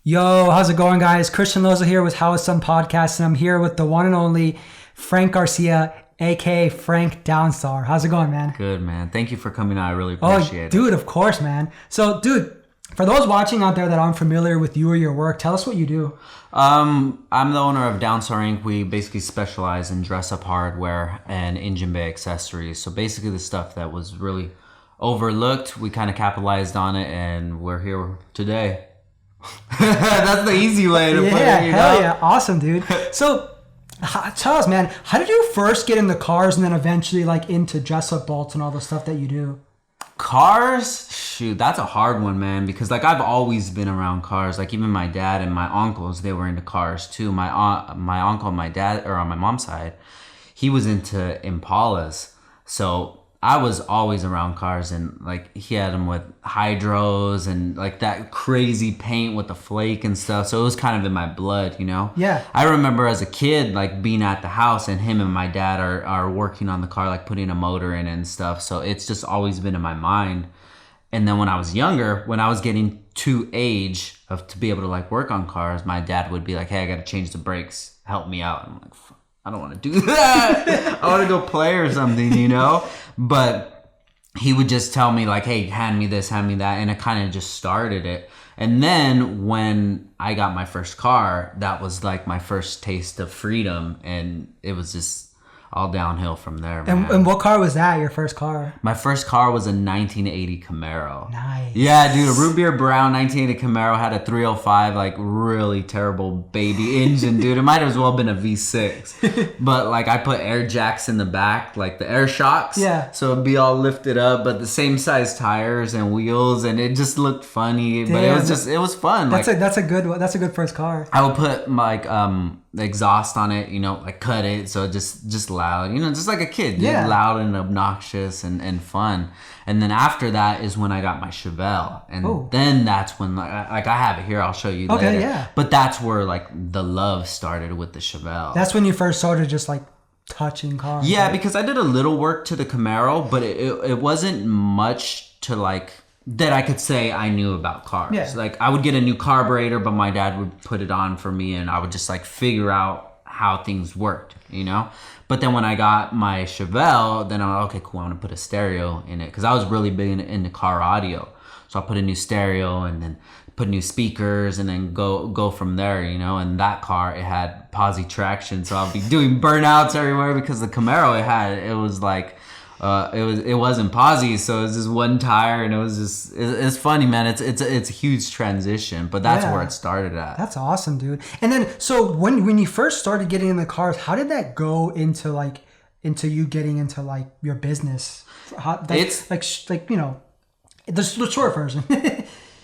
Yo, how's it going, guys? Christian Loza here with How Is Son Podcast, and I'm here with the one and only Frank Garcia, aka Frank Downstar. How's it going, man? Good, man. Thank you for coming on. I really appreciate it. Dude, of course, man. So, dude, for those watching out there that aren't familiar with you or your work, tell us what you do. I'm the owner of Downstar Inc. We basically specialize in dress-up hardware and engine bay accessories. So basically the stuff that was really overlooked, we kind of capitalized on it, and we're here today. That's the easy way to put it. Hell yeah. Awesome, dude. So, tell us, man, how did you first get into cars and then eventually like into dress-up bolts and all the stuff that you do? Cars? Shoot, that's a hard one, man, because like I've always been around cars. Like even my dad and my uncles, they were into cars too. My uncle, my dad, or on my mom's side, he was into Impalas. So I was always around cars, and like he had them with hydros and like that crazy paint with the flake and stuff. So it was kind of in my blood, you know? Yeah. I remember as a kid, like being at the house and him and my dad are working on the car, like putting a motor in it and stuff. So it's just always been in my mind. And then when I was younger, when I was getting to age to be able to like work on cars, my dad would be like, "Hey, I got to change the brakes. Help me out." I'm like, I don't want to do that. I want to go play or something, you know? But he would just tell me like, "Hey, hand me this, hand me that." And it kind of just started it. And then when I got my first car, that was like my first taste of freedom. And it was just all downhill from there, man. And what car was that, your first car? My first car was a 1980 Camaro. Nice. Yeah, dude, a root beer brown 1980 Camaro, had a 305, like really terrible baby engine, dude. It might as well have been a V6. But like I put air jacks in the back, like the air shocks. Yeah. So it'd be all lifted up, but the same size tires and wheels, and it just looked funny. Damn, but it was fun. That's a good first car. I would put like the exhaust on it, you know, like cut it so just loud, you know, just like a kid, dude. Yeah. Loud and obnoxious and fun. And then after that is when I got my Chevelle, and then that's when like I have it here, I'll show you later. Okay, yeah. But that's where like the love started with the Chevelle. That's when you first started just like touching cars. Yeah, right? because I did a little work to the Camaro, but it wasn't much to like that I could say I knew about cars. Yeah. Like I would get a new carburetor, but my dad would put it on for me, and I would just like figure out how things worked, you know? But then when I got my Chevelle, then I'm like, okay, cool, I'm gonna put a stereo in it, because I was really big into car audio. So I put a new stereo and then put new speakers and then go from there, you know? And that car, it had posi traction, so I'll be doing burnouts everywhere, because the Camaro it was like it wasn't posi, so it was just one tire, and it was just it's funny, man. It's a huge transition, but that's where it started at. That's awesome, dude. And then so when you first started getting in the cars, how did that go into you getting into like your business? It's like you know, the short version.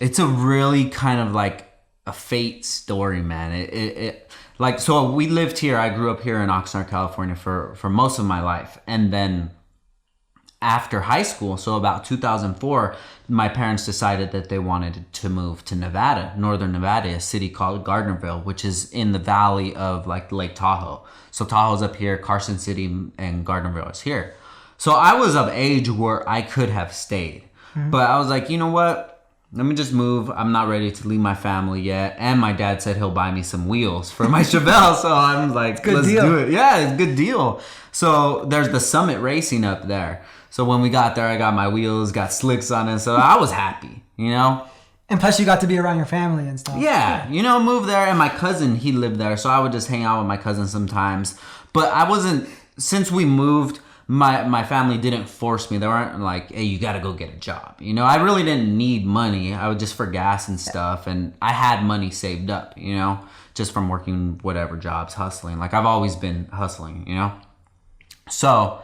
It's a really kind of like a fate story, man. It like, so we lived here. I grew up here in Oxnard, California for most of my life, and then after high school, so about 2004, my parents decided that they wanted to move to Nevada, northern Nevada, a city called Gardnerville, which is in the valley of like Lake Tahoe. So Tahoe's up here, Carson City and Gardnerville is here. So I was of age where I could have stayed. Mm-hmm. But I was like, you know what? Let me just move. I'm not ready to leave my family yet. And my dad said he'll buy me some wheels for my Chevelle. So I'm like, let's do it. Yeah, it's a good deal. So there's the Summit Racing up there. So when we got there, I got my wheels, got slicks on it. So I was happy, you know? And plus you got to be around your family and stuff. Yeah, you know, moved there. And my cousin, he lived there. So I would just hang out with my cousin sometimes. But I wasn't, since we moved, my family didn't force me. They weren't like, hey, you got to go get a job. You know, I really didn't need money. I would just for gas and stuff. And I had money saved up, you know, just from working whatever jobs, hustling. Like I've always been hustling, you know? So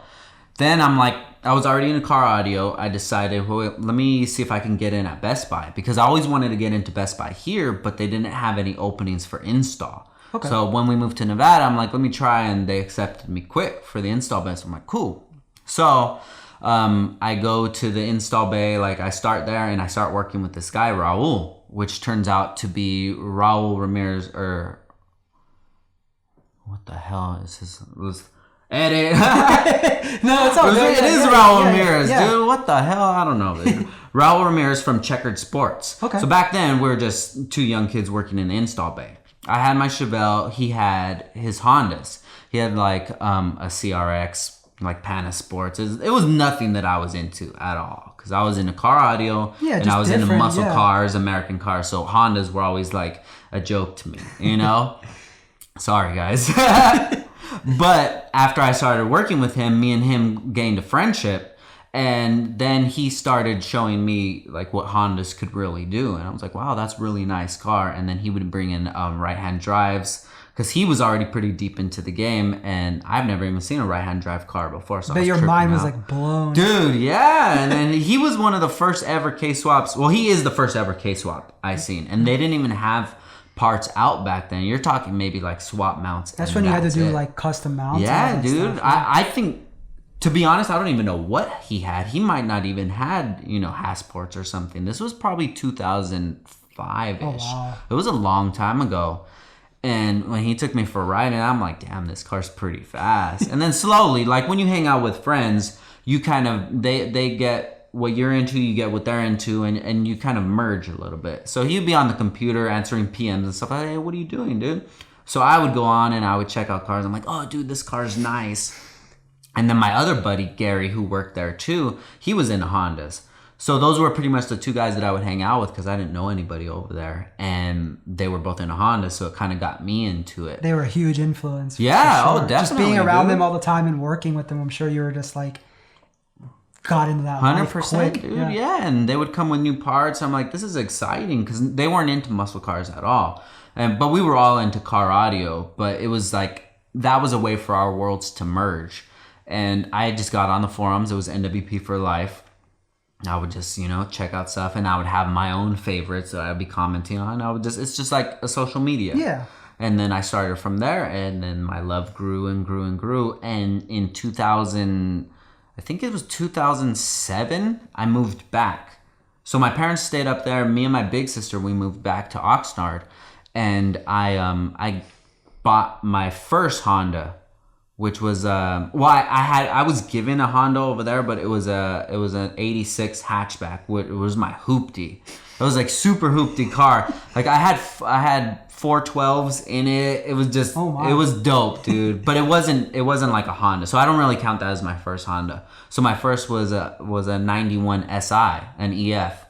then I'm like, I was already in car audio. I decided, well, let me see if I can get in at Best Buy, because I always wanted to get into Best Buy here, but they didn't have any openings for install. Okay. So when we moved to Nevada, I'm like, let me try, and they accepted me quick for the install bay. So I'm like, cool. So I go to the install bay, like I start there, and I start working with this guy, Raul, which turns out to be Raul Ramirez, or what the hell is his? Edit. No, it's all good. It is Raul Ramirez, dude. What the hell? I don't know. Raul Ramirez from Checkered Sports. Okay. So back then, we were just two young kids working in the install bay. I had my Chevelle. He had his Hondas. He had like a CRX, like Pana Sports. It was nothing that I was into at all because I was into car audio and I was into muscle cars, American cars. So Hondas were always like a joke to me, you know? Sorry, guys. But after I started working with him, me and him gained a friendship. And then he started showing me like what Hondas could really do. And I was like, wow, that's a really nice car. And then he would bring in right-hand drives because he was already pretty deep into the game. And I've never even seen a right-hand drive car before. So but your mind was like blown. Dude, yeah. And then he was one of the first ever K-swaps. Well, he is the first ever K-swap I've seen. And they didn't even have parts out back then. You're talking maybe like swap mounts. That's when you had to do like custom mounts. Yeah, dude. I think, to be honest, I don't even know what he had. He might not even had, Hasports or something. This was probably 2005-ish. Oh, wow. It was a long time ago. And when he took me for a ride, and I'm like, damn, this car's pretty fast. And then slowly, like when you hang out with friends, you kind of, they get what you're into, you get what they're into, and you kind of merge a little bit. So he'd be on the computer answering PMs and stuff like, hey, what are you doing, dude? So I would go on and I would check out cars. I'm like, oh, dude, this car's nice. And then my other buddy, Gary, who worked there too, he was into Hondas. So those were pretty much the two guys that I would hang out with because I didn't know anybody over there. And they were both into Honda, so it kind of got me into it. They were a huge influence. Yeah, sure. Oh, definitely. Just being around them all the time and working with them, I'm sure you were just like, got into that 100%, dude. Yeah, and they would come with new parts. I'm like, this is exciting because they weren't into muscle cars at all. But we were all into car audio, but it was like, that was a way for our worlds to merge. And I just got on the forums. It was NWP for life. I would just, check out stuff, and I would have my own favorites that I'd be commenting on. It's just like a social media. Yeah. And then I started from there, and then my love grew and grew and grew. And in 2007, I moved back. So my parents stayed up there. Me and my big sister, we moved back to Oxnard, and I bought my first Honda, which was I was given a Honda over there, but it was an 86 hatchback. It was my hoopty. It was like super hoopty car. Like I had 412s in it. It was just it was dope, dude. But it wasn't like a Honda. So I don't really count that as my first Honda. So my first was a 91 SI, an EF.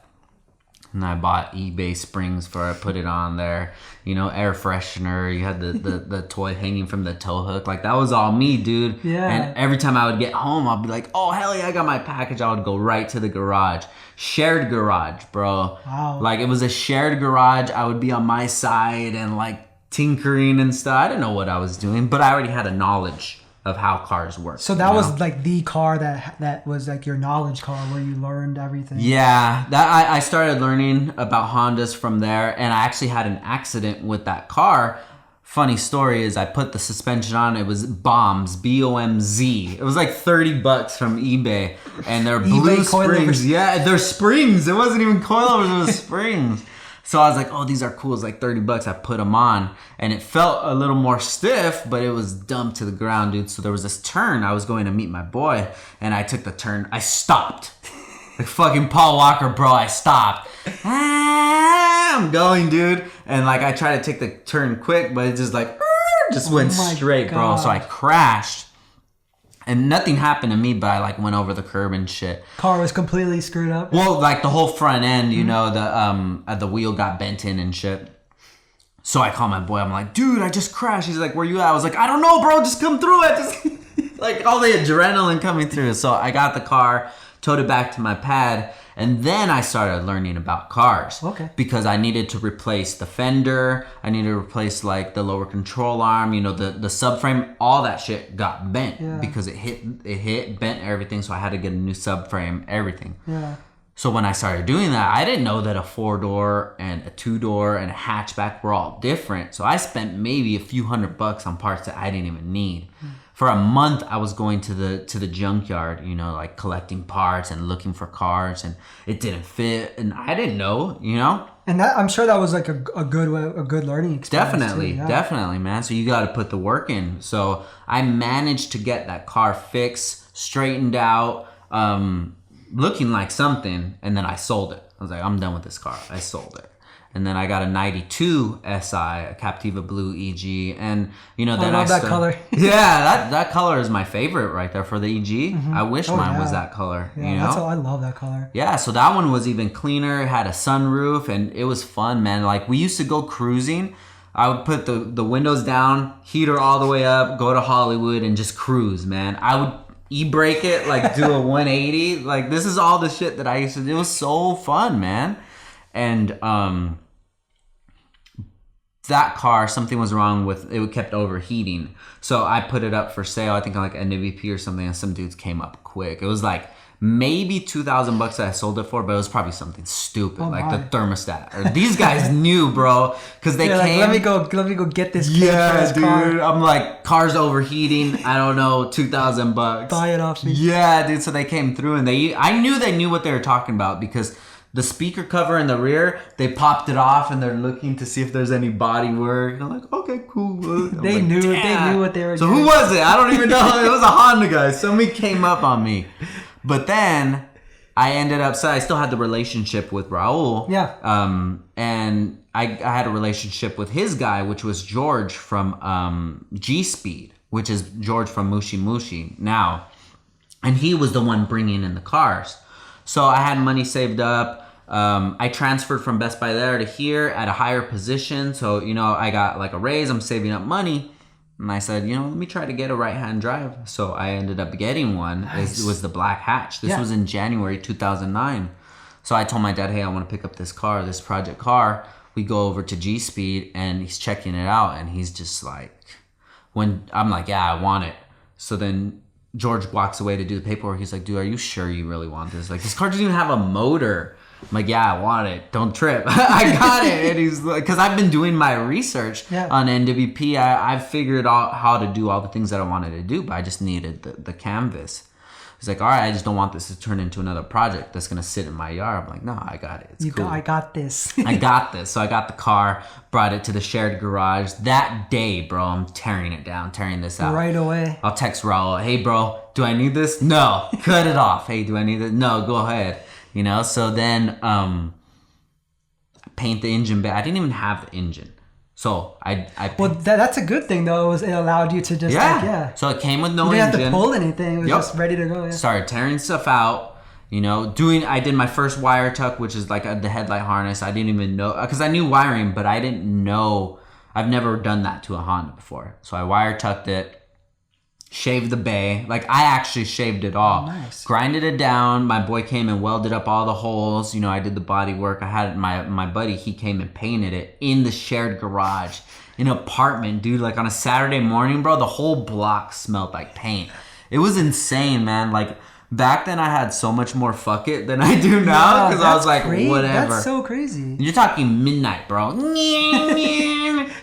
And I bought eBay springs for it, put it on there, air freshener. You had the toy hanging from the tow hook. Like, that was all me, dude. Yeah. And every time I would get home, I'd be like, oh, hell yeah, I got my package. I would go right to the garage. Shared garage, bro. Wow. Like, it was a shared garage. I would be on my side and, like, tinkering and stuff. I didn't know what I was doing, but I already had a knowledge of how cars work. So that was like the car that was like your knowledge car where you learned everything. Yeah, I started learning about Hondas from there, and I actually had an accident with that car. Funny story is I put the suspension on. It was Bombs, BOMZ. It was like $30 from eBay, and they're blue springs. Yeah, they're springs. It wasn't even coilovers. It was springs. So I was like, oh, these are cool. It's like $30. I put them on, and it felt a little more stiff, but it was dumped to the ground, dude. So there was this turn. I was going to meet my boy, and I took the turn. I stopped. Like fucking Paul Walker, bro. I stopped. I'm going, dude. And like I tried to take the turn quick, but it just like went straight, bro. So I crashed. And nothing happened to me, but I like went over the curb and shit. Car was completely screwed up. Well, like the whole front end, the wheel got bent in and shit. So I call my boy. I'm like, dude, I just crashed. He's like, where you at? I was like, I don't know, bro. Just come through it. Just like all the adrenaline coming through. So I got the car, towed it back to my pad, and then I started learning about cars. Okay. Because I needed to replace the fender. I needed to replace like the lower control arm, the subframe. All that shit got bent because it hit, bent everything. So I had to get a new subframe, everything. Yeah. So when I started doing that, I didn't know that a 4-door and a 2-door and a hatchback were all different. So I spent maybe a few $100 on parts that I didn't even need. for a month I was going to the junkyard, you know, like collecting parts and looking for cars, and it didn't fit, and I didn't know, you know. And that, I'm sure that was like a good learning experience. Definitely, too, yeah. definitely, man. So you got to put the work in. So I managed to get that car fixed, straightened out, looking like something, and then I sold it. I was like, I'm done with this car. I sold it. And then I got a 92 SI, a Captiva Blue EG, and you know, then I love that color. Yeah, that color is my favorite right there for the EG. I wish mine was that color. Yeah, you know, I love that color. Yeah, so that one was even cleaner. It had a sunroof, and it was fun, man. Like we used to go cruising. I would put the windows down, heater all the way up, go to Hollywood, and just cruise, man. I would e-brake it, like do a 180. Like this is all the shit that I used to do. It was so fun, man. And that car, something was wrong with it. Kept overheating, so I put it up for sale. I think on like NWP or something, and some dudes came up quick. It was like maybe $2,000 that I sold it for, but it was probably something stupid, like the thermostat. Or these guys knew, bro, because they came. Like, let me go get this. Yeah, dude. Car. I'm like, car's overheating. I don't know, $2,000. Buy it off me. Yeah, dude. So they came through, and I knew they knew what they were talking about because the speaker cover in the rear, they popped it off and they're looking to see if there's any body work. And I'm like, okay, cool. They knew what they were doing. So who was it? I don't even know. It was a Honda guy. Somebody came up on me. But then I ended up, so I still had the relationship with Raul. Yeah. And I had a relationship with his guy, which was George from G Speed, which is George from Mushi Mushi now. And he was the one bringing in the cars. So I had money saved up. I transferred from Best Buy there to here at a higher position. So, you know, I got like a raise. I'm saving up money. And I said, you know, let me try to get a right-hand drive. So I ended up getting one. Nice. It was the black hatch. This was in January 2009. So I told my dad, hey, I want to pick up this car, this project car. We go over to G Speed and he's checking it out. And he's just like, when I'm like, yeah, I want it. So then George walks away to do the paperwork. He's like, dude, are you sure you really want this? Like, this car doesn't even have a motor. I'm like, yeah, I want it. Don't trip. I got it. And he's like, because I've been doing my research on NWP. I've figured out how to do all the things that I wanted to do, but I just needed the canvas. He's like, all right, I just don't want this to turn into another project that's going to sit in my yard. I'm like, no, I got it. It's cool. I got this. I got this. So I got the car, brought it to the shared garage. That day, bro, I'm tearing it down, tearing this out. Right away. I'll text Raul, hey, bro, do I need this? No. Cut it off. Hey, do I need it? No, go ahead. You know, so then paint the engine back. I didn't even have the engine. So well, that's a good thing though. It allowed you to just So it came with no engine. You didn't have to pull anything. It was just ready to go. Yeah. Started tearing stuff out. You know, I did my first wire tuck, which is like the headlight harness. I didn't even know because I knew wiring, but I didn't know. I've never done that to a Honda before. So I wire tucked it. Shaved the bay. Like I actually shaved it all. Nice. Grinded it down. My boy came and welded up all the holes. You know, I did the body work. I had my buddy, he came and painted it in the shared garage. In an apartment, dude. Like on a Saturday morning, bro, the whole block smelled like paint. It was insane, man. Like back then I had so much more fuck it than I do now. Because I was like, whatever. That's so crazy. You're talking midnight, bro.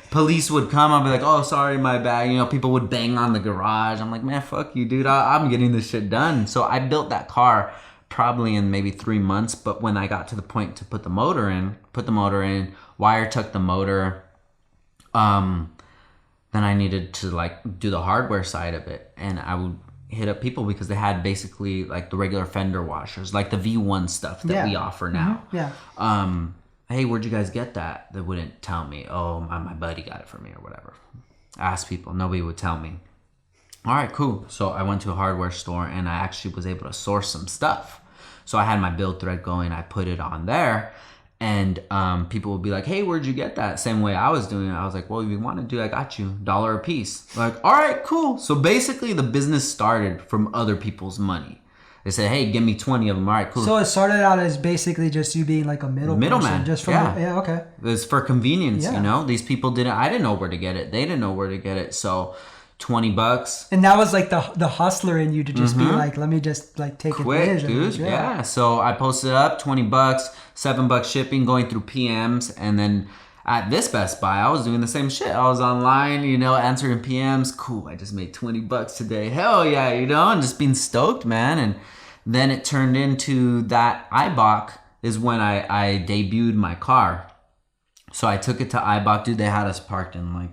Police would come. I'd be like, oh, sorry, my bad. You know, people would bang on the garage. I'm like, man, fuck you, dude. I'm getting this shit done. So I built that car probably in maybe 3 months. But when I got to the point to put the motor in, wire tuck the motor. Then I needed to like do the hardware side of it. And I would hit up people because they had basically like the regular fender washers, like the V1 stuff that we offer now. Hey, where'd you guys get that? They wouldn't tell me. Oh, my buddy got it for me or whatever. Ask people. Nobody would tell me. All right, cool. So I went to a hardware store and I actually was able to source some stuff. So I had my build thread going. I put it on there and people would be like, hey, where'd you get that? Same way I was doing it. I was like, well, if you want to do it, I got you. $1 a piece. Like, all right, cool. So basically the business started from other people's money. They said, hey, give me 20 of them. All right, cool. So it started out as basically just you being like a middleman. Just from okay. It was for convenience, you know? These people I didn't know where to get it. They didn't know where to get it. So $20. And that was like the hustler in you to just be like, let me just like take advantage of it. Dude. Yeah. So I posted up $20, $7 shipping, going through PMs, and then at this Best Buy, I was doing the same shit. I was online, you know, answering PMs. Cool, I just made $20 today. Hell yeah, you know, and just being stoked, man. And then it turned into that Eibach is when I debuted my car. So I took it to Eibach. Dude, they had us parked in like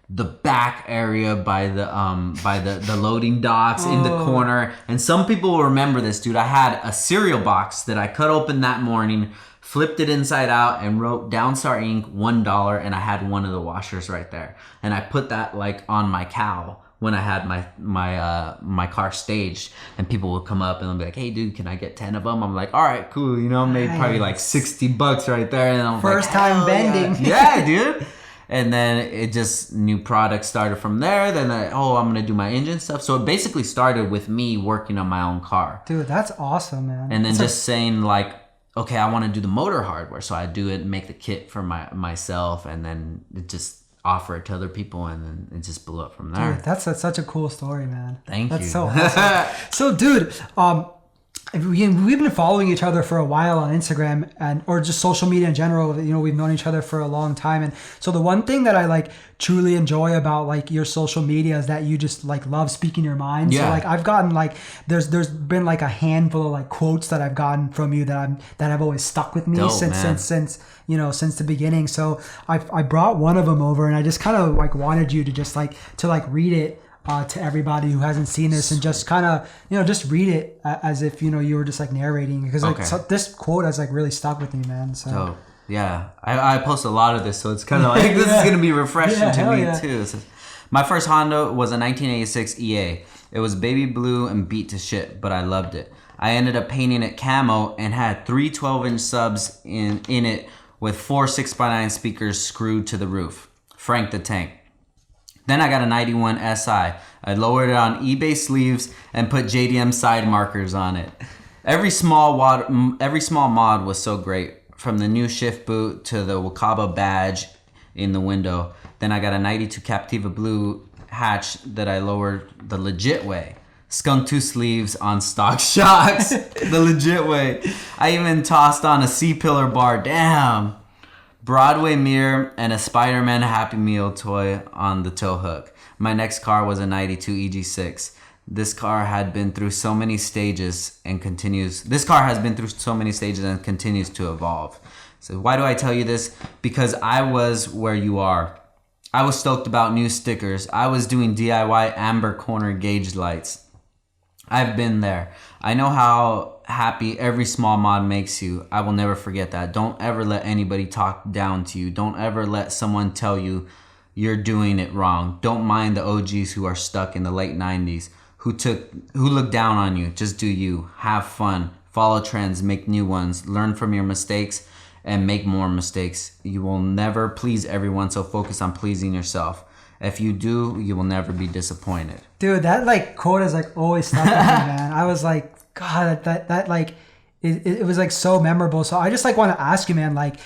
the back area by the loading docks in the corner. And some people will remember this, dude. I had a cereal box that I cut open that morning, flipped it inside out, and wrote Downstar Inc. $1, and I had one of the washers right there. And I put that like on my cowl when I had my car staged, and people would come up and they'll be like, "Hey, dude, can I get 10 of them?" I'm like, "All right, cool." You know, made probably like $60 right there, and I'm first time vending. Yeah, dude. And then it just new products started from there. Then I'm gonna do my engine stuff. So it basically started with me working on my own car. Dude, that's awesome, man. And then saying like, okay, I want to do the motor hardware, so I do it, make the kit for myself, and then it just offer it to other people, and then it just blew up from there. Dude, that's such a cool story, man. Thank you. That's so awesome. So, dude, we've been following each other for a while on Instagram or just social media in general. You know, we've known each other for a long time, and so the one thing that I like truly enjoy about like your social media is that you just like love speaking your mind. Yeah. So like I've gotten like there's been like a handful of like quotes that I've gotten from you that have always stuck with me. Dope, since you know, since the beginning. So I brought one of them over, and I just kind of like wanted you to just like read it to everybody who hasn't seen this, and just kind of, you know, just read it as if, you know, you were just like narrating, because like this quote has like really stuck with me, man. So yeah, I post a lot of this, so it's kind of like this is gonna be refreshing to me too. So, my first Honda was a 1986 EA. It was baby blue and beat to shit, but I loved it. I ended up painting it camo and had 3 12-inch subs in it with 4 6x9 speakers screwed to the roof. Frank the Tank. Then I got a 91 SI. I lowered it on eBay sleeves and put JDM side markers on it. Every small mod was so great, from the new shift boot to the Wakaba badge in the window. Then I got a 92 Captiva blue hatch that I lowered the legit way. Skunk 2 sleeves on stock shocks, the legit way. I even tossed on a C-pillar bar. Damn. Broadway mirror and a Spider-Man Happy Meal toy on the tow hook. My next car was a 92 EG6. This car had been through so many stages and continues. This car has been through so many stages and continues to evolve. So why do I tell you this? Because I was where you are. I was stoked about new stickers. I was doing DIY amber corner gauge lights. I've been there. I know how happy every small mod makes you. I will never forget that. Don't ever let anybody talk down to you. Don't ever let someone tell you you're doing it wrong. Don't mind the OGs who are stuck in the late 90s, who looked down on you. Just do you. Have fun. Follow trends. Make new ones. Learn from your mistakes and make more mistakes. You will never please everyone, so focus on pleasing yourself. If you do, you will never be disappointed. Dude, that like quote is like always stuck with me, man. I was like, God, that like it was like so memorable. So I just like want to ask you, man, like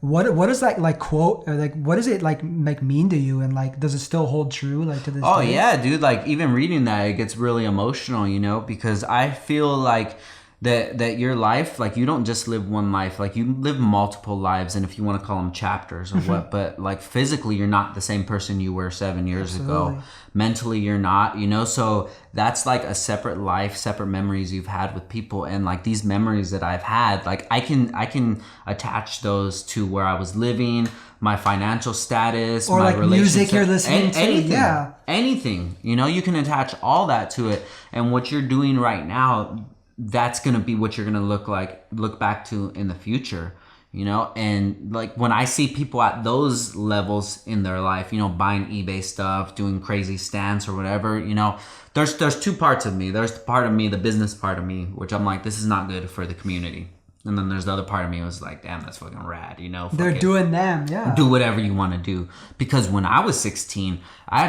what is that like quote, or like what does it like mean to you, and like does it still hold true like to this day? Oh yeah, dude, like even reading that, it gets really emotional, you know, because I feel like that your life, like you don't just live one life, like you live multiple lives, and if you want to call them chapters or what, but like physically you're not the same person you were 7 years ago. Mentally you're not, you know, so that's like a separate life, separate memories you've had with people. And like these memories that I've had, like I can attach those to where I was living, my financial status, or my like music you're listening to, anything, anything, you know, you can attach all that to it. And what you're doing right now, that's going to be what you're going to look back to in the future, you know? And like when I see people at those levels in their life, you know, buying eBay stuff, doing crazy stance or whatever, you know, there's two parts of me. There's the part of me, the business part of me, which I'm like, this is not good for the community. And then there's the other part of me was like, damn, that's fucking rad, you know? They're doing them, yeah. Do whatever you want to do. Because when I was 16, I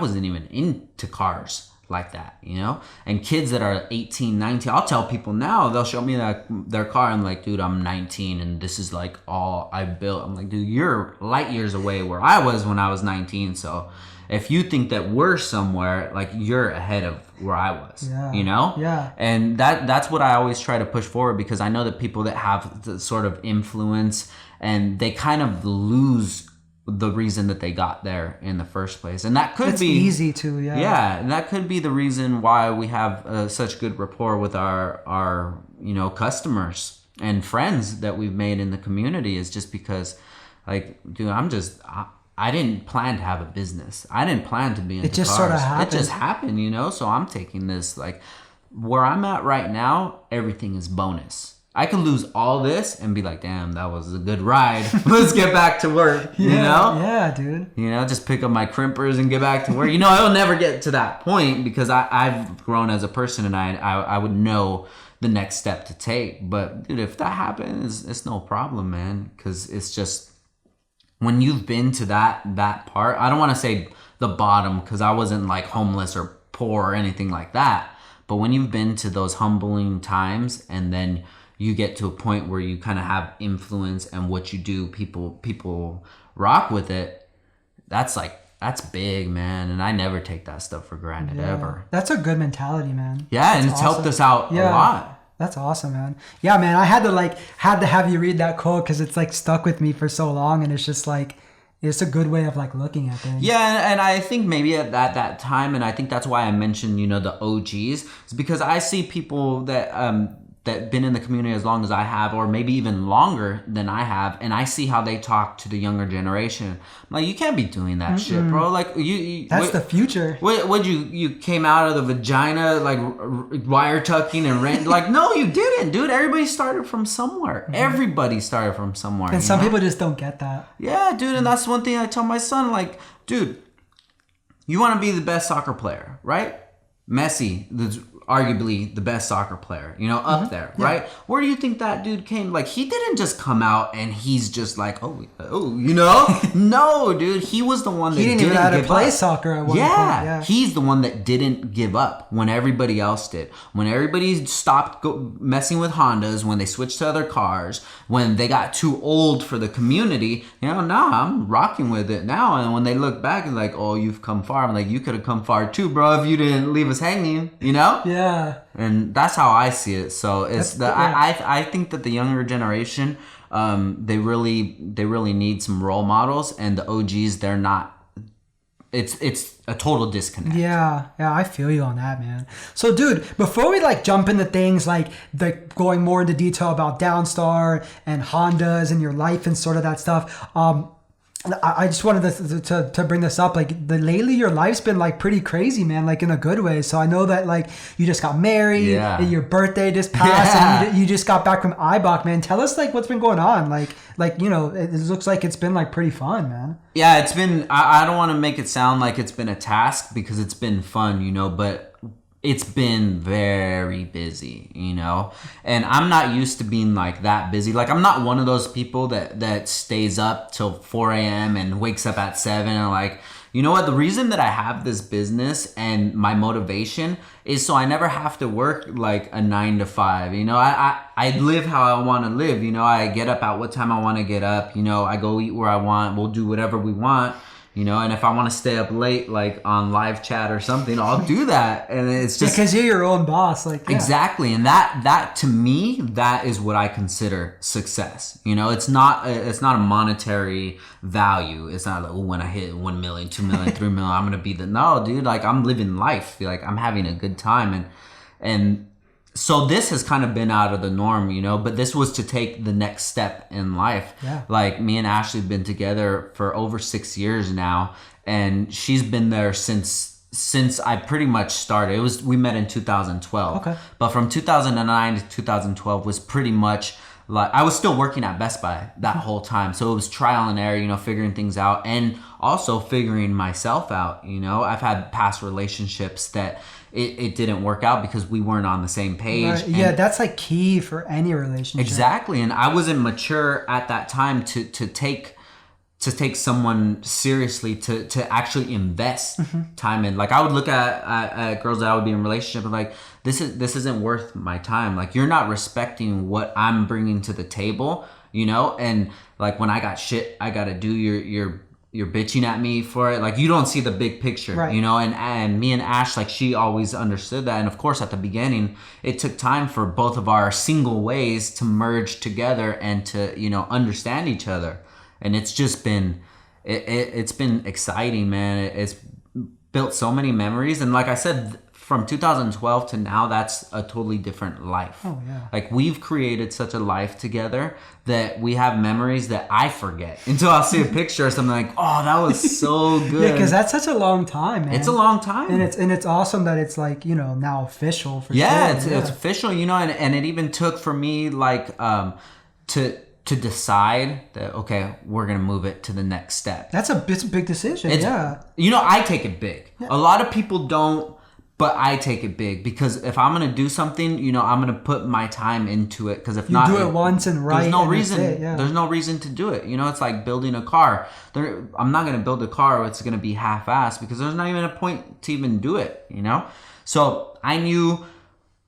wasn't even into cars like that, you know? And kids that are 18, 19, I'll tell people now, they'll show me their car, and I'm like, dude, I'm 19 and this is like all I built. I'm like, dude, you're light years away where I was when I was 19. So if you think that we're somewhere, like you're ahead of where I was, you know? Yeah. And that's what I always try to push forward, because I know that people that have the sort of influence and they kind of lose the reason that they got there in the first place. And that could be easy to, yeah, and that could be the reason why we have such good rapport with our you know, customers and friends that we've made in the community, is just because, like, dude, I didn't plan to have a business. I didn't plan to be into cars. Sort of happened. It just happened, you know? So I'm taking this, like, where I'm at right now, everything is bonus. I could lose all this and be like, damn, that was a good ride. Let's get back to work, you know? Yeah, dude. You know, just pick up my crimpers and get back to work. You know, I'll never get to that point, because I've grown as a person, and I would know the next step to take. But, dude, if that happens, it's no problem, man, because it's just, when you've been to that part, I don't want to say the bottom, because I wasn't like homeless or poor or anything like that. But when you've been to those humbling times, and then you get to a point where you kind of have influence, and what you do, people rock with it. That's big, man. And I never take that stuff for granted, ever. That's a good mentality, man. Yeah, and it's helped us out a lot. That's awesome, man. Yeah, man. I had to have you read that quote, because it's like stuck with me for so long, and it's just like, it's a good way of like looking at things. Yeah, and I think maybe at that time, and I think that's why I mentioned, you know, the OGs, is because I see people that that been in the community as long as I have, or maybe even longer than I have, and I see how they talk to the younger generation. I'm like, you can't be doing that shit, bro. Like, that's the future. What you came out of the vagina like wire tucking and rent? Like, no, you didn't, dude. Everybody started from somewhere. Everybody started from somewhere. And some people just don't get that. Yeah, dude. And that's one thing I tell my son. Like, dude, you want to be the best soccer player, right? Messi, arguably the best soccer player, you know, up there, right? Where do you think that dude came? Like, he didn't just come out and he's just like, oh, you know? No, dude, he was the one that didn't even know how to play up. soccer at one point. Yeah, he's the one that didn't give up when everybody else did. When everybody stopped messing with Hondas, when they switched to other cars, when they got too old for the community, you know, nah, I'm rocking with it now. And when they look back and like, oh, you've come far. I'm like, you could have come far too, bro, if you didn't leave us hanging, you know? Yeah. And that's how I see it. So it's I think that the younger generation, they really need some role models, and the OGs, they're not. It's a total disconnect. Yeah, I feel you on that, man. So, dude, before we like jump into things like going more into detail about Downstar and Hondas and your life and sort of that stuff, I just wanted to bring this up. Like, lately your life's been like pretty crazy, man, like in a good way. So I know that like you just got married, and your birthday just passed, and you just got back from Eibach, man. Tell us like what's been going on. Like you know, it looks like it's been like pretty fun, man. Yeah, it's been. I don't want to make it sound like it's been a task, because it's been fun, you know, but it's been very busy, you know, and I'm not used to being like that busy. Like, I'm not one of those people that stays up till 4 a.m. and wakes up at 7 and like, you know what, the reason that I have this business and my motivation is so I never have to work like a 9 to 5. You know, I live how I want to live. You know, I get up at what time I want to get up. You know, I go eat where I want. We'll do whatever we want. You know, and if I want to stay up late, like on live chat or something, I'll do that. And it's just because you're your own boss, like exactly. And that to me, that is what I consider success. You know, it's not a monetary value. It's not like, oh, when I hit 1 million, 2 million, 3 million, I'm gonna be no, dude. Like, I'm living life. Like, I'm having a good time, and so this has kind of been out of the norm, you know, but this was to take the next step in life. Yeah. Like, me and Ashley have been together for over 6 years now, and she's been there since I pretty much started. We met in 2012. Okay. But from 2009 to 2012 was pretty much like, I was still working at Best Buy that whole time. So it was trial and error, you know, figuring things out, and also figuring myself out, you know. I've had past relationships that it didn't work out because we weren't on the same page. Right. Yeah, that's like key for any relationship. Exactly. And I wasn't mature at that time to take someone seriously, to actually invest time in. Like, I would look at girls that I would be in a relationship and like, this isn't worth my time. Like, you're not respecting what I'm bringing to the table, you know? And like, when I got shit I got to do, you're you're bitching at me for it. Like, you don't see the big picture, right. you know? And me and Ash, like, she always understood that. And of course, at the beginning, it took time for both of our single ways to merge together and to, you know, understand each other. And it's just been, it's been exciting, man. It's built so many memories. And like I said, from 2012 to now, that's a totally different life. Oh, yeah. Like, we've created such a life together that we have memories that I forget until I'll see a picture or something like, oh, that was so good. Yeah, because that's such a long time, man. It's a long time. And it's awesome that it's like, you know, now official for sure. It's official, you know, and it even took for me like to decide that, okay, we're going to move it to the next step. It's a big decision, yeah. You know, I take it big. Yeah. A lot of people don't. But I take it big because if I'm gonna do something, you know, I'm gonna put my time into it. Because if not, do it once and right. There's no reason. There's no reason to do it. You know, it's like building a car. I'm not gonna build a car that's gonna be half-assed because there's not even a point to even do it. You know, so I knew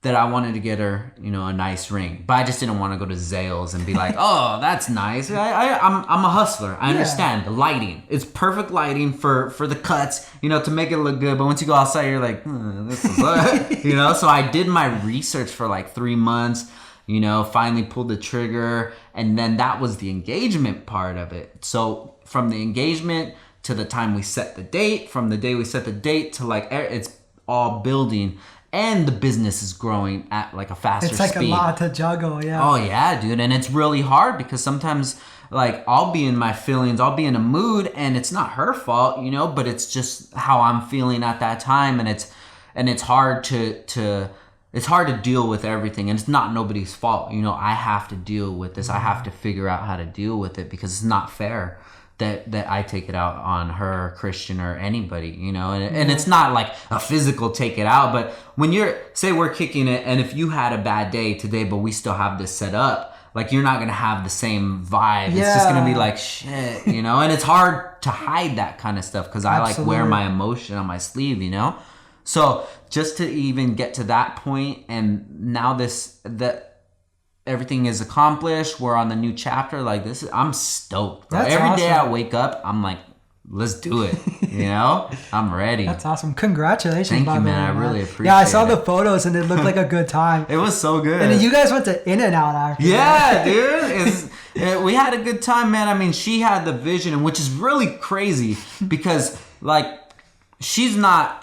that I wanted to get her, you know, a nice ring, but I just didn't want to go to Zales and be like, oh, that's nice. I'm a hustler. I understand the lighting. It's perfect lighting for the cuts, you know, to make it look good. But once you go outside, you're like, this is you know. So I did my research for like 3 months, you know, finally pulled the trigger, and then that was the engagement part of it. So from the engagement to the time we set the date, from the day we set the date to like it's all building. And the business is growing at like a faster speed. It's like a lot to juggle, yeah. Oh, yeah, dude. And it's really hard because sometimes, like, I'll be in my feelings. I'll be in a mood, and it's not her fault, you know, but it's just how I'm feeling at that time. And it's hard to it's hard to deal with everything. And it's not nobody's fault. You know, I have to deal with this. I have to figure out how to deal with it because it's not fair that I take it out on her, Christian, or anybody, you know, and it's not like a physical take it out, but when say we're kicking it, and if you had a bad day today, but we still have this set up, like, you're not going to have the same vibe. It's just going to be like, shit, you know, and it's hard to hide that kind of stuff because I like wear my emotion on my sleeve, you know, so just to even get to that point, and now that everything is accomplished, we're on the new chapter, like this I'm stoked, bro. Every day I wake up, I'm like, let's do it, you know. I'm ready. That's awesome. Congratulations. Thank you, man. I really appreciate it. Yeah, I saw the photos and it looked like a good time. It was so good. And you guys went to In-N-Out after that. Dude, we had a good time, man. I mean, she had the vision, which is really crazy because like she's not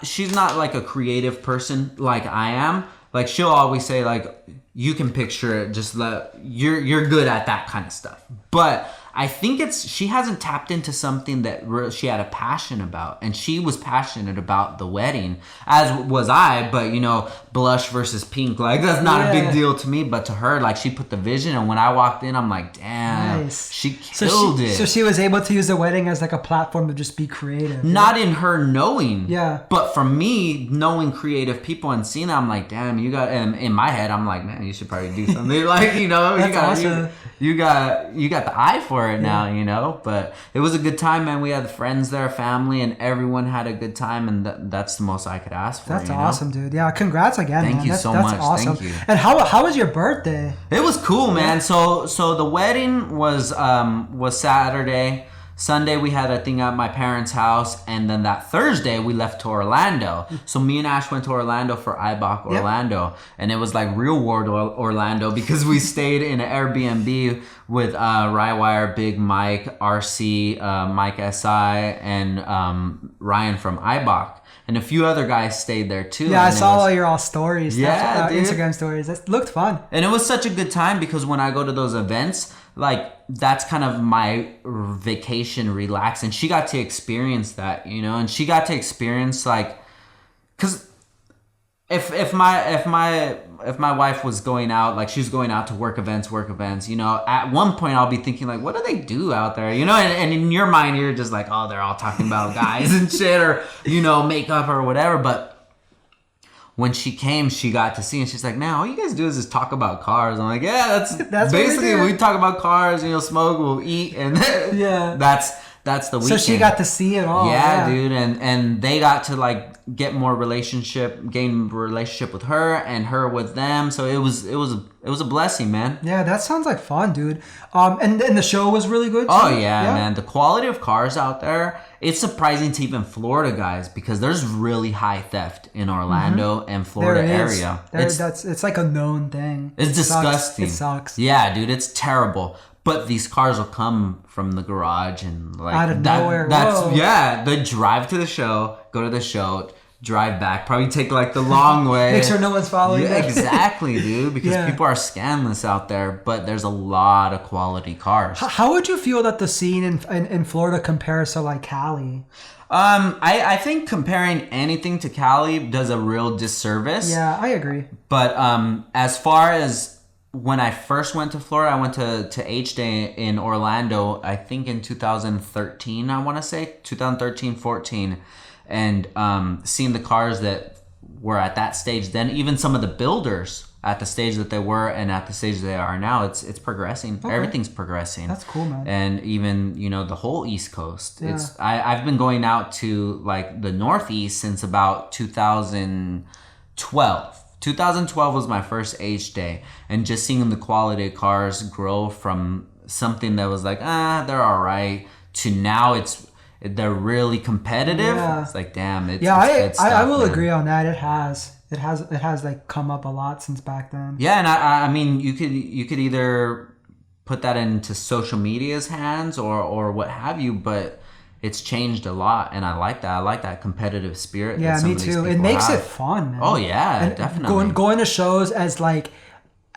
like a creative person like I am. Like, she'll always say, like, you can picture it, just you're good at that kind of stuff. But I think she hasn't tapped into something that she had a passion about, and she was passionate about the wedding, as was I. But you know, blush versus pink, like that's not a big deal to me, but to her, like she put the vision. And when I walked in, I'm like, damn, she killed it. So she was able to use the wedding as like a platform to just be creative. Not in her knowing, but for me knowing creative people and seeing that, I'm like, damn, you got. And in my head, I'm like, man, you should probably do something. Like, you know, you got the eye for it now, you know. But it was a good time, man. We had friends there, family, and everyone had a good time, and that's the most I could ask for. That's awesome, dude. Yeah, congrats again. Thank you so much. Awesome. Thank you. And how was your birthday? It was cool, man. So the wedding was Saturday. Sunday we had a thing at my parents' house, and then that Thursday we left to Orlando. So me and Ash went to Orlando for Eibach, Orlando, and it was like real world Orlando because we stayed in an Airbnb with Rywire, Big Mike, RC, Mike SI, and Ryan from Eibach. And a few other guys stayed there too. Yeah, I saw all your stories. Yeah, Instagram stories. That looked fun. And it was such a good time because when I go to those events, like that's kind of my vacation, relax. And she got to experience that, you know. And she got to experience like, cause if my wife was going out, like she's going out to work events, you know, at one point I'll be thinking like, what do they do out there? You know, and in your mind, you're just like, oh, they're all talking about guys and shit, or, you know, makeup or whatever. But when she came, she got to see, and she's like, man, all you guys do is just talk about cars. I'm like, yeah, that's basically, we talk about cars, you know, smoke, we'll eat, and that's the weekend. So she got to see it all. Yeah, dude, and they got to like gain relationship with her and her with them. So it was a blessing, man. Yeah, that sounds like fun, dude. And the show was really good too? Oh yeah, man. The quality of cars out there, it's surprising to even Florida guys, because there's really high theft in Orlando and Florida area. It's like a known thing. It's disgusting. It sucks. Yeah, dude, it's terrible. But these cars will come from the garage and like out of nowhere. They drive to the show, go to the show, drive back, probably take like the long way. Make sure no one's following you. Exactly, dude, because people are scandalous out there, but there's a lot of quality cars. How would you feel that the scene in Florida compares to like Cali? I think comparing anything to Cali does a real disservice. Yeah, I agree. But as far as when I first went to Florida, I went to H Day in Orlando, I think in 2013, I want to say 2013, 14. And seeing the cars that were at that stage, then even some of the builders at the stage that they were and at the stage they are now, it's progressing. Okay. Everything's progressing. That's cool, man. And even, the whole East Coast. Yeah. I've been going out to like the Northeast since about 2012. 2012 was my first H Day, and just seeing the quality of cars grow from something that was like, they're all right, to now they're really competitive. Yeah. It's like, damn, it's good stuff, I will agree on that. It has like come up a lot since back then. Yeah, and I mean, you could either put that into social media's hands or what have you, but it's changed a lot, and I like that. I like that competitive spirit. Yeah, me too. It makes it fun, man. Oh yeah, and definitely. Going to shows as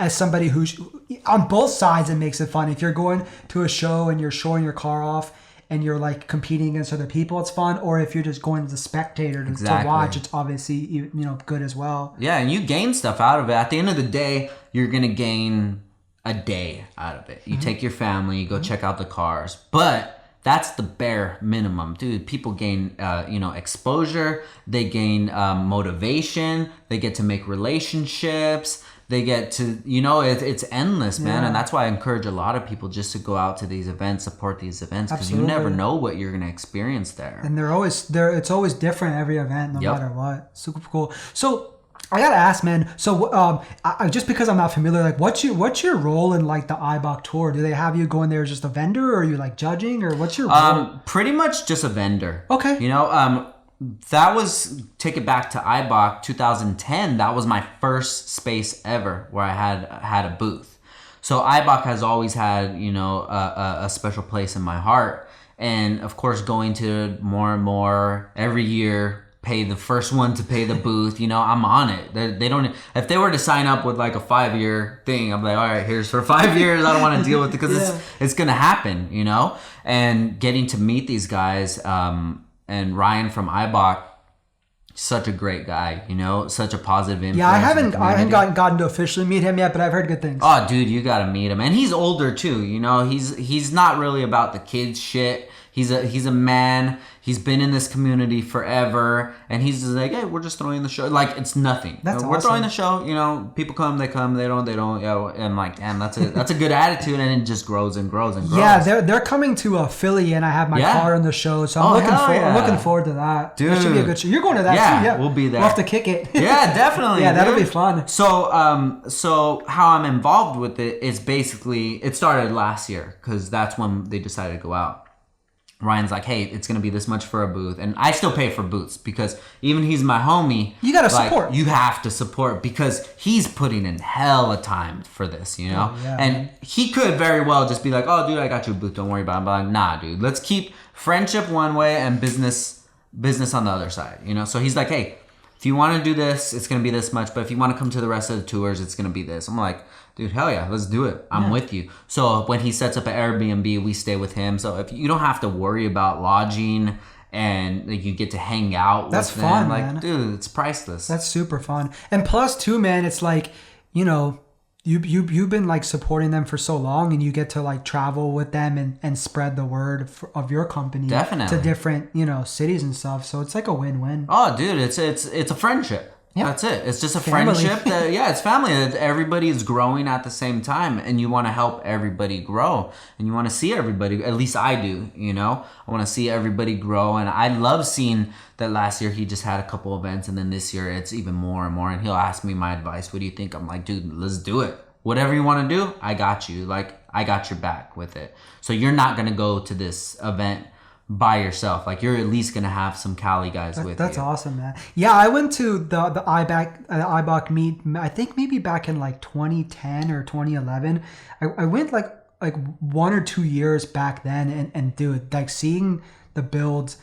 somebody who's on both sides, it makes it fun. If you're going to a show and you're showing your car off and you're like competing against other people, it's fun. Or if you're just going as a spectator to watch, it's obviously good as well. Yeah, and you gain stuff out of it. At the end of the day, you're gonna gain a day out of it. You take your family, you go check out the cars, but that's the bare minimum, dude. People gain, exposure. They gain motivation. They get to make relationships. They get to, it's endless, man. Yeah. And that's why I encourage a lot of people just to go out to these events, support these events, because you never know what you're going to experience there. And it's always different every event, no matter what. Super cool. So I gotta ask, man. So, just because I'm not familiar, like, what's your role in like the Eibach tour? Do they have you going there as just a vendor, or are you like judging, or what's your role? Pretty much just a vendor. Okay. That was, take it back to Eibach 2010. That was my first space ever where I had a booth. So Eibach has always had a special place in my heart, and of course going to more and more every year. Pay the first one to pay the booth, I'm on it. They don't, if they were to sign up with like a 5-year thing, I'm like, all right, here's for 5 years. I don't want to deal with it, because it's going to happen, and getting to meet these guys, and Ryan from Eibach, such a great guy, such a positive influence. Yeah, I haven't gotten to officially meet him yet, but I've heard good things. Oh, dude, you got to meet him. And he's older too, he's not really about the kids shit. He's a man. He's been in this community forever, and he's just like, hey, we're just throwing the show. Like, it's nothing. We're throwing the show. People come, they come, they don't. And I'm like, damn, that's a good attitude, and it just grows and grows and grows. Yeah, they're coming to Philly, and I have my car in the show, so I'm looking forward to that. Dude, that should be a good show. You're going to that too, yeah? We'll be there. We'll have to kick it. Yeah, definitely. Yeah, that'll be fun. So how I'm involved with it is basically, it started last year, because that's when they decided to go out. Ryan's like, hey, it's going to be this much for a booth. And I still pay for booths, because even he's my homie. You got to support. You have to support, because he's putting in hell of time for this, Oh, yeah, and man. He could very well just be like, oh, dude, I got you a booth. Don't worry about it. But I'm like, nah, dude, let's keep friendship one way and business on the other side, So he's like, hey, if you want to do this, it's going to be this much. But if you want to come to the rest of the tours, it's going to be this. I'm like, dude, hell yeah, let's do it. I'm with you. So when he sets up an Airbnb, we stay with him. So if you don't have to worry about lodging, and like, you get to hang out with them. That's fun, man. Like, dude, it's priceless. That's super fun. And plus, too, man, it's like, you've been like supporting them for so long, and you get to like travel with them and spread the word of your company to different cities and stuff. So it's like a win-win. Oh, dude, it's a friendship. Yeah. That's it. It's just a Family. friendship. It's family. Everybody is growing at the same time, and you want to help everybody grow, and you want to see everybody. At least I do. I want to see everybody grow, and I love seeing that. Last year he just had a couple events, and then this year it's even more and more. And he'll ask me my advice. What do you think? I'm like, dude, let's do it. Whatever you want to do, I got you. Like, I got your back with it. So you're not gonna go to this event by yourself. Like, you're at least gonna have some Cali guys with you. That's awesome, man. Yeah, I went to the Eibach meet. I think maybe back in like 2010 or 2011. I went like 1 or 2 years back then, and dude, like seeing the builds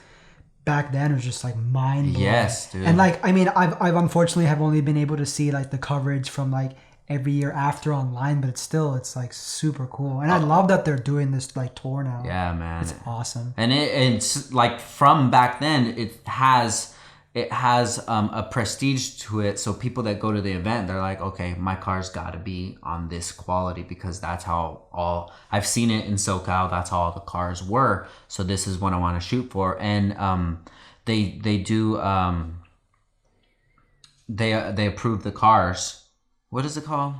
back then was just like mind blowing. Yes, dude. And like, I mean, I've unfortunately have only been able to see like the coverage from like every year after online, but it's like super cool, and I love that they're doing this like tour now. Yeah, man, it's awesome. And it's like from back then, it has a prestige to it. So people that go to the event, they're like, okay, my car's got to be on this quality, because that's how all I've seen it in SoCal. That's how all the cars were. So this is what I want to shoot for. And they do they approve the cars. What is it called?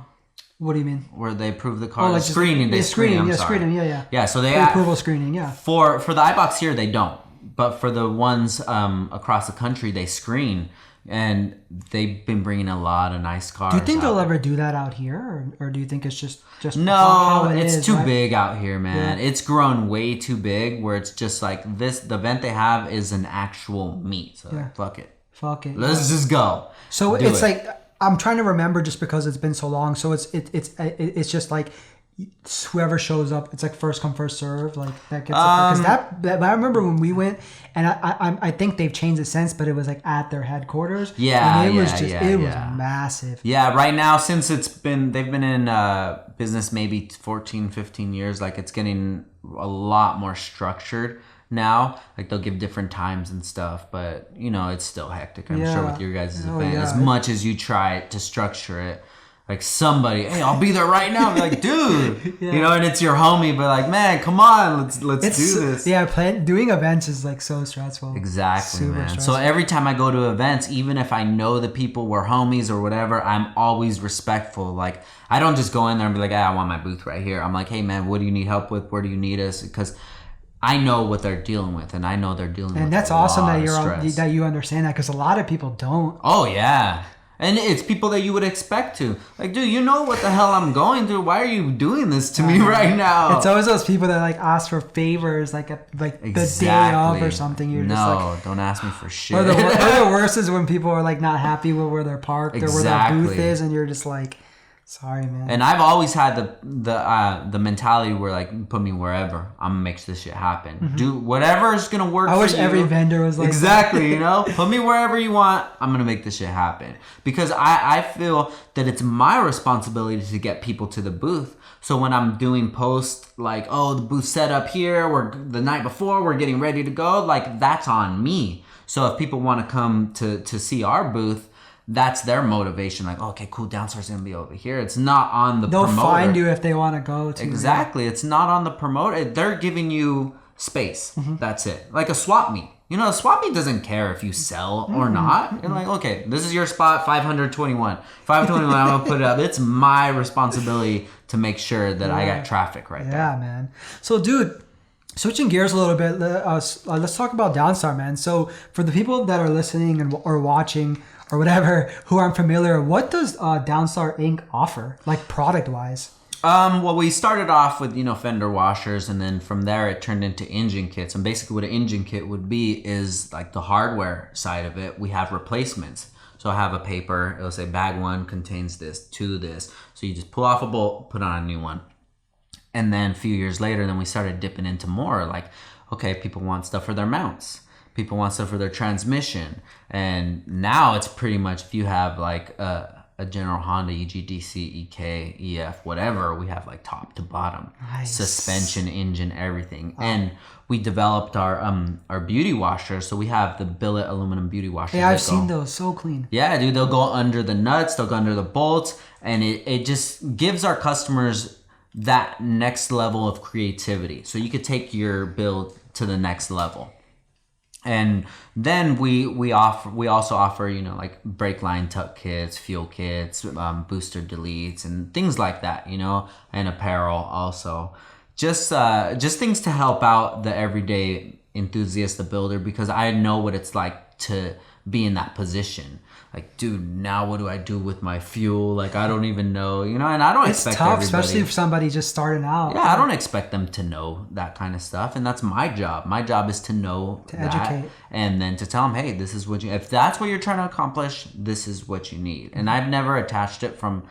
What do you mean? Where they approve the car? Like screening. They screen. I'm sorry. Screening. Yeah. Yeah. So they approval screening. Yeah. For the Eibachs here, they don't. But for the ones across the country, they screen, and they've been bringing a lot of nice cars. Do you think they'll ever do that out here, or do you think it's just no? How it's too right? big out here, man. Yeah. It's grown way too big. Where it's just like this. The event they have is an actual meet. So fuck it. Let's just go. So it's like, I'm trying to remember, just because it's been so long. So it's just like whoever shows up. It's like first come first serve. Like that gets because that. I remember when we went, and I think they've changed it since, but it was like at their headquarters. Yeah, and it was massive. Yeah, right now, since they've been in business maybe 14, 15 years. Like, it's getting a lot more structured now. Like, they'll give different times and stuff, but it's still hectic, I'm sure, with your guys' event. As much as you try to structure it, like, somebody, hey, I'll be there right now. Be like, dude, and it's your homie, but like, man, come on, let's do this. Yeah, doing events is like so stressful. Exactly, super man. stressful. So every time I go to events, even if I know the people were homies or whatever, I'm always respectful. Like, I don't just go in there and be like, I want my booth right here. I'm like, hey, man, what do you need help with? Where do you need us? Because I know what they're dealing with, and I know they're dealing with. And that's awesome that you understand that, because a lot of people don't. Oh yeah, and it's people that you would expect to. Like, dude, you know what the hell I'm going through? Why are you doing this to me right now? It's always those people that like ask for favors, like the day of or something. You're just like, don't ask me for shit. Or the worst is when people are like not happy with where they're parked or where their booth is, and you're just like, sorry, man. And I've always had the mentality where, like, put me wherever, I'm gonna make this shit happen. Mm-hmm. Do whatever is gonna work. I wish every vendor was like exactly. Put me wherever you want. I'm gonna make this shit happen, because I feel that it's my responsibility to get people to the booth. So when I'm doing posts like, oh, the booth set up here, the night before we're getting ready to go, like, that's on me. So if people want to come to see our booth, that's their motivation. Like, okay, cool, Downstar's gonna be over here. It's not on the promoter. They'll find you if they want to go to. Exactly. It's not on the promoter. They're giving you space. Mm-hmm. That's it. Like a swap meet. A swap meet doesn't care if you sell or not. You're like, okay, this is your spot, 521. 521, I'm going to put it up. It's my responsibility to make sure that I got traffic right there. Yeah, man. So, dude, switching gears a little bit, let's talk about Downstar, man. So, for the people that are listening or watching or whatever who aren't familiar, what does Downstar Inc. offer, like product-wise? Well, we started off with, fender washers, and then from there it turned into engine kits. And basically what an engine kit would be is like the hardware side of it. We have replacements. So I have a paper, it'll say bag 1 contains this, 2 this. So you just pull off a bolt, put on a new one. And then a few years later, then we started dipping into more, like, okay, people want stuff for their mounts. People want stuff for their transmission. And now it's pretty much, if you have like a General Honda EGDC, EK, EF, whatever, we have like top to bottom. Nice. Suspension, engine, everything. Wow. And we developed our beauty washers. So we have the billet aluminum beauty washers. Yeah, I've seen those. So clean. Yeah, dude. They'll go under the nuts. They'll go under the bolts. And it just gives our customers that next level of creativity. So you could take your build to the next level. And then we also offer, you know, like brake line tuck kits, fuel kits, booster deletes, and things like that, you know, and apparel also. Just things to help out the everyday enthusiast, the builder, because I know what it's like to be in that position. Like, dude, now what do I do with my fuel? Like, I don't even know, you know, and I don't expect tough, everybody, especially if somebody just starting out. Yeah, I don't expect them to know that kind of stuff, and that's my job. My job is to know that, educate, and then to tell them, hey, this is what you. If that's what you're trying to accomplish, this is what you need. And I've never attacked it from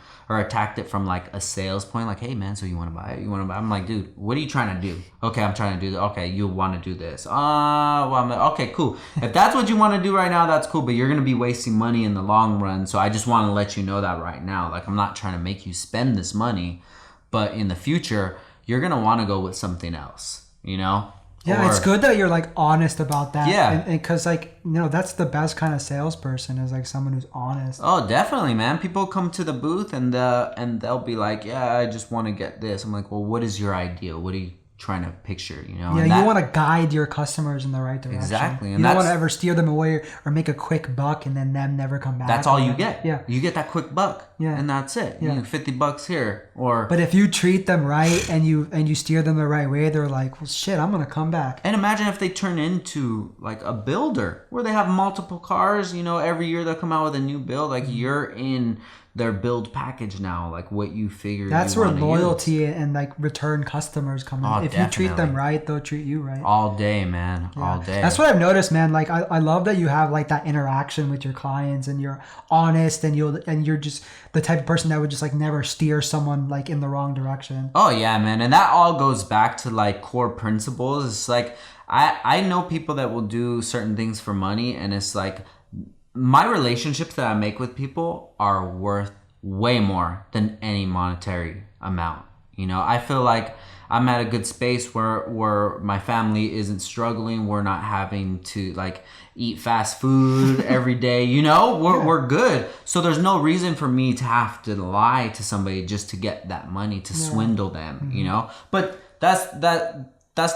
like a sales point, like, hey man, so you want to buy it? You want to buy? I'm like, dude, what are you trying to do? Okay, I'm trying to do that. Okay, you want to do this? Okay, cool. If that's what you want to do right now, that's cool. But you're gonna be wasting money in the long run. So I just want to let you know that right now. Like, I'm not trying to make you spend this money, but in the future, you're gonna want to go with something else. You know? Yeah, it's good that you're like honest about that. Yeah, and because like, you know, that's the best kind of salesperson, is like someone who's honest. Oh, definitely, man. People come to the booth and they'll be like, yeah, I just want to get this. I'm like, well, what is your idea? What are you trying to picture? You know? Yeah, you want to guide your customers in the right direction. Exactly. And you don't want to ever steer them away or make a quick buck and then them never come back. That's all you get. Yeah, you get that quick buck. Yeah, and that's it. Yeah, you know, $50 here or. But if you treat them right and you steer them the right way, they're like, well, shit, I'm gonna come back. And imagine if they turn into like a builder where they have multiple cars. You know, every year they'll come out with a new build. Like, you're in their build package now, like what you figure. That's where loyalty and like return customers come in. If definitely. You treat them right, they'll treat you right. All day, man. Yeah. All day. That's what I've noticed, man. Like, I love that you have like that interaction with your clients and you're honest and you're just the type of person that would just like never steer someone like in the wrong direction. Oh yeah, man. And that all goes back to like core principles. It's like I know people that will do certain things for money, and it's like my relationships that I make with people are worth way more than any monetary amount. You know, I feel like I'm at a good space where my family isn't struggling. We're not having to like eat fast food every day. You know, we're good. So there's no reason for me to have to lie to somebody just to get that money, to swindle them. Mm-hmm. You know, but that's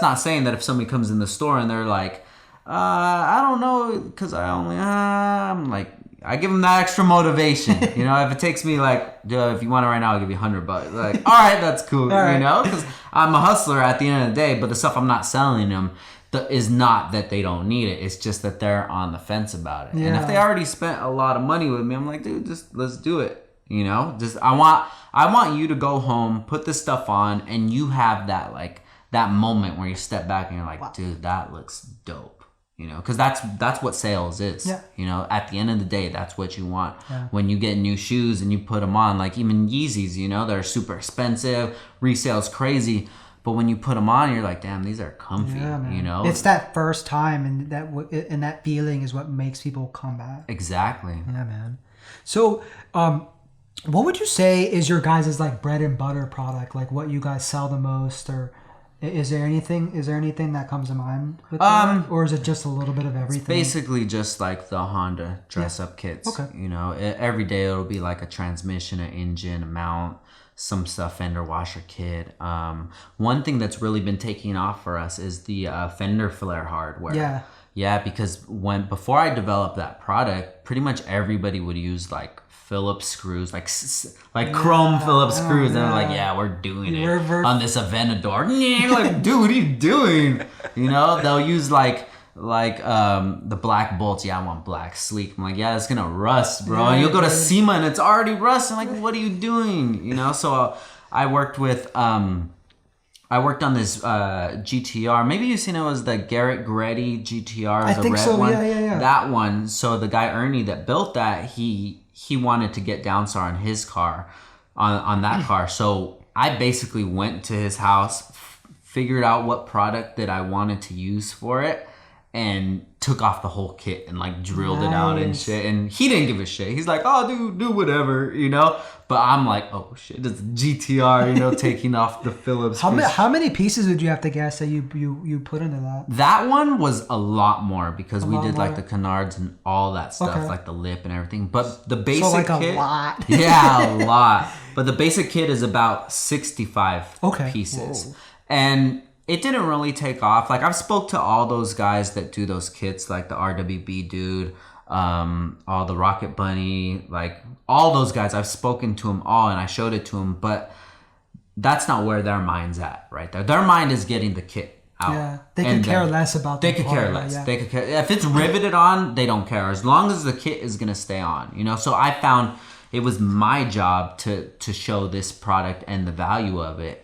not saying that if somebody comes in the store and they're like, I don't know, because I'm like, I give them that extra motivation. You know, if it takes me like, if you want it right now, I'll give you $100. Like, all right, that's cool. Right. You know, because I'm a hustler at the end of the day. But the stuff I'm not selling them is not that they don't need it. It's just that they're on the fence about it. Yeah. And if they already spent a lot of money with me, I'm like, dude, just let's do it. You know, just I want you to go home, put this stuff on, and you have that like that moment where you step back and you're like, wow, dude, that looks dope. You know, because that's what sales is. Yeah. You know, at the end of the day, that's what you want. Yeah. When you get new shoes and you put them on, like even Yeezys, you know, they're super expensive, resale's crazy, but when you put them on, you're like, damn, these are comfy. Yeah, you know, it's that first time, and that feeling is what makes people come back. Exactly. Yeah, man. So, what would you say is your guys' like bread and butter product? Like what you guys sell the most, or is there anything that comes to mind with that? Or is it just a little bit of everything? It's basically just like the Honda dress-up kits. Okay. You know, every day it'll be like a transmission, an engine, a mount, some stuff, fender washer kit. One thing that's really been taking off for us is the fender flare hardware. Yeah. Yeah, because before I developed that product, pretty much everybody would use like Phillips screws, like chrome Phillips screws, and they're like, yeah, we're doing it on this Aventador. Like, dude, what are you doing? You know, they'll use like the black bolts. Yeah, I want black sleek. I'm like, yeah, it's gonna rust, bro. And you'll go to SEMA and it's already rust. I'm like, what are you doing? You know, so I worked on this GTR. Maybe you've seen it, was the Garrett Gretti GTR. I think so. One. Yeah. That one. So the guy Ernie that built that, he wanted to get Downstar on his car, on that car. So I basically went to his house, figured out what product that I wanted to use for it, and took off the whole kit and like drilled it out and shit. And he didn't give a shit. He's like, oh, dude, do whatever, you know. But I'm like, oh shit, it's a GTR, you know, taking off the Phillips. How many pieces would you have to guess that you put into that? That one was a lot more because we did like the canards and all that stuff, like the lip and everything. But the basic kit, a lot. Yeah, a lot. But the basic kit is about 65 pieces. Whoa. And it didn't really take off. Like I've spoke to all those guys that do those kits, like the RWB dude, all the Rocket Bunny, like all those guys. I've spoken to them all and I showed it to them, but that's not where their mind's at right there. Their mind is getting the kit out. Yeah, they could care less about. They could care less. Yeah. They could care if it's riveted on. They don't care as long as the kit is gonna stay on. You know. So I found it was my job to show this product and the value of it.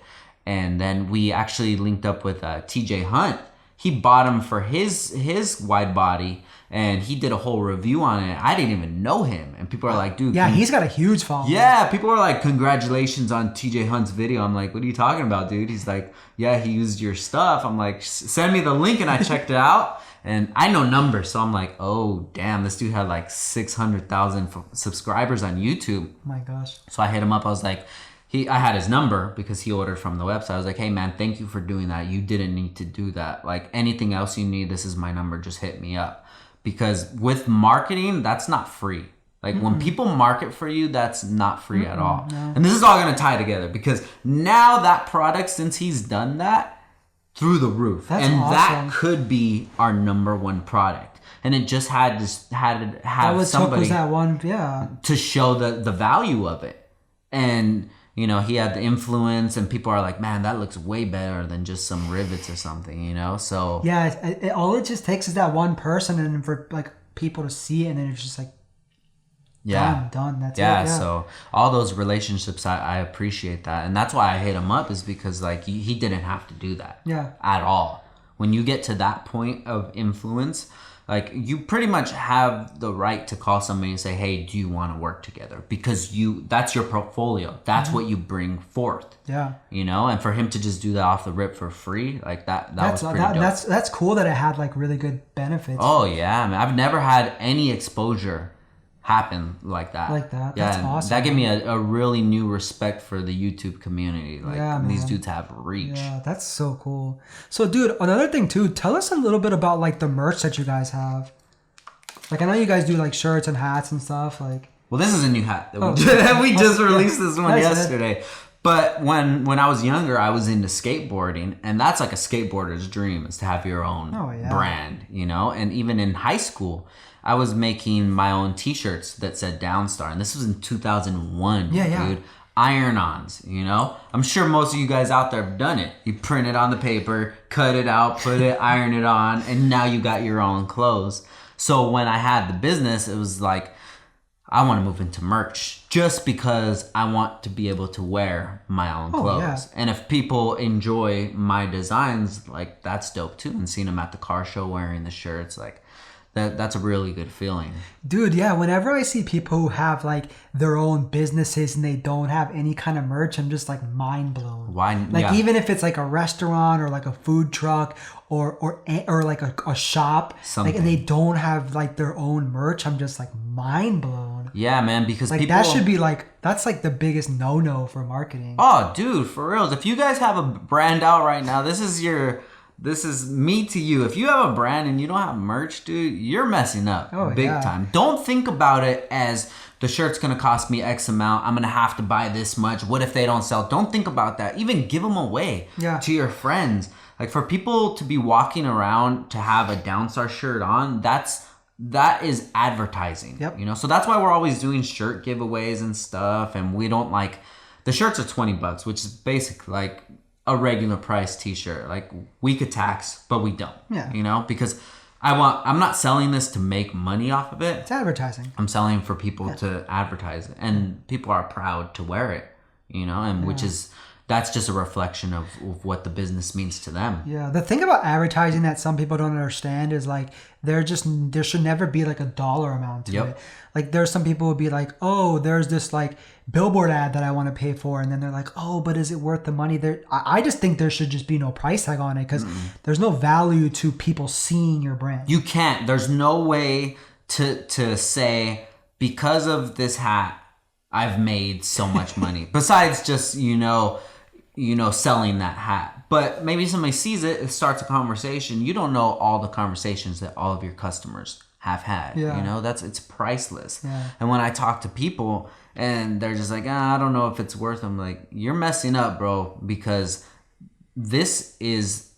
And then we actually linked up with TJ Hunt. He bought him for his wide body, and he did a whole review on it. I didn't even know him, and people are like, "Dude, yeah, he's got a huge following." Yeah, people are like, "Congratulations on TJ Hunt's video." I'm like, "What are you talking about, dude?" He's like, "Yeah, he used your stuff." I'm like, "Send me the link," and I checked it out, and I know numbers, so I'm like, "Oh, damn, this dude had like 600,000 subscribers on YouTube." Oh my gosh! So I hit him up. I was like. I had his number because he ordered from the website. I was like, hey man, thank you for doing that. You didn't need to do that. Like anything else you need, this is my number. Just hit me up. Because with marketing, that's not free. Like when people market for you, that's not free at all. No. And this is all going to tie together because now that product, since he's done that, through the roof. That's awesome. That could be our number one product. And it just had to have somebody that one, yeah, to show the value of it. And you know, he had the influence, and people are like, man, that looks way better than just some rivets or something, you know? So yeah, all it just takes is that one person, and for like people to see it, and then it's just like, done. That's it. Yeah. So all those relationships, I appreciate that, and that's why I hit him up, is because like he didn't have to do that, at all. When you get to that point of influence, like you pretty much have the right to call somebody and say, hey, do you want to work together? Because that's your portfolio. That's what you bring forth. Yeah. You know, and for him to just do that off the rip for free, like that was pretty dope. That's cool that it had like really good benefits. Oh yeah, man. I've never had any exposure happen like that. Yeah, that's awesome. That gave me a really new respect for the YouTube community. Like these dudes have reach. Yeah, that's so cool. So dude, another thing too, tell us a little bit about like the merch that you guys have. Like I know you guys do like shirts and hats and stuff. Like, well, this is a new hat that we just released this one yesterday. But when I was younger, I was into skateboarding, and that's like a skateboarder's dream, is to have your own brand, you know? And even in high school, I was making my own t-shirts that said Downstar, and this was in 2001, dude. Iron-ons, you know? I'm sure most of you guys out there have done it. You print it on the paper, cut it out, put it, iron it on, and now you got your own clothes. So when I had the business, it was like, I want to move into merch just because I want to be able to wear my own clothes. Yeah. And if people enjoy my designs, like that's dope too. And seeing them at the car show wearing the shirts, like that's a really good feeling. Dude, yeah. Whenever I see people who have like their own businesses and they don't have any kind of merch, I'm just like mind blown. Why? Like even if it's like a restaurant or like a food truck or like a shop, like, and they don't have like their own merch, I'm just like mind blown. Yeah, man, because like people, that should be like, that's like the biggest no for marketing. Oh, dude, for real. If you guys have a brand out right now, this is me to you. If you have a brand and you don't have merch, dude, you're messing up big time. Don't think about it as the shirt's going to cost me X amount. I'm going to have to buy this much. What if they don't sell? Don't think about that. Even give them away to your friends. Like for people to be walking around to have a Downstar shirt on, that is advertising. Yep. You know, so that's why we're always doing shirt giveaways and stuff. And we don't like, the shirts are $20, which is basically like a regular price t-shirt. Like we could tax, but we don't. Yeah. You know, because I'm not selling this to make money off of it. It's advertising. I'm selling for people to advertise it, and people are proud to wear it, you know, and that's just a reflection of what the business means to them. Yeah. The thing about advertising that some people don't understand is like, there should never be like a dollar amount to it. Like there's some people who would be like, oh, there's this like billboard ad that I want to pay for. And then they're like, oh, but is it worth the money? I just think there should just be no price tag on it, because there's no value to people seeing your brand. You can't. There's no way to say, because of this hat, I've made so much money. Besides just, you know, selling that hat. But maybe somebody sees it, it starts a conversation. You don't know all the conversations that all of your customers have had. Yeah. You know, it's priceless. Yeah. And when I talk to people and they're just like, I don't know if it's worth it, I'm like, you're messing up, bro, because this is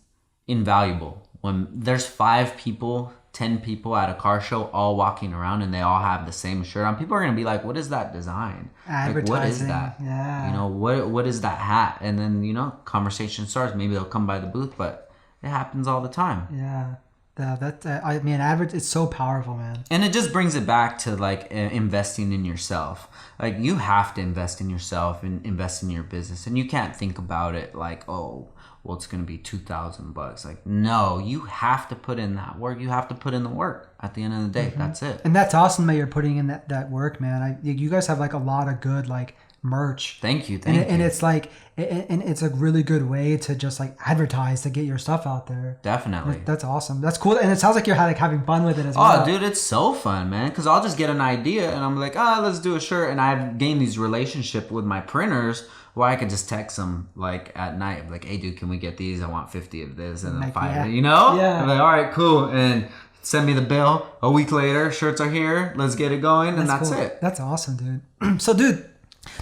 invaluable. When there's 5 people, 10 people at a car show all walking around and they all have the same shirt on, people are going to be like, what is that design? Advertising. Like, what is that? Yeah. You know, what is that hat? And then, you know, conversation starts. Maybe they'll come by the booth, but it happens all the time. Yeah. I mean, it's so powerful, man. And it just brings it back to like investing in yourself. Like you have to invest in yourself and invest in your business. And you can't think about it like, oh, well, it's going to be $2,000. Like, no, you have to put in that work. You have to put in the work at the end of the day. Mm-hmm. That's it. And that's awesome that you're putting in that work, man. You guys have like a lot of good like merch. Thank you. And it's like, and it's a really good way to just like advertise to get your stuff out there. Definitely. That's awesome. That's cool. And it sounds like you're like having fun with it as well. Oh, dude, it's so fun, man. Because I'll just get an idea and I'm like, let's do a shirt. And I've gained these relationship with my printers where I could just text them like at night, like, hey, dude, can we get these? I want 50 of this and then like, 5, you know? Yeah. I'm like, all right, cool. And send me the bill. A week later, shirts are here. Let's get it going. And that's cool. it. That's awesome, dude. So, dude,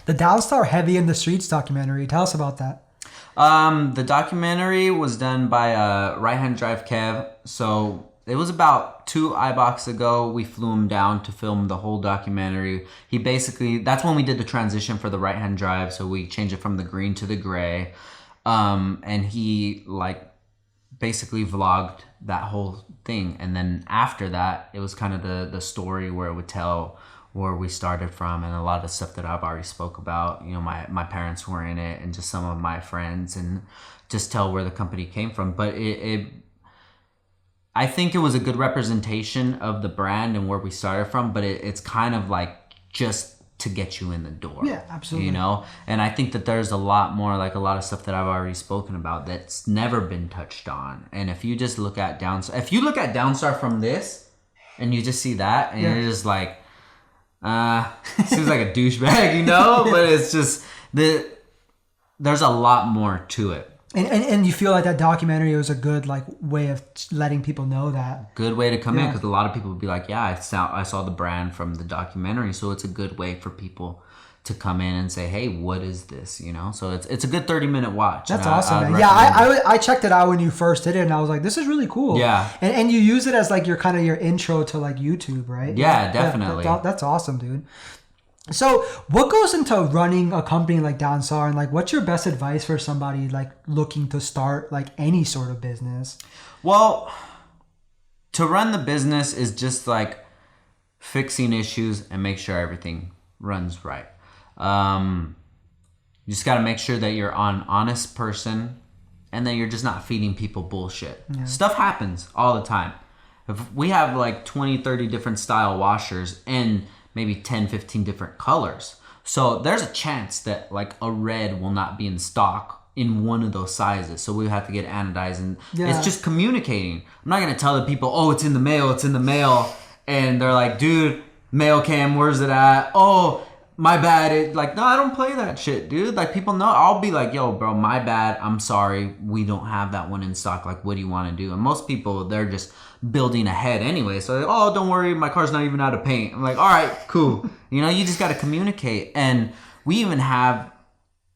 the Downstar Heavy in the Streets documentary, tell us about that. The documentary was done by Right Hand Drive Kev. So it was about 2 Eibachs ago. We flew him down to film the whole documentary. He basically, that's when we did the transition for the Right Hand Drive. So we changed it from the green to the gray. And he like basically vlogged that whole thing. And then after that, it was kind of the story where it would tell where we started from and a lot of stuff that I've already spoke about. You know, my parents were in it and just some of my friends and just tell where the company came from. But I think it was a good representation of the brand and where we started from, but it's kind of like just to get you in the door. Yeah, absolutely. You know? And I think that there's a lot more, like a lot of stuff that I've already spoken about that's never been touched on. And if you just look at Downstar from this and you just see that and you're just like, seems like a douchebag, you know? But it's just there's a lot more to it. And you feel like that documentary was a good like way of letting people know that. Good way to come in, because a lot of people would be like, yeah, I saw the brand from the documentary, so it's a good way for people to come in and say, hey, what is this? You know, so it's a good 30-minute watch. That's awesome, man. Yeah, I checked it out when you first did it, and I was like, this is really cool. Yeah, and you use it as like your kind of your intro to like YouTube, right? Yeah, definitely. That's awesome, dude. So what goes into running a company like Downstar, and like what's your best advice for somebody like looking to start like any sort of business? Well, to run the business is just like fixing issues and make sure everything runs right. You just got to make sure that you're an honest person and that you're just not feeding people bullshit. Yeah. Stuff happens all the time. If we have like 20, 30 different style washers and maybe 10, 15 different colors. So there's a chance that like a red will not be in stock in one of those sizes. So we have to get anodized, and it's just communicating. I'm not going to tell the people, oh, it's in the mail. And they're like, dude, mail cam, where's it at? Oh, my bad. No, I don't play that shit, dude. Like people know. I'll be like, yo, bro, my bad. I'm sorry. We don't have that one in stock. Like, what do you want to do? And most people, they're just building ahead anyway. So, oh, don't worry, my car's not even out of paint. I'm like, all right, cool. You know, you just got to communicate. And we even have,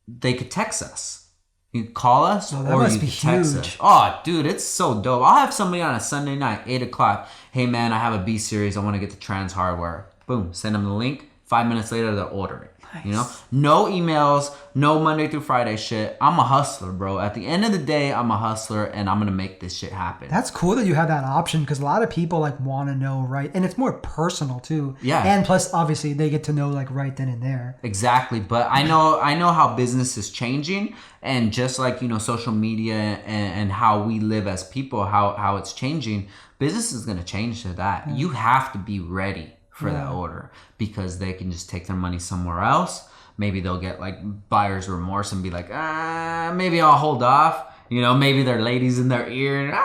they could text us. You can call us or you can text us. Oh, dude, it's so dope. I'll have somebody on a Sunday night, 8 o'clock. Hey, man, I have a B series. I want to get the trans hardware. Boom, send them the link. 5 minutes later, they'll order it. Nice. You know, no emails, no Monday through Friday shit. I'm a hustler, bro. At the end of the day, I'm a hustler, and I'm gonna make this shit happen. That's cool that you have that option, because a lot of people like want to know right, and it's more personal too. Yeah. And plus, obviously, they get to know like right then and there. Exactly. But I know how business is changing, and just like, you know, social media and how we live as people, how it's changing. Business is gonna change to that. You have to be ready for that order, because they can just take their money somewhere else. Maybe they'll get like buyer's remorse and be like, maybe I'll hold off. You know, maybe their lady's in their ear,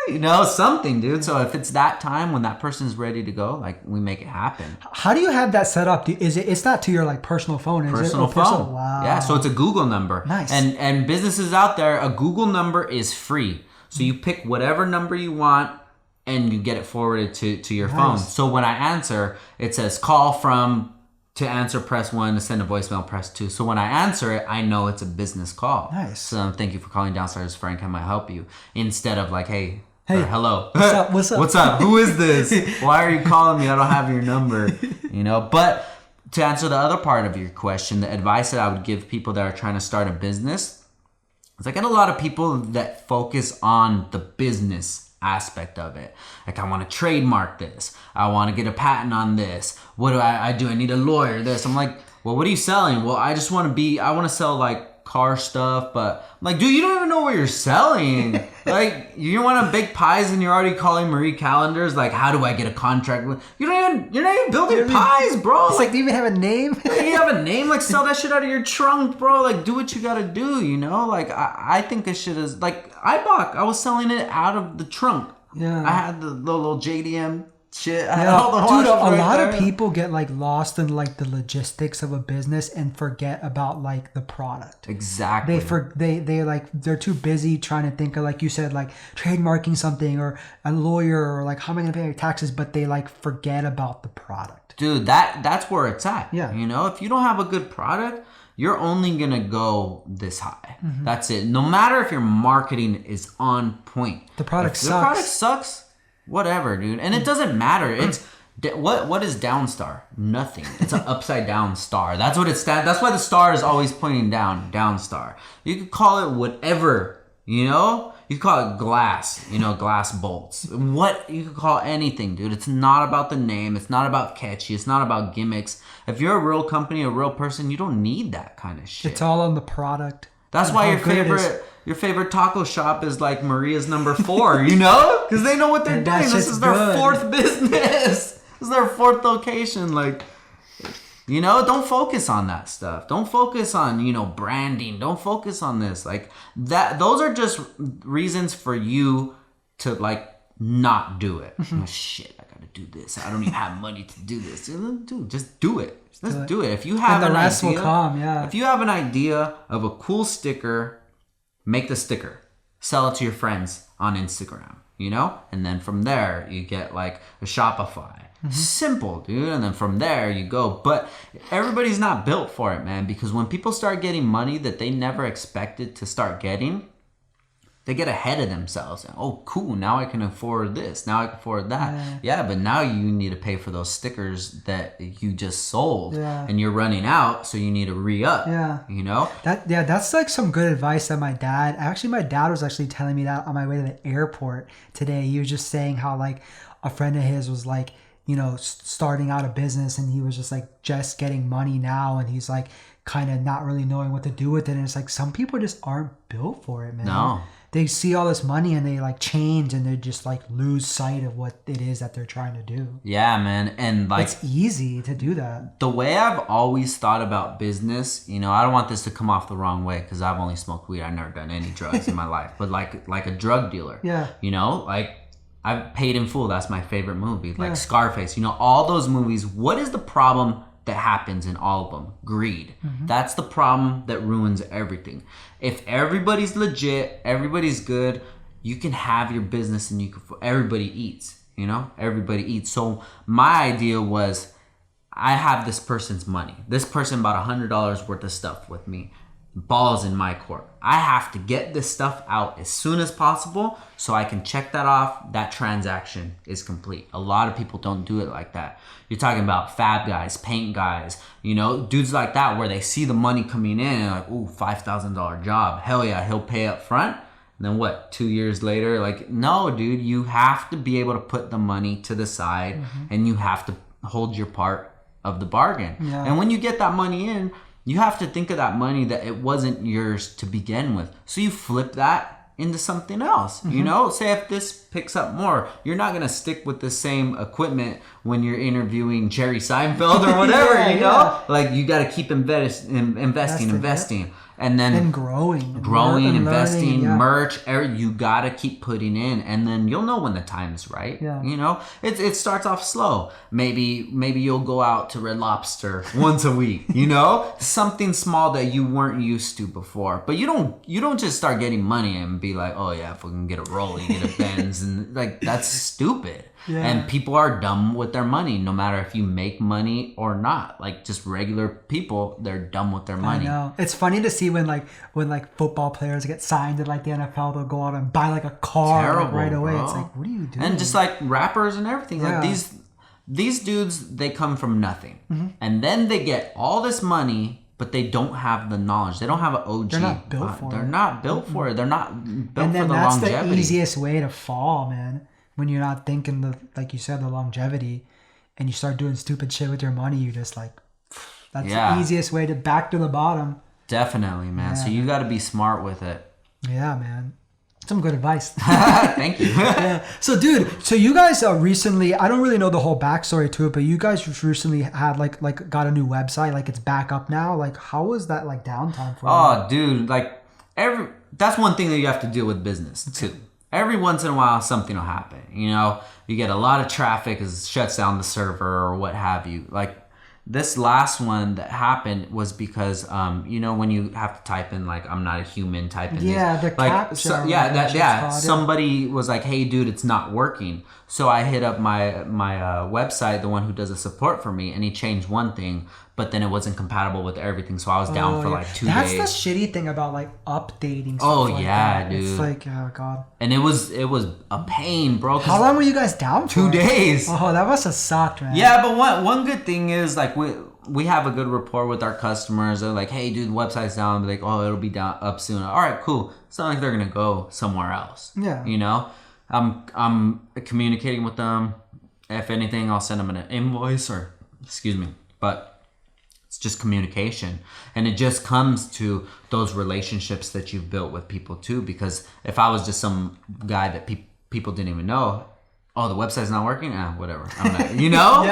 you know, something, dude. So if it's that time when that person's ready to go, like, we make it happen. How do you have that set up? It's not to your like personal phone, is personal it? Phone. Wow. Yeah, so it's a Google number. Nice. And businesses out there, a Google number is free. So you pick whatever number you want, and you get it forwarded to your phone. So when I answer, it says call from To answer, press 1. To send a voicemail, press 2. So when I answer it, I know it's a business call. Nice. So thank you for calling Downstar. This is Frank. How may I help you? Instead of like, hey, Hey, hello. What's up? What's up? What's up? Who is this? Why are you calling me? I don't have your number. You know, but to answer the other part of your question, the advice that I would give people that are trying to start a business is I get a lot of people that focus on the business aspect of it. Like, I want to trademark this. I want to get a patent on this. What do I do? I need a lawyer. This. I'm like, well, what are you selling? Well, I want to sell like car stuff, but I'm like, dude, you don't even know what you're selling. Like, you want to bake pies and you're already calling Marie Callender's like, how do I get a contract with? You're not even building pies, bro. It's like, do you even have a name? Do you have a name? Like, sell that shit out of your trunk, bro. Like, do what you gotta do, you know? Like, I think this shit is like Eibach. I was selling it out of the trunk. Yeah. I had the little JDM shit. Dude, a lot of people get like lost in like the logistics of a business and forget about like the product. Exactly. They're too busy trying to think of, like you said, like trademarking something or a lawyer or like how am I gonna pay taxes, but they like forget about the product. Dude, that's where it's at. Yeah. You know, if you don't have a good product, you're only gonna go this high. Mm-hmm. That's it. No matter if your marketing is on point. The product sucks. The product sucks. Whatever, dude. And it doesn't matter. It's what is Downstar? Nothing. It's an upside down star. That's what it stands. That's why the star is always pointing down. Downstar. You could call it whatever, you know? You could call it glass, you know, glass bolts. What you could call anything, dude. It's not about the name. It's not about catchy. It's not about gimmicks. If you're a real company, a real person, you don't need that kind of shit. It's all on the product. That's why your favorite taco shop is like Maria's number 4, you know? Because they know what they're doing. This is their 4th business. This is their 4th location. Like, you know, don't focus on that stuff. Don't focus on, you know, branding. Don't focus on this. Like, that. Those are just reasons for you to, like, not do it. Oh, shit, I gotta do this. I don't even have money to do this. Dude, just do it. Just do it. If you have and the rest will come, yeah. If you have an idea of a cool sticker, make the sticker. Sell it to your friends on Instagram, you know? And then from there, you get like a Shopify. Mm-hmm. Simple, dude. And then from there, you go. But everybody's not built for it, man. Because when people start getting money that they never expected to start getting, they get ahead of themselves. Oh, cool. Now I can afford this. Now I can afford that. Yeah, but now you need to pay for those stickers that you just sold. Yeah. And you're running out, so you need to re-up. Yeah. You know? That's like some good advice that my dad was actually telling me that on my way to the airport today. He was just saying how like a friend of his was like, you know, starting out a business and he was just like just getting money now and he's like kind of not really knowing what to do with it. And it's like some people just aren't built for it, man. No. They see all this money and they like change and they just like lose sight of what it is that they're trying to do. Yeah, man. And like, it's easy to do that. The way I've always thought about business, you know, I don't want this to come off the wrong way because I've only smoked weed. I've never done any drugs in my life, but like a drug dealer. Yeah. You know, like I've Paid in Full. That's my favorite movie. Like Scarface, you know, all those movies. What is the problem that happens in all of them? Greed. Mm-hmm. That's the problem that ruins everything. If everybody's legit, everybody's good, you can have your business and everybody eats, you know? Everybody eats. So my idea was I have this person's money. This person bought $100 worth of stuff with me. Ball's in my court. I have to get this stuff out as soon as possible so I can check that off. That transaction is complete. A lot of people don't do it like that. You're talking about fab guys, paint guys, you know, dudes like that where they see the money coming in and like, ooh, $5,000 job. Hell yeah, he'll pay up front. And then what, 2 years later? Like, no, dude, you have to be able to put the money to the side and you have to hold your part of the bargain. Yeah. And when you get that money in, you have to think of that money that it wasn't yours to begin with. So you flip that into something else. You know, say if this picks up more, you're not going to stick with the same equipment when you're interviewing Jerry Seinfeld or whatever, you know? Like you got to keep investing. And then and growing, investing, learning, merch. You gotta keep putting in, and then you'll know when the time's right. Yeah. You know, it starts off slow. Maybe you'll go out to Red Lobster once a week. You know, something small that you weren't used to before. But you don't just start getting money and be like, oh yeah, if we can get a Rollie, get a Benz, and like that's stupid. Yeah. And people are dumb with their money, no matter if you make money or not. Like just regular people, they're dumb with their money. I know. It's funny to see when football players get signed to like the NFL, they'll go out and buy like a car like, right away. Bro. It's like, what are you doing? And just like rappers and everything, like these dudes, they come from nothing, and then they get all this money. But they don't have the knowledge. They don't have an OG. They're not built for it. They're not built for it. They're not built for the longevity. And then that's the easiest way to fall, man. When you're not thinking like you said, the longevity, and you start doing stupid shit with your money, you just like, that's the easiest way to back to the bottom. Definitely, man. So you got to be smart with it. Yeah, man. Some good advice. Thank you. Yeah. So, dude, you guys recently, I don't really know the whole backstory to it, but you guys just recently had like got a new website, like it's back up now. Like, how was that like downtime for you? Oh, dude, like that's one thing that you have to deal with business too. Every once in a while, something will happen. You know, you get a lot of traffic, it shuts down the server or what have you. Like this last one that happened was because, you know, when you have to type in like "I'm not a human," type in the captcha. Somebody was like, "Hey, dude, it's not working." So I hit up my website, the one who does the support for me, and he changed one thing, but then it wasn't compatible with everything. So I was down for like 2 days. That's the shitty thing about like updating stuff like that. Dude. It's like, oh god. And it was a pain, bro. How long were you guys down for? 2 days. Oh, that must have sucked, man. Yeah, but one good thing is like we have a good rapport with our customers. They're like, hey, dude, the website's down. They're like, oh, it'll be up soon. All right, cool. It's not like they're gonna go somewhere else. Yeah. You know, I'm communicating with them. If anything, I'll send them an invoice but it's just communication, and it just comes to those relationships that you've built with people too. Because if I was just some guy that people didn't even know, oh, the website's not working, whatever, I'm not, you know.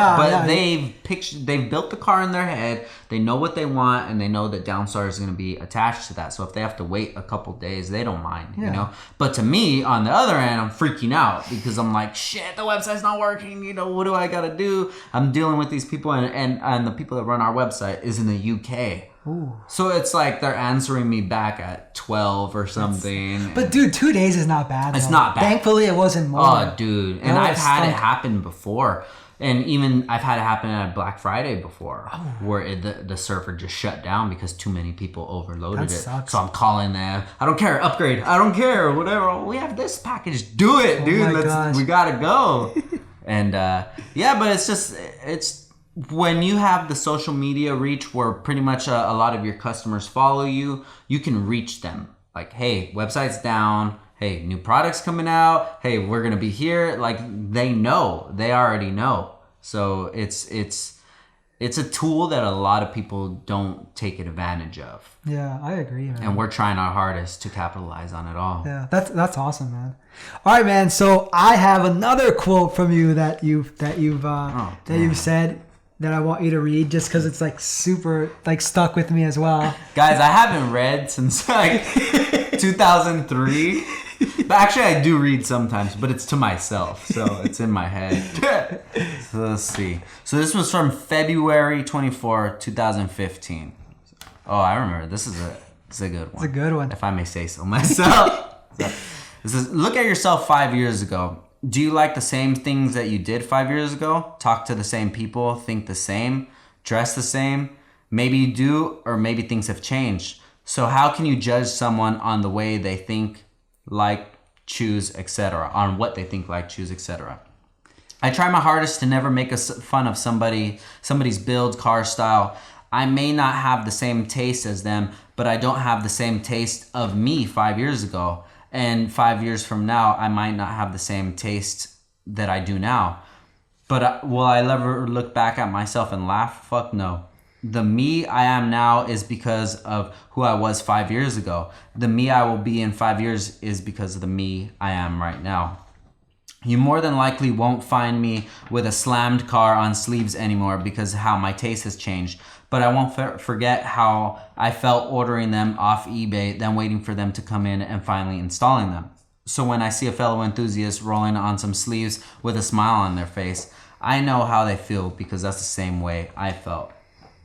They've built the car in their head. They know what they want, and they know that Downstar is going to be attached to that. So if they have to wait a couple days, they don't mind, you know. But to me, on the other end, I'm freaking out because I'm like, shit, the website's not working. You know, what do I got to do? I'm dealing with these people, and the people that run our website is in the UK. Ooh. So it's like they're answering me back at 12 or something. But dude, 2 days is not bad. It's not bad. Thankfully, it wasn't more. Oh, dude. And I've had it happen before. And even I've had it happen at Black Friday before, where the server just shut down because too many people overloaded it. Sucks. So I'm calling them. I don't care. Upgrade. I don't care. Whatever. We have this package. Do it, dude. We gotta go. And but it's when you have the social media reach where pretty much a lot of your customers follow you, you can reach them. Like, hey, website's down. Hey, new products coming out. Hey, we're going to be here. Like, they already know. So it's a tool that a lot of people don't take advantage of. Yeah, I agree, man. And we're trying our hardest to capitalize on it all. Yeah, that's awesome, man. All right, man. So I have another quote from you that you've said that I want you to read, just because it's like super like stuck with me as well. Guys, I haven't read since like 2003. But actually, I do read sometimes, but it's to myself, so it's in my head. So let's see. So this was from February 24, 2015. Oh, I remember. This is a good one. It's a good one. If I may say so myself. This is, look at yourself 5 years ago. Do you like the same things that you did 5 years ago? Talk to the same people, think the same, dress the same? Maybe you do, or maybe things have changed. So how can you judge someone on the way they think, like, choose, etc., on what they think, like, choose, etc.? I try my hardest to never make fun of somebody's build, car style. I may not have the same taste as them, but I don't have the same taste of me 5 years ago. And 5 years from now, I might not have the same taste that I do now. But will I ever look back at myself and laugh? Fuck no. The me I am now is because of who I was 5 years ago. The me I will be in 5 years is because of the me I am right now. You more than likely won't find me with a slammed car on sleeves anymore because how my taste has changed. But I won't forget how I felt ordering them off eBay, then waiting for them to come in and finally installing them. So when I see a fellow enthusiast rolling on some sleeves with a smile on their face, I know how they feel because that's the same way I felt.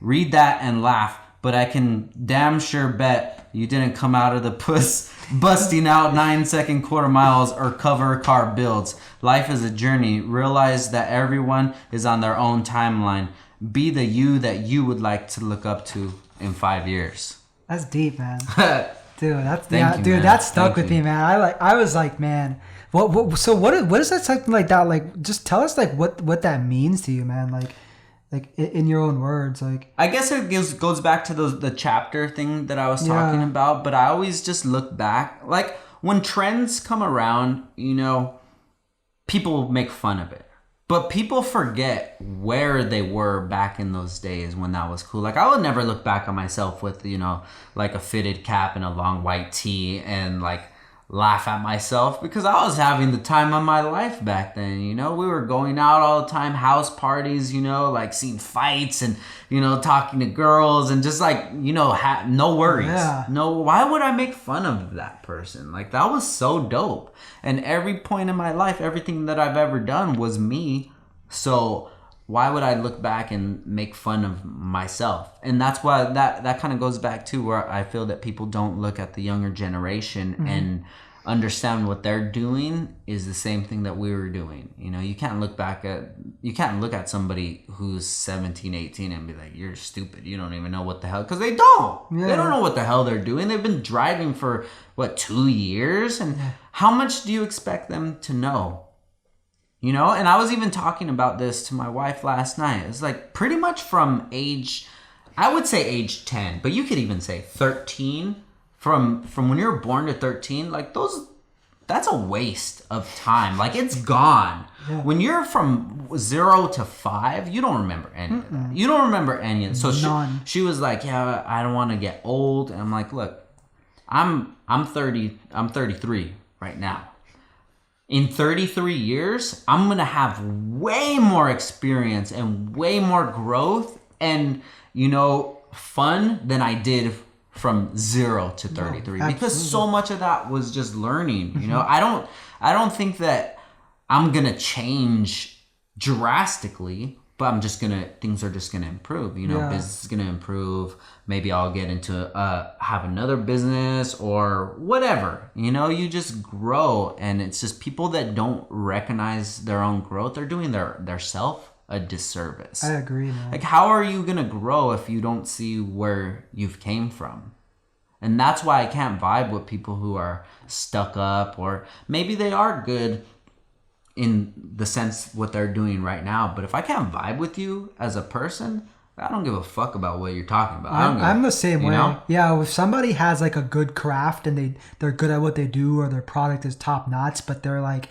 Read that and laugh, but I can damn sure bet you didn't come out of the puss busting out 9-second quarter miles or cover car builds. Life is a journey. Realize that everyone is on their own timeline. Be the you that you would like to look up to in 5 years. That's deep, man. Dude, that's man. That stuck with me, man. I was like, man, what is that, something like that? Like, just tell us like what that means to you, man. Like in your own words, like. I guess it goes back to the chapter thing that I was talking about. But I always just look back, like when trends come around, you know, people make fun of it. But people forget where they were back in those days when that was cool. Like, I would never look back on myself with, you know, like a fitted cap and a long white tee and, like, laugh at myself because I was having the time of my life back then, you know? We were going out all the time, house parties, you know, like, seeing fights and, you know, talking to girls and just, like, you know, no worries. Yeah. No, why would I make fun of that person? Like, that was so dope. And every point in my life, everything that I've ever done was me. So why would I look back and make fun of myself? And that's why that kind of goes back to where I feel that people don't look at the younger generation and understand what they're doing is the same thing that we were doing. You know, you can't look at somebody who's 17, 18 and be like, you're stupid. You don't even know what the hell, because they don't. Yeah. They don't know what the hell they're doing. They've been driving for 2 years, and how much do you expect them to know? You know, and I was even talking about this to my wife last night. It's like pretty much from age, I would say age 10, but you could even say 13. From when you're born to 13, like that's a waste of time. Like, it's gone. Yeah. When you're from 0 to 5, you don't remember any of that. You don't remember any of it. So she was like, yeah, I don't want to get old. And I'm like, look, I'm 33 right now. In 33 years, I'm going to have way more experience and way more growth and, you know, fun than I did from 0 to 33. Because so much of that was just learning, you know. I don't think that I'm going to change drastically, but things are just going to improve, you know. Business is going to improve. Maybe I'll get into have another business or whatever, you know. You just grow, and it's just people that don't recognize their own growth are doing their self a disservice. I agree, man. Like, how are you going to grow if you don't see where you've came from? And that's why I can't vibe with people who are stuck up, or maybe they are good in the sense what they're doing right now. But if I can't vibe with you as a person, I don't give a fuck about what you're talking about. I'm the same way. Know? Yeah, if somebody has like a good craft and they're good at what they do, or their product is top notch, but they're like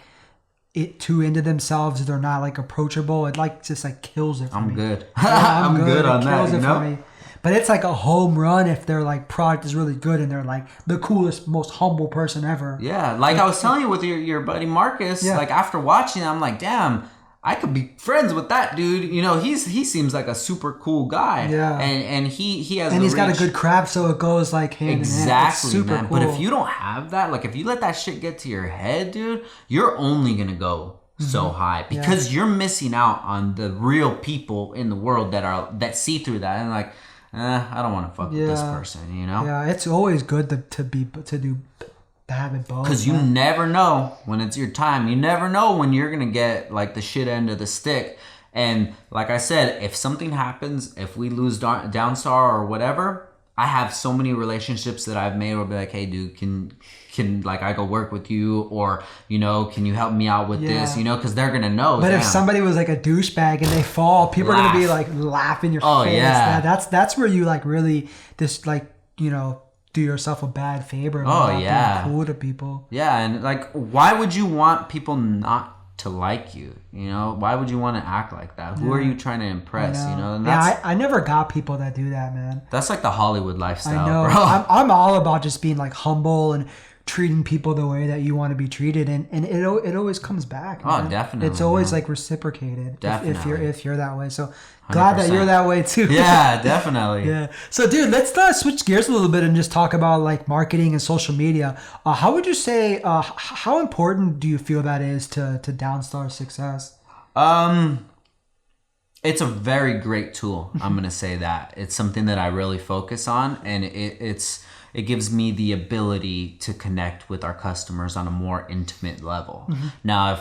too into themselves, they're not like approachable, it like just like kills it for me. Good. I'm good on that, you know? But it's like a home run if their like product is really good and they're like the coolest, most humble person ever. Yeah, like I was telling you with your buddy Marcus, like after watching, I'm like, damn, I could be friends with that dude. You know, he seems like a super cool guy. Yeah. And he has, and he's got a good craft, so it goes like hand in hand. Exactly, super man. cool. But if you don't have that, like if you let that shit get to your head, dude, you're only gonna go so high because you're missing out on the real people in the world that see through that and like, I don't want to fuck with this person, you know? Yeah, it's always good to have it both. Because you never know when it's your time. You never know when you're going to get like the shit end of the stick. And like I said, if something happens, if we lose Downstar or whatever, I have so many relationships that I've made where I'll be like, hey, dude, can like I go work with you, or, you know, can you help me out with this, you know, because they're going to know. But if somebody was like a douchebag and they fall, people are going to be like laughing your face. Yeah. That's where you like really just like, you know, do yourself a bad favor. Being cool to people. Yeah, and like, why would you want people not to like you? You know, why would you want to act like that? Who are you trying to impress? You know, and I never got people that do that, man. That's like the Hollywood lifestyle. I know. Bro. I'm all about just being like humble and treating people the way that you want to be treated, and it always comes back, man. Oh, definitely. It's always like reciprocated if you're that way. So glad 100%. that you're that way too. Yeah, definitely. Yeah. So dude, let's switch gears a little bit and just talk about like marketing and social media. How would you say how important do you feel that is to Downstar's success? It's a very great tool. I'm gonna say that it's something that I really focus on, and it gives me the ability to connect with our customers on a more intimate level. Now,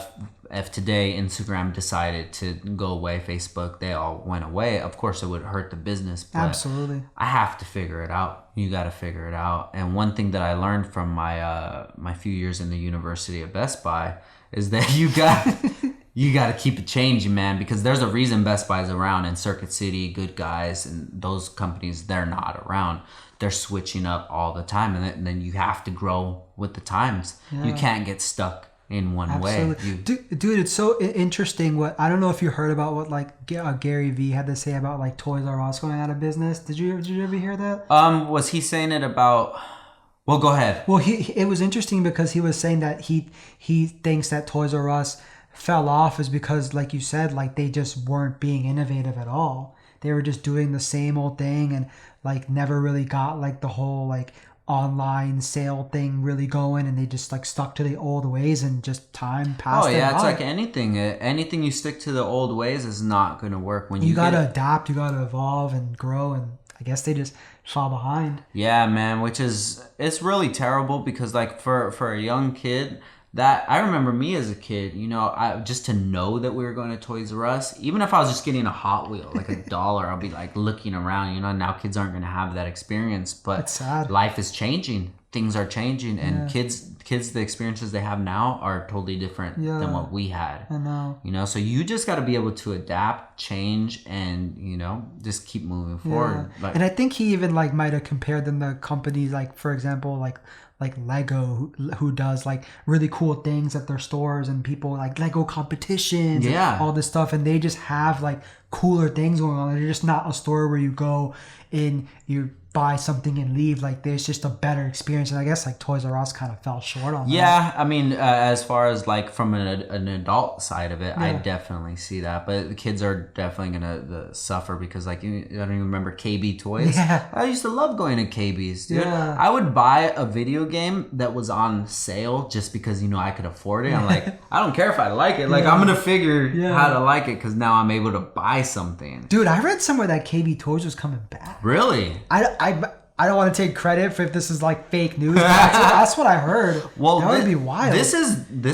if today Instagram decided to go away, Facebook, they all went away, of course it would hurt the business. But Absolutely. I have to figure it out. You got to figure it out. And one thing that I learned from my few years in the University of Best Buy is that you got to keep it changing, man, because there's a reason Best Buy is around, and Circuit City, Good Guys, and those companies, they're not around. They're switching up all the time, and then you have to grow with the times. Yeah. You can't get stuck in one way. Dude, it's so interesting. I don't know if you heard about what like Gary Vee had to say about like Toys R Us going out of business. Did you ever hear that? Was he saying it about? Well, go ahead. Well, it was interesting because he was saying that he thinks that Toys R Us fell off is because, like you said, like they just weren't being innovative at all. They were just doing the same old thing and like never really got like the whole like online sale thing really going, and they just like stuck to the old ways, and just time passed. Oh yeah, it's like anything you stick to the old ways is not going to work. When you gotta adapt, you gotta evolve and grow, and I guess they just fall behind. Yeah, man, it's really terrible because like for a young kid, that I remember me as a kid, you know, just to know that we were going to Toys R Us, even if I was just getting a Hot Wheel, like $1, I'll be like looking around, you know. Now kids aren't going to have that experience, but it's sad. Life is changing, things are changing, and kids, the experiences they have now are totally different than what we had. I know. You know, so you just got to be able to adapt, change, and, you know, just keep moving forward. Like, and I think he even like might have compared them to companies like, for example, like Lego, who does like really cool things at their stores, and people like Lego competitions and all this stuff, and they just have like cooler things going on. They're just not a store where you go and you buy something and leave. Like there's just a better experience, and I guess like Toys R Us kind of fell short on that. Yeah, I mean, as far as like from an adult side of it, I definitely see that, but the kids are definitely gonna suffer because like I don't even remember KB Toys. I used to love going to KB's, dude. I would buy a video game that was on sale just because, you know, I could afford it. I'm like, I don't care if I like it, like I'm gonna figure how to like it because now I'm able to buy something. Dude, I read somewhere that KB Toys was coming back. Really? I don't want to take credit for if this is like fake news. That's what I heard. Well, that would be wild. This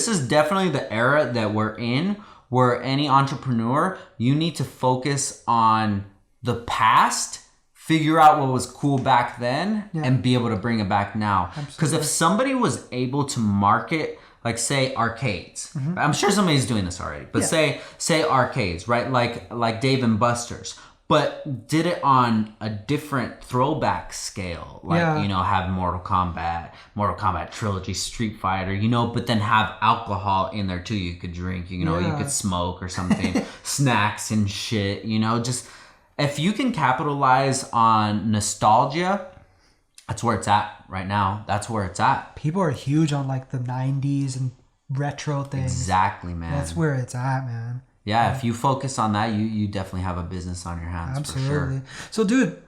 is definitely the era that we're in, where any entrepreneur, you need to focus on the past, figure out what was cool back then, and be able to bring it back now. Because if somebody was able to market, like say arcades, I'm sure somebody's doing this already, but say arcades, right? Like Dave and Buster's. But did it on a different throwback scale, like, you know, have Mortal Kombat Trilogy, Street Fighter, you know, but then have alcohol in there too. You could drink, you know, you could smoke or something, snacks and shit, you know. Just if you can capitalize on nostalgia, that's where it's at right now. That's where it's at. People are huge on like the 90s and retro things. Exactly, man. That's where it's at, man. Yeah, if you focus on that, you definitely have a business on your hands. Absolutely. For sure. So, dude,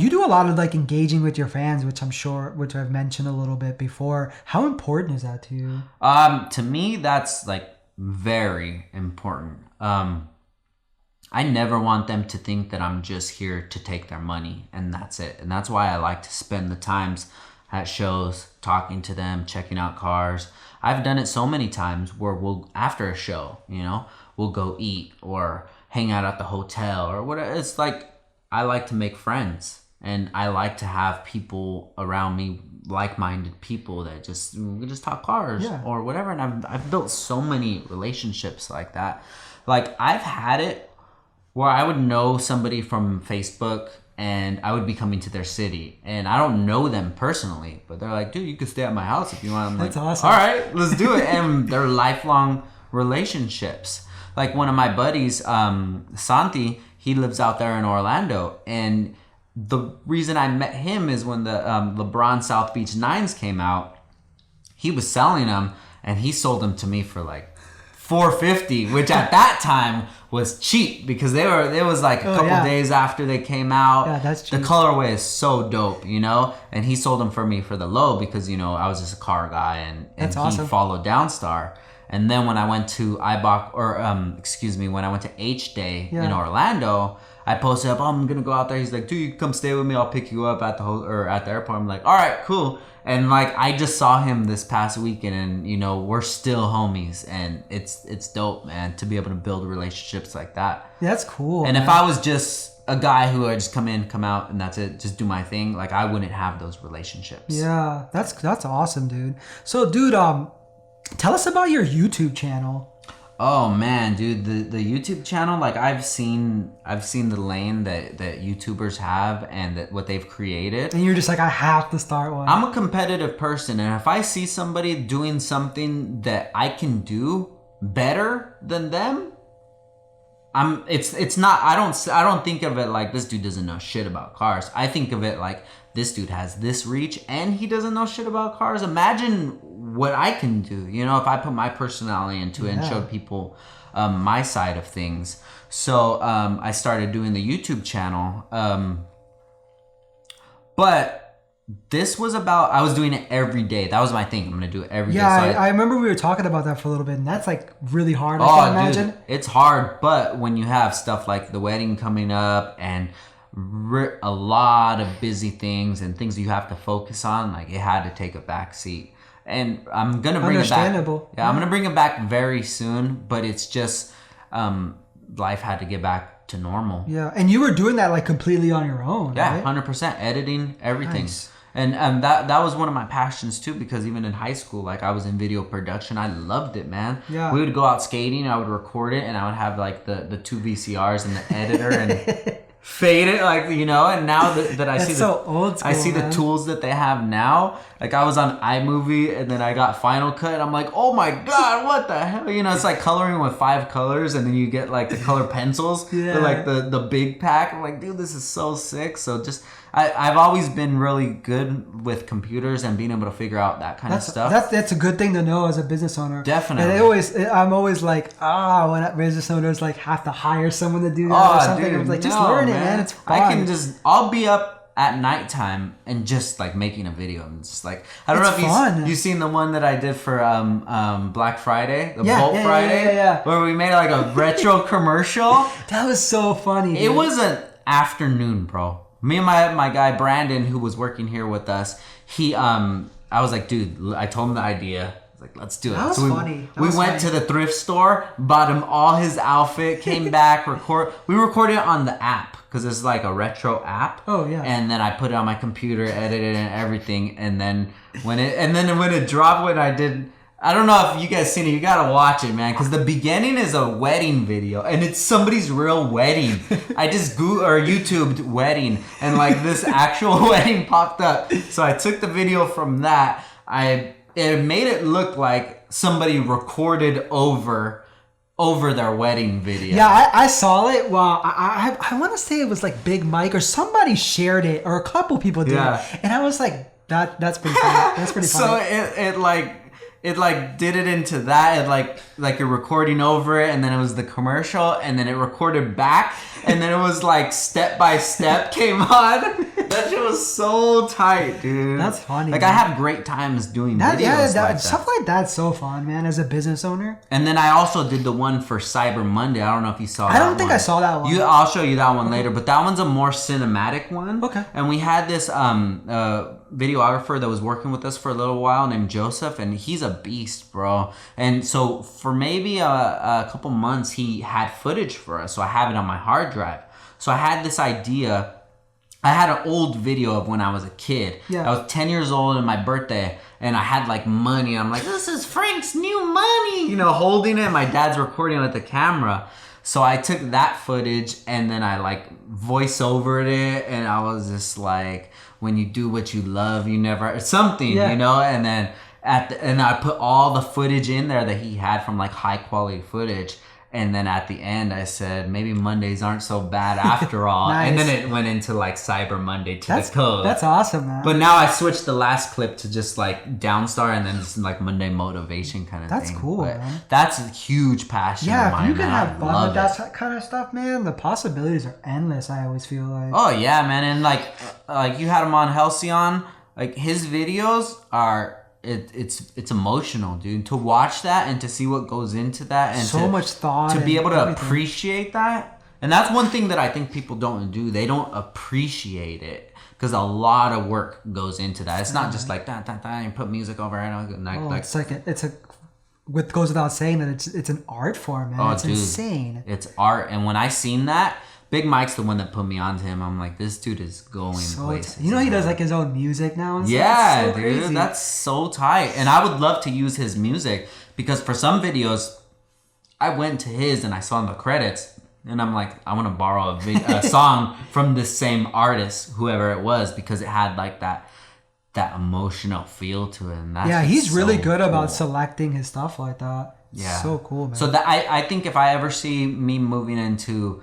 you do a lot of like engaging with your fans, which I've mentioned a little bit before. How important is that to you? To me, that's like very important. I never want them to think that I'm just here to take their money and that's it. And that's why I like to spend the times at shows, talking to them, checking out cars. I've done it so many times where we'll, after a show, you know, we'll go eat or hang out at the hotel or whatever. It's like, I like to make friends, and I like to have people around me, like-minded people that we just talk cars or whatever. And I've built so many relationships like that. Like I've had it where I would know somebody from Facebook, and I would be coming to their city, and I don't know them personally, but they're like, dude, you could stay at my house if you want. I'm That's like, awesome. All right, let's do it. And they're lifelong relationships. Like one of my buddies, Santi, he lives out there in Orlando, and the reason I met him is when the LeBron South Beach Nines came out. he was selling them, and he sold them to me for like $450, which at that time was cheap because it was like a couple days after they came out. Yeah, that's cheap. The colorway is so dope, you know, and he sold them for me for the low because, you know, I was just a car guy, and that's he awesome. followed Downstar. And then when I went to Eibach, when I went to H Day in Orlando, I posted up, I'm gonna go out there. He's like, dude, you come stay with me. I'll pick you up at the airport. I'm like, all right, cool. And like, I just saw him this past weekend, and you know, we're still homies, and it's dope, man, to be able to build relationships like that. Yeah, that's cool. And if I was just a guy who would just come in, come out, and that's it, just do my thing, like I wouldn't have those relationships. Yeah, that's awesome, dude. So, dude, tell us about your YouTube channel. Oh man, dude, the YouTube channel, like I've seen the lane that YouTubers have and that what they've created. And you're just like, I have to start one. I'm a competitive person, and if I see somebody doing something that I can do better than them, it's not, I don't think of it like this dude doesn't know shit about cars. I think of it like this dude has this reach and he doesn't know shit about cars. Imagine what I can do, you know, if I put my personality into it and showed people my side of things. So I started doing the YouTube channel. But this was about, I was doing it every day. That was my thing. I'm going to do it every day. Yeah, so I remember we were talking about that for a little bit, and that's like really hard, I can imagine. Dude, it's hard, but when you have stuff like the wedding coming up and a lot of busy things and things you have to focus on, like it had to take a back seat. And I'm going to bring it back. Yeah, I'm going to bring it back very soon, but it's just life had to get back to normal. Yeah, and you were doing that like completely on your own, yeah, right? 100%, editing, everything. Nice. And that was one of my passions too, because even in high school, like I was in video production. I loved it, man. Yeah. We would go out skating, I would record it, and I would have like the two VCRs and the editor and fade it, like, you know. And now that I see old school, I see man. the tools that they have now. Like I was on iMovie, and then I got Final Cut, and I'm like, oh my god, what the hell? You know, it's like coloring with 5 colors, and then you get like the color pencils, like the big pack. I'm like, dude, this is so sick. So just I've always been really good with computers and being able to figure out that kind of stuff. That's a good thing to know as a business owner. Definitely. And I'm always like, when business owners like have to hire someone to do that or something. Dude, I was like, just learn it, man. It's fun. I'll be up at nighttime and just like making a video. And just like, I don't know if you've seen the one that I did for Black Friday, Bolt Friday, where we made like a retro commercial. That was so funny. Dude. It was an afternoon, bro. Me and my guy Brandon, who was working here with us, I was like, dude, I told him the idea. I was like, let's do it. That was funny. We went to the thrift store, bought him all his outfit, came back, we recorded it on the app because it's like a retro app. Oh yeah. And then I put it on my computer, edited it and everything, and then when it dropped, when I did. I don't know if you guys seen it. You gotta watch it, man, because the beginning is a wedding video, and it's somebody's real wedding. I just YouTubed wedding, and like this actual wedding popped up. So I took the video from that. It made it look like somebody recorded over their wedding video. Yeah, I saw it. Well, I want to say it was like Big Mike or somebody shared it, or a couple people did, and I was like, that's pretty funny. That's pretty funny. So it like did it into that, it like you're recording over it, and then it was the commercial, and then it recorded back, and then it was like step by step came on. That shit was so tight, dude. That's funny. Like, man. I have great times doing videos like that. Stuff like that's so fun, man, as a business owner. And then I also did the one for Cyber Monday. I don't know if you saw that one. I don't think I saw that one. I'll show you that one later, but that one's a more cinematic one. Okay. And we had this videographer that was working with us for a little while named Joseph, and he's a beast, bro. And so for maybe a couple months, he had footage for us. So I have it on my hard drive. So I had this idea. I had an old video of when I was a kid. Yeah. I was 10 years old on my birthday, and I had like money. I'm like, this is Frank's new money, you know, holding it. My dad's recording with the camera. So I took that footage and then I like voice overed it, and I was just like, when you do what you love, you never something, you know. And then and I put all the footage in there that he had from like high quality footage. And then at the end, I said, maybe Mondays aren't so bad after all. Nice. And then it went into like Cyber Monday to the code. That's awesome, man. But now I switched the last clip to just like Downstar and then just like Monday motivation kind of thing. That's cool, but man. That's a huge passion of mine. If you can man. have fun with that kind of stuff, man, the possibilities are endless, I always feel like. Oh, yeah, man. And like you had him on Halcyon, like his videos are... It's emotional, dude. To watch that and to see what goes into that, and so much thought, to be able to everything. appreciate that. And that's one thing that I think people don't do. They don't appreciate it because a lot of work goes into that. It's not just like that. You put music over it. It's what goes without saying that it's an art form, man. It's insane. It's art, and when I seen that. Big Mike's the one that put me onto him. I'm like, this dude is going places. You know, he does like his own music now and yeah, stuff. Yeah, dude, that's so tight. And I would love to use his music because for some videos, I went to his and I saw in the credits, and I'm like, I want to borrow a song from this same artist, whoever it was, because it had like that emotional feel to it. And that's he's really so good cool. about selecting his stuff like that. Yeah, so cool, man. So that I think if I ever see me moving into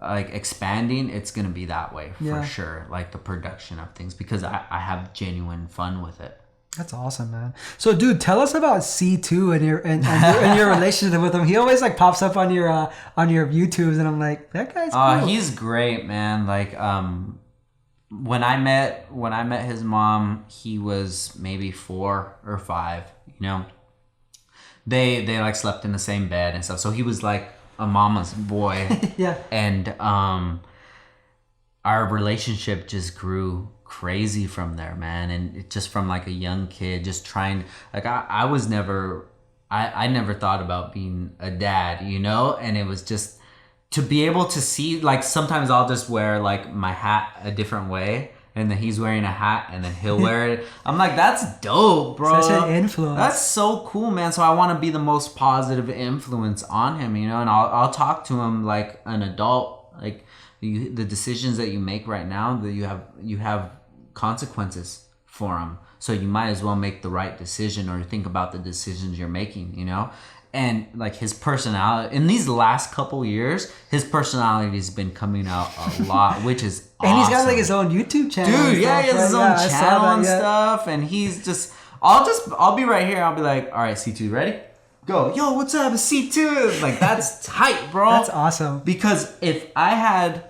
like expanding, it's gonna be that way for sure, like the production of things, because I have genuine fun with it. That's awesome, man. So dude, tell us about C2 and your relationship with him. He always like pops up on your YouTubes, and I'm like, that guy's cool. He's great, man. Like when I met his mom, he was maybe 4 or 5, you know. They like slept in the same bed and stuff, so he was like a mama's boy. Yeah. And our relationship just grew crazy from there, man. And it just from like a young kid just trying, like I never thought about being a dad, you know. And it was just to be able to see, like sometimes I'll just wear like my hat a different way, and then he's wearing a hat and then he'll wear it. I'm like, that's dope, bro. Such an influence. That's so cool, man. So I want to be the most positive influence on him, you know, and I'll talk to him like an adult. Like the decisions that you make right now, that you have consequences for them. So you might as well make the right decision, or think about the decisions you're making, you know. And like his personality in these last couple years, his personality has been coming out a lot, which is awesome. And he's got like his own YouTube channel. Dude, yeah, he has his own channel and stuff. And he's just, I'll be right here. I'll be like, all right, C2, ready? Go. Yo, what's up? It's C2. Like, that's tight, bro. That's awesome. Because if I had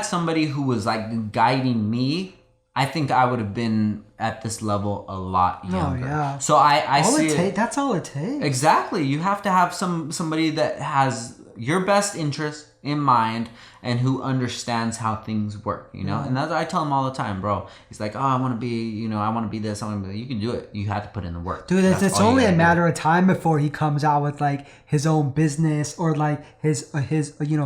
somebody who was like guiding me, I think I would have been at this level a lot younger. Oh, yeah. So I see it. That's all it takes. Exactly. You have to have somebody that has your best interest in mind and who understands how things work, you know. And that's what I tell him all the time, bro. He's like, oh, I want to be this. You can do it. You have to put in the work. Dude, it's only a matter of time before he comes out with like his own business, or like his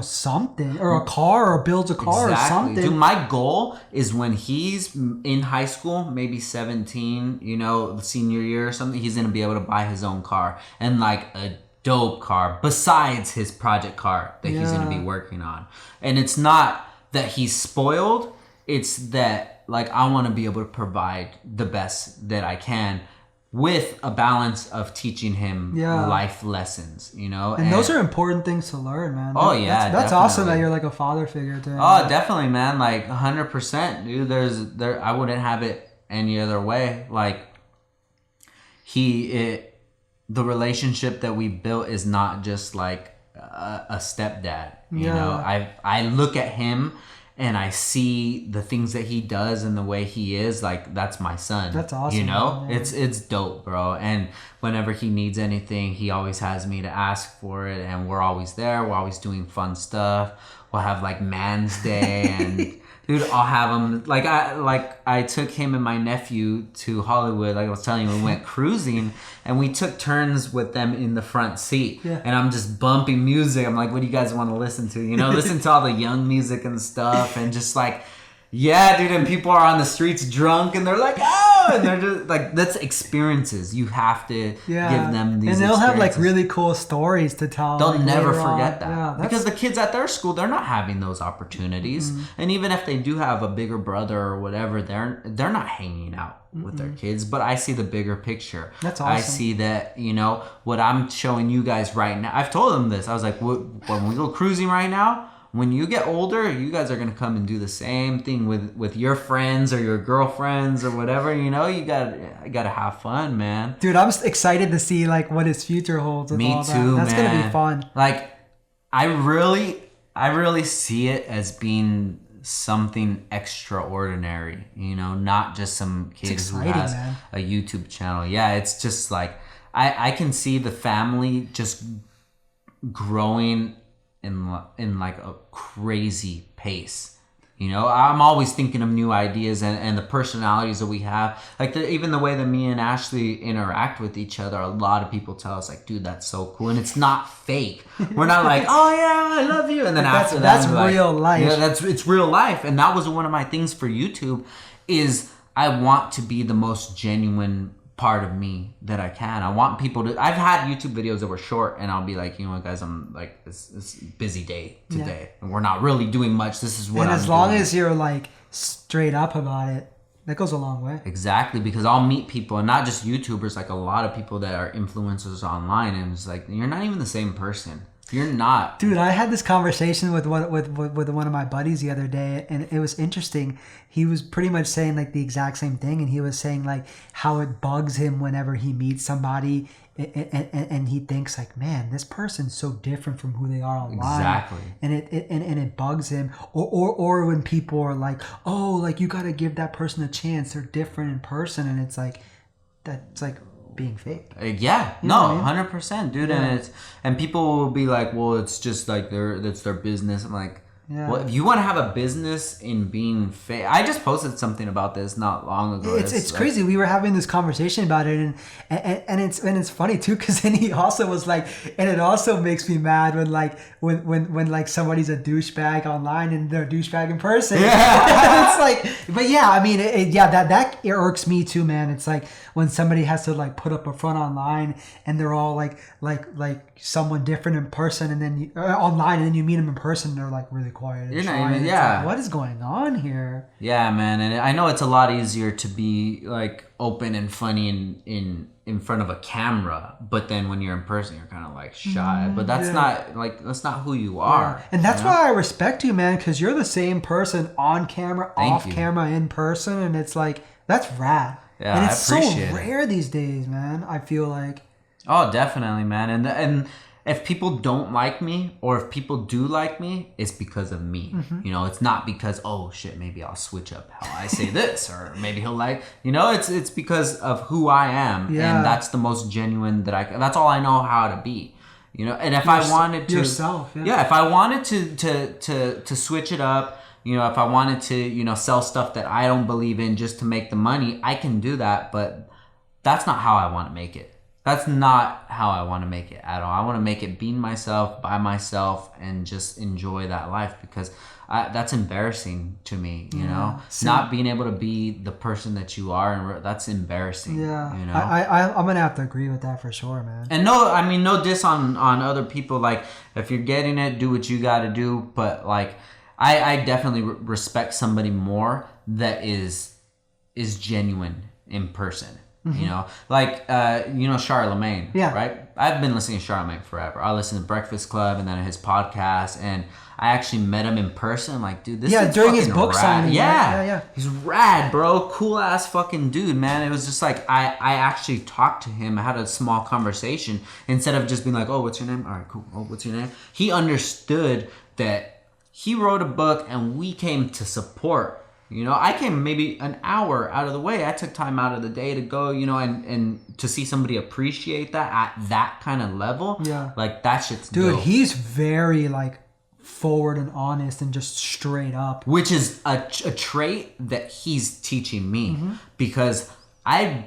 something, or a car, or builds a car or something. Dude, my goal is when he's in high school, maybe 17, you know, senior year or something, he's going to be able to buy his own car, and like a dope car besides his project car that he's going to be working on. And it's not that he's spoiled, it's that like I want to be able to provide the best that I can, with a balance of teaching him life lessons, you know. And those are important things to learn, man. Oh yeah, that's awesome that you're like a father figure to him. Oh, definitely, man. Like 100%, dude. I wouldn't have it any other way. Like the relationship that we built is not just like a stepdad. You know, I look at him and I see the things that he does and the way he is, like that's my son. That's awesome. You know, man. It's dope, bro. And whenever he needs anything, he always has me to ask for it, and we're always there. We're always doing fun stuff. We'll have like Man's Day, and dude, I'll have him I took him and my nephew to Hollywood. Like I was telling you, we went cruising, and we took turns with them in the front seat. Yeah. And I'm just bumping music. I'm like, what do you guys want to listen to? You know, listen to all the young music and stuff, and just like, yeah, dude. And people are on the streets drunk, and they're like, oh, and they're just like, that's experiences. You have to give them these, and they'll have like really cool stories to tell. They'll like, never later forget on. that because the kids at their school, they're not having those opportunities. And even if they do have a bigger brother or whatever, they're not hanging out with their kids. But I see the bigger picture. That's awesome. I see that, you know, what I'm showing you guys right now. I've told them this. I was like, when we go cruising right now, when you get older, you guys are going to come and do the same thing with your friends or your girlfriends or whatever. You know, you got to have fun, man. Dude, I'm excited to see like what his future holds with all that. Me too, That's man. going to be fun. Like, I really see it as being something extraordinary, you know, not just some kid who has a YouTube channel. Yeah, it's just like I can see the family just growing in like a crazy pace. You know, I'm always thinking of new ideas and the personalities that we have. Like even the way that me and Ashley interact with each other, a lot of people tell us like, dude, that's so cool. And it's not fake. We're not like, oh yeah, I love you. And then after that's that, real life. Yeah, it's real life. And that was one of my things for YouTube is I want to be the most genuine part of me that I can. I want people to. I've had YouTube videos that were short, and I'll be like, you know what, guys, I'm like, it's busy day today, and we're not really doing much. This is what. And as long as you're like straight up about it, that goes a long way. Exactly, because I'll meet people, and not just YouTubers, like a lot of people that are influencers online, and it's like you're not even the same person. You're not. Dude, I had this conversation with one of my buddies the other day, and it was interesting. He was pretty much saying like the exact same thing, and he was saying like how it bugs him whenever he meets somebody and he thinks like, man, this person's so different from who they are online. Exactly. And it bugs him. Or when people are like, oh, like you gotta give that person a chance. They're different in person, and it's like that's like being fake. Yeah, you know no, 100%, dude. Yeah. And people will be like, well, it's just like that's their business. I'm like, well, if you want to have a business in being fake, I just posted something about this not long ago. It's like, crazy. We were having this conversation about it, and it's funny too, because then he also was like, and it also makes me mad when like somebody's a douchebag online and they're a douchebag in person. Yeah. It's like, but yeah, I mean, that irks me too, man. It's like when somebody has to like put up a front online and they're all like someone different in person, and then online, and then you meet them in person and they're like really quiet. You're not even, yeah. Like, what is going on here? Yeah, man, and I know it's a lot easier to be like open and funny in front of a camera, but then when you're in person, you're kind of like shy. But that's not who you are. Yeah. And that's why I respect you, man, because you're the same person on camera, off camera, in person, and it's like that's rad. Yeah, and it's so rare these days, man. I feel like. Oh, definitely, man. And if people don't like me, or if people do like me, it's because of me. Mm-hmm. You know, it's not because, oh shit, maybe I'll switch up how I say this, or maybe he'll like, you know, it's because of who I am. Yeah. And that's the most genuine that's all I know how to be. You know, and if I wanted to yourself, if I wanted to switch it up, you know, if I wanted to, you know, sell stuff that I don't believe in just to make the money, I can do that, but that's not how I want to make it. That's not how I want to make it at all. I want to make it being myself, by myself, and just enjoy that life, because that's embarrassing to me, you know? Not being able to be the person that you are, and that's embarrassing. Yeah. You know? I'm going to have to agree with that for sure, man. And no diss on other people. Like, if you're getting it, do what you got to do. But, like, I definitely respect somebody more that is genuine in person. Mm-hmm. You know, like, you know, Charlemagne, right? I've been listening to Charlemagne forever. I listen to Breakfast Club and then his podcast, and I actually met him in person. I'm like, dude, this is during his book signing. Yeah. He's rad, bro. Cool ass fucking dude, man. It was just like, I actually talked to him. I had a small conversation instead of just being like, oh, what's your name? All right, cool. Oh, what's your name? He understood that he wrote a book and we came to support. You know, I came maybe an hour out of the way. I took time out of the day to go, you know, and to see somebody appreciate that at that kind of level. Yeah. Like, that shit's Dude, dope. He's very, like, forward and honest and just straight up. Which is a trait that he's teaching me. Because I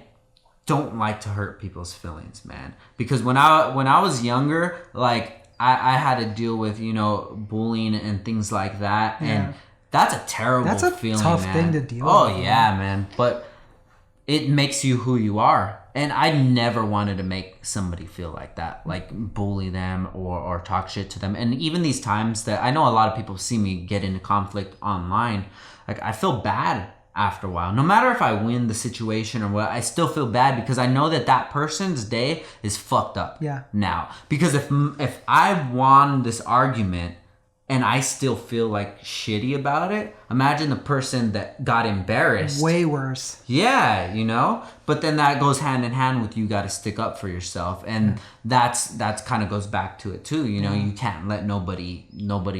don't like to hurt people's feelings, man. Because when I was younger, like, I had to deal with, you know, bullying and things like that. Yeah. And that's a terrible feeling, tough man. Thing to deal with. Oh, yeah, man. But it makes you who you are. And I never wanted to make somebody feel like that, like bully them or talk shit to them. And even these times that I know a lot of people see me get into conflict online, like I feel bad after a while. No matter if I win the situation or what, I still feel bad because I know that person's day is fucked up now. Because if I won this argument and I still feel like shitty about it, imagine the person that got embarrassed. Way worse. Yeah, you know? But then that goes hand in hand with you got to stick up for yourself. And that's kind of goes back to it too. You know, you can't let nobody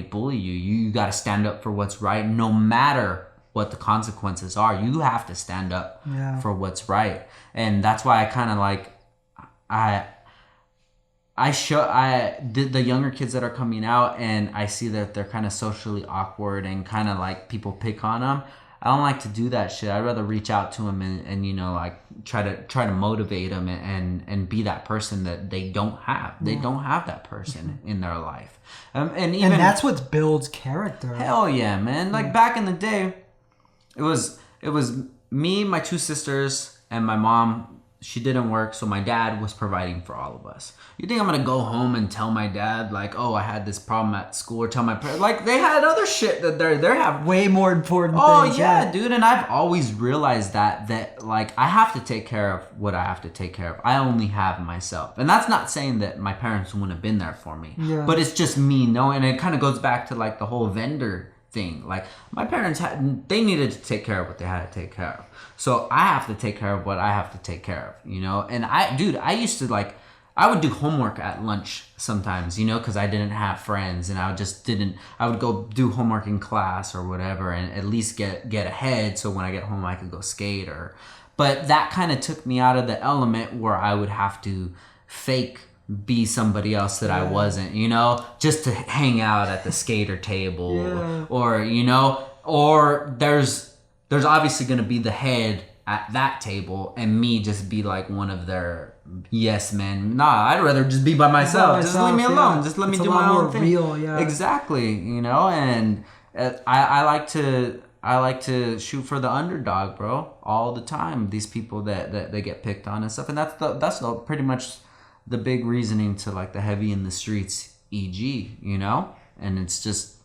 bully you. You got to stand up for what's right no matter what the consequences are. You have to stand up for what's right. And that's why I kind of like, the younger kids that are coming out and I see that they're kind of socially awkward and kind of like people pick on them. I don't like to do that shit. I'd rather reach out to them and you know, like try to motivate them and be that person that they don't have. They don't have that person in their life. And that's what builds character. Hell yeah, man. Like back in the day, it was me, my two sisters, and my mom. She didn't work, so my dad was providing for all of us. You think I'm gonna go home and tell my dad, like, oh, I had this problem at school, or tell my parents, like, they had other shit that they're having way more important things. Oh yeah, dude, and I've always realized that like I have to take care of what I have to take care of. I only have myself, and that's not saying that my parents wouldn't have been there for me, but it's just me knowing. And it kind of goes back to like the whole vendor thing. Like my parents they needed to take care of what they had to take care of. So I have to take care of what I have to take care of, you know? And I used to like, I would do homework at lunch sometimes, you know, because I didn't have friends and I would go do homework in class or whatever and at least get ahead so when I get home I could go skate but that kind of took me out of the element where I would have to fake be somebody else that I wasn't, you know, just to hang out at the skater table or, you know, or there's obviously going to be the head at that table and me just be like one of their yes men. Nah, I'd rather just be by myself. Just leave me alone. Just let me do my own thing. Real, Exactly, you know, and I like to shoot for the underdog, bro, all the time. These people that they get picked on and stuff. And that's pretty much the big reasoning to like the heavy in the streets EG, you know? And it's just,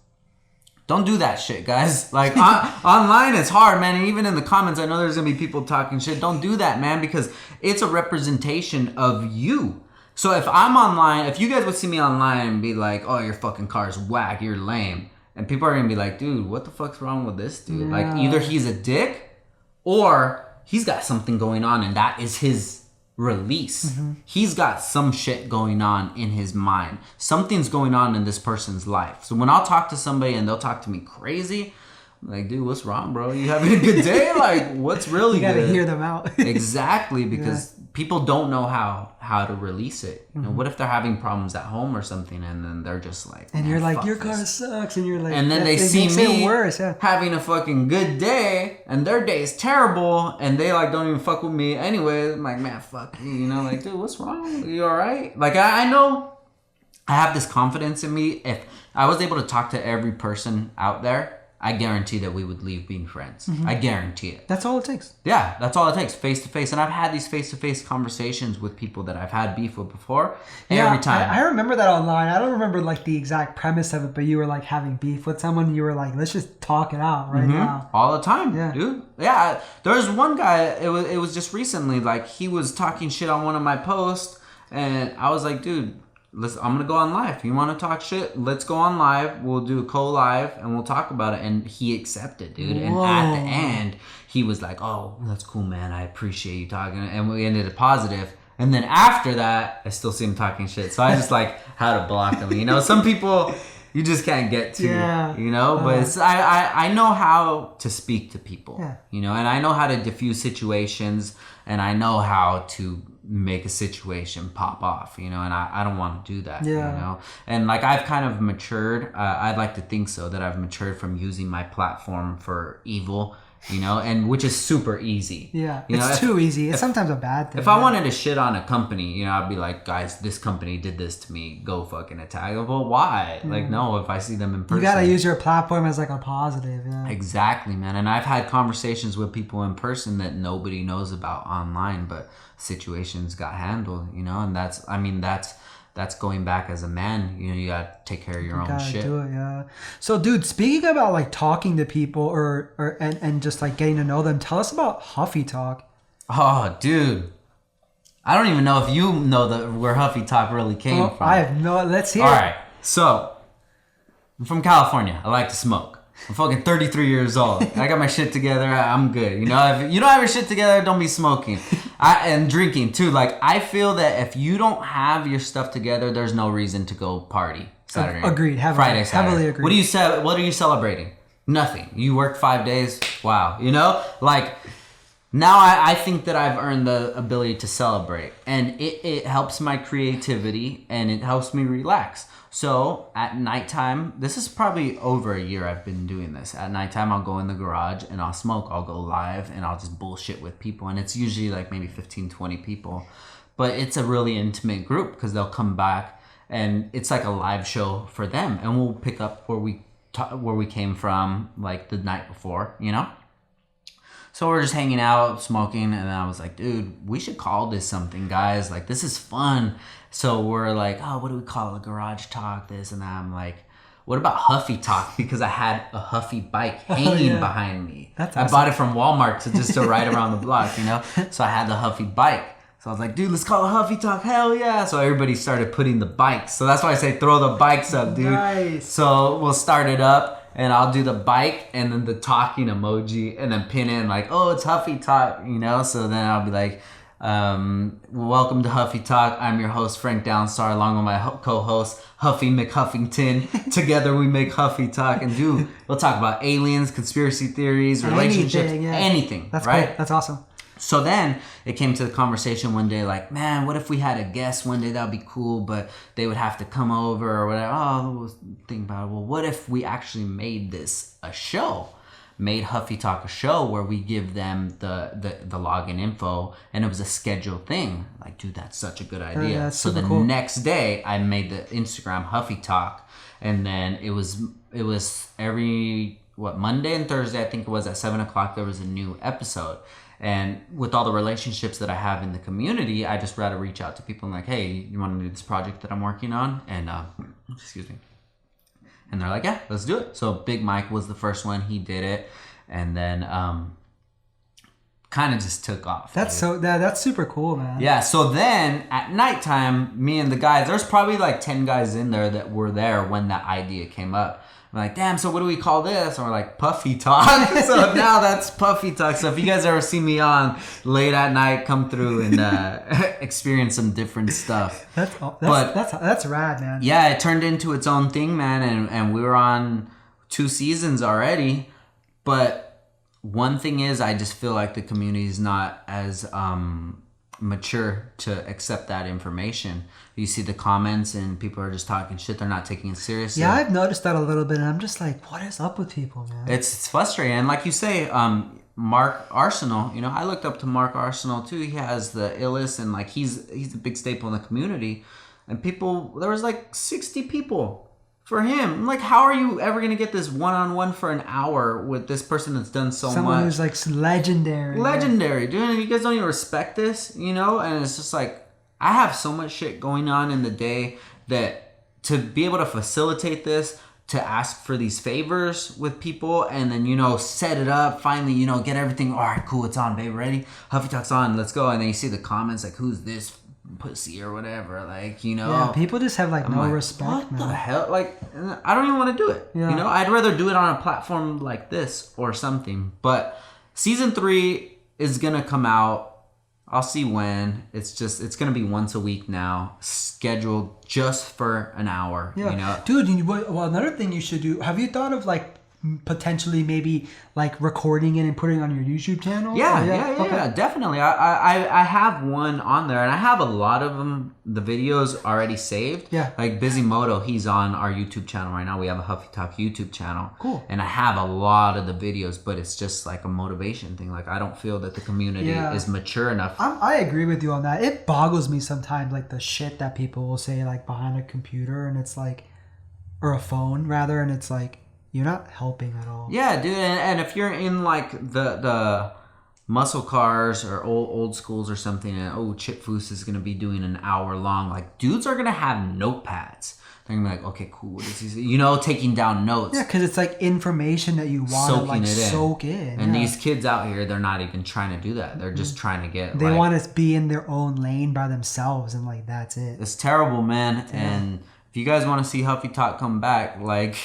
don't do that shit, guys. Like online, it's hard, man. And even in the comments, I know there's gonna be people talking shit. Don't do that, man, because it's a representation of you. So if I'm online, if you guys would see me online and be like, "Oh, your fucking car is whack, you're lame," and people are gonna be like, "Dude, what the fuck's wrong with this dude?" Like either he's a dick, or he's got something going on, and that is his release. He's got some shit going on in his mind. Something's going on in this person's life. So when I'll talk to somebody and they'll talk to me crazy, I'm like, dude, what's wrong, bro? You having a good day? Like, what's really good? You gotta hear them out. Exactly, because people don't know how to release it. You know, what if they're having problems at home or something, and then they're just like, and you're like, your car sucks, and you're like, and then they see me having a fucking good day, and their day is terrible, and they like don't even fuck with me anyway. I'm like, man, fuck you, you know, like, dude, what's wrong? You all right? Like, I know I have this confidence in me. If I was able to talk to every person out there, I guarantee that we would leave being friends. I guarantee it. That's all it takes. Yeah, that's all it takes, face to face. And I've had these face to face conversations with people that I've had beef with before. Every time. I remember that online. I don't remember like the exact premise of it, but you were like having beef with someone. And you were like, let's just talk it out right now. All the time, dude. Yeah, there was one guy. It was just recently. Like he was talking shit on one of my posts, and I was like, dude, I'm gonna go on live. You want to talk shit? Let's go on live. We'll do a co-live and we'll talk about it. And he accepted, dude. Whoa. And at the end, he was like, "Oh, that's cool, man. I appreciate you talking." And we ended it positive. And then after that, I still see him talking shit. So I just like how to block him. You know, some people you just can't get to. You know, but it's, I know how to speak to people. You know, and I know how to diffuse situations, and I know how to make a situation pop off, you know, and I don't want to do that, you know, and like I've kind of matured. I'd like to think so, that I've matured from using my platform for evil and which is super easy. Yeah, it's too easy. It's sometimes a bad thing. If I wanted to shit on a company, I'd be like, guys, this company did this to me. Go fucking attack. Well, why? Like, no, if I see them in person. You gotta use your platform as like a positive. Yeah. Exactly, man. And I've had conversations with people in person that nobody knows about online, but situations got handled, and that's going back as a man. You gotta take care of your own shit. Do it, yeah. So, dude, speaking about like talking to people and just like getting to know them, tell us about Huffy Talk. Oh, dude, I don't even know if you know where Huffy Talk really came from. I have no. Let's hear. All right, so I'm from California. I like to smoke. I'm fucking 33 years old. I got my shit together. I'm good. If you don't have your shit together, don't be smoking. And drinking too. Like, I feel that if you don't have your stuff together, there's no reason to go party Saturday. Agreed. Friday, Saturday. Heavily agreed. What are you celebrating? Nothing. You worked 5 days. Wow. Like, now I think that I've earned the ability to celebrate. And it helps my creativity and it helps me relax. So at nighttime, this is probably over a year I've been doing this. At nighttime, I'll go in the garage and I'll smoke. I'll go live and I'll just bullshit with people. And it's usually like maybe 15, 20 people. But it's a really intimate group because they'll come back and it's like a live show for them. And we'll pick up where we came from like the night before, So we're just hanging out, smoking, and I was like, dude, we should call this something, guys. Like, this is fun. So we're like, oh, what do we call it? Garage Talk, this and that. I'm like, what about Huffy Talk? Because I had a Huffy bike hanging behind me. That's awesome. I bought it from Walmart to ride around the block, So I had the Huffy bike. So I was like, dude, let's call it Huffy Talk. Hell yeah. So everybody started putting the bikes. So that's why I say throw the bikes up, dude. Nice. So we'll start it up. And I'll do the bike and then the talking emoji and then pin in like, oh, it's Huffy Talk, So then I'll be like, welcome to Huffy Talk. I'm your host, Frank Downstar, along with my co-host, Huffy McHuffington. Together we make Huffy Talk. And dude, we'll talk about aliens, conspiracy theories, relationships, anything. That's right? Cool. That's awesome. So then it came to the conversation one day like, man, what if we had a guest one day? That would be cool, but they would have to come over or whatever. Oh, we'll think about it. Well, what if we actually made this a show? Made Huffy Talk a show where we give them the login info and it was a scheduled thing. Like, dude, that's such a good idea. So the next day I made the Instagram Huffy Talk and then it was every, Monday and Thursday, I think it was at 7:00 there was a new episode. And with all the relationships that I have in the community, I just rather reach out to people and like, hey, you want to do this project that I'm working on? And, excuse me. And they're like, yeah, let's do it. So Big Mike was the first one. He did it. And then kind of just took off. That's that's super cool, man. Yeah. So then at nighttime, me and the guys, there's probably like 10 guys in there that were there when that idea came up. I'm like, damn, so what do we call this? And we're like, Puffy Talk. So now that's Puffy Talk. So if you guys ever see me on late at night, come through and experience some different stuff. That's rad, man. Yeah, it turned into its own thing, man. And we were on 2 seasons already. But one thing is, I just feel like the community is not as mature to accept that information. You see the comments and people are just talking shit. They're not taking it seriously. Yeah, I've noticed that a little bit, and I'm just like, what is up with people, man? It's frustrating. And like you say, Mark Arsenal, I looked up to Mark Arsenal too. He has the illest and like he's a big staple in the community. And there was like 60 people for him. I'm like, how are you ever gonna get this one-on-one for an hour with this person that's done so much? Someone who's like legendary. Legendary, dude. You guys don't even respect this, And it's just like, I have so much shit going on in the day that to be able to facilitate this, to ask for these favors with people, and then set it up. Finally, get everything. All right, cool. It's on, babe. Ready? Huffy Talk's on. Let's go. And then you see the comments like, "Who's this pussy?" or whatever. Like, Yeah, people just have like no respect. What man. the hell? Like, I don't even want to do it. Yeah. I'd rather do it on a platform like this or something. But season 3 is gonna come out. I'll see when. It's gonna be once a week now, scheduled just for an hour. Yeah, dude. Well, another thing you should do. Have you thought of like potentially maybe like recording it and putting it on your YouTube channel? Yeah, definitely. I have one on there, and I have a lot of them, the videos already saved. Yeah. Like Busimoto, he's on our YouTube channel right now. We have a Huffy Talk YouTube channel. Cool. And I have a lot of the videos, but it's just like a motivation thing. Like I don't feel that the community is mature enough. I agree with you on that. It boggles me sometimes, like the shit that people will say like behind a computer, and it's like, or a phone rather, and it's like, you're not helping at all. Yeah, dude, and if you're in like the muscle cars or old schools or something, and Chip Foose is gonna be doing an hour long, like dudes are gonna have notepads. They're gonna be like, okay, cool, what is he, taking down notes. Yeah, because it's like information that you want to like soak in. And these kids out here, they're not even trying to do that. They're just trying to get. They want to be in their own lane by themselves, and like that's it. It's terrible, man. Yeah. And if you guys want to see Huffy Talk come back, like.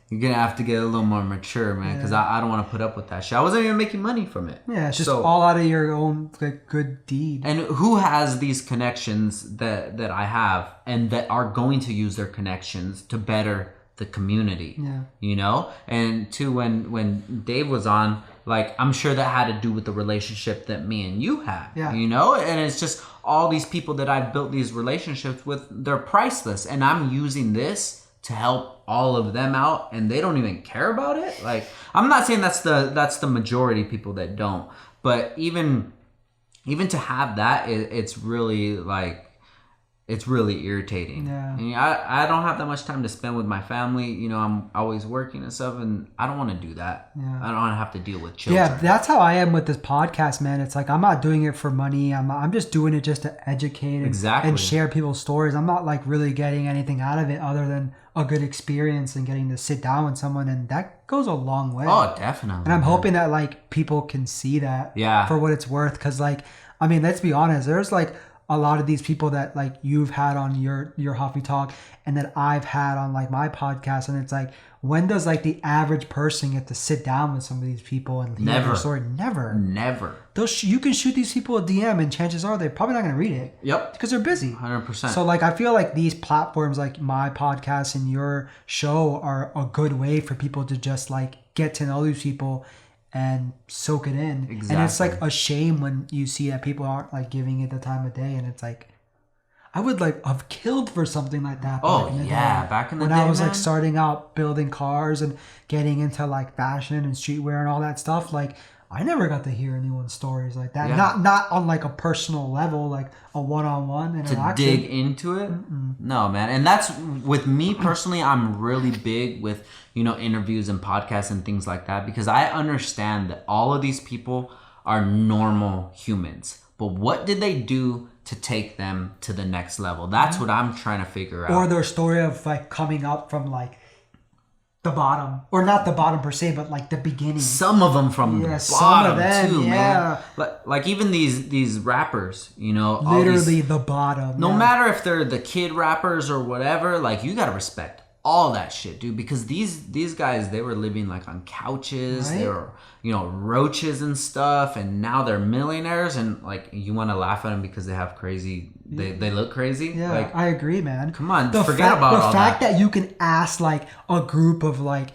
You're going to have to get a little more mature, man, because I don't want to put up with that shit. I wasn't even making money from it. Yeah, it's just all out of your own like, good deed. And who has these connections that I have and that are going to use their connections to better the community? Yeah. And too, when Dave was on, like, I'm sure that had to do with the relationship that me and you have. Yeah. And it's just all these people that I've built these relationships with, they're priceless. And I'm using this to help all of them out, and they don't even care about it. Like, I'm not saying that's the majority of people that don't, but even to have that, it's really like, it's really irritating. Yeah. And I don't have that much time to spend with my family. I'm always working and stuff, and I don't want to do that. Yeah. I don't want to have to deal with children. Yeah, that's how I am with this podcast, man. It's like, I'm not doing it for money. I'm just doing it just to educate and share people's stories. I'm not like really getting anything out of it other than a good experience and getting to sit down with someone, and that goes a long way. Oh, definitely. And I'm hoping that like people can see that for what it's worth. Because like, I mean, let's be honest, there's like a lot of these people that like you've had on your Huffy Talk and that I've had on like my podcast, and it's like, when does like the average person get to sit down with some of these people and hear their story? Never. You can shoot these people a DM, and chances are they're probably not going to read it. Yep. Because they're busy. 100%. So like, I feel like these platforms like my podcast and your show are a good way for people to just like get to know these people and soak it in. Exactly. And it's like a shame when you see that people aren't like giving it the time of day, and it's like, I would like have killed for something like that. Back in the day, when I was like starting out building cars and getting into like fashion and streetwear and all that stuff, like I never got to hear anyone's stories like that. Yeah. Not on like a personal level, like a one-on-one interaction. To dig into it? No, man. And that's, with me personally, I'm really big with, interviews and podcasts and things like that, because I understand that all of these people are normal humans. But what did they do to take them to the next level? That's what I'm trying to figure out. Or their story of like coming up from like the bottom, or not the bottom per se, but like the beginning. Some of them from the bottom, some of them, too, man. Like even these rappers, literally the bottom. No matter if they're the kid rappers or whatever, like you gotta respect all that shit, dude, because these guys, they were living like on couches, right? They were roaches and stuff, and now they're millionaires, and like you want to laugh at them because they have crazy, they look crazy. Yeah, like, I agree, man. Come on, forget about all that. The fact that you can ask like a group of like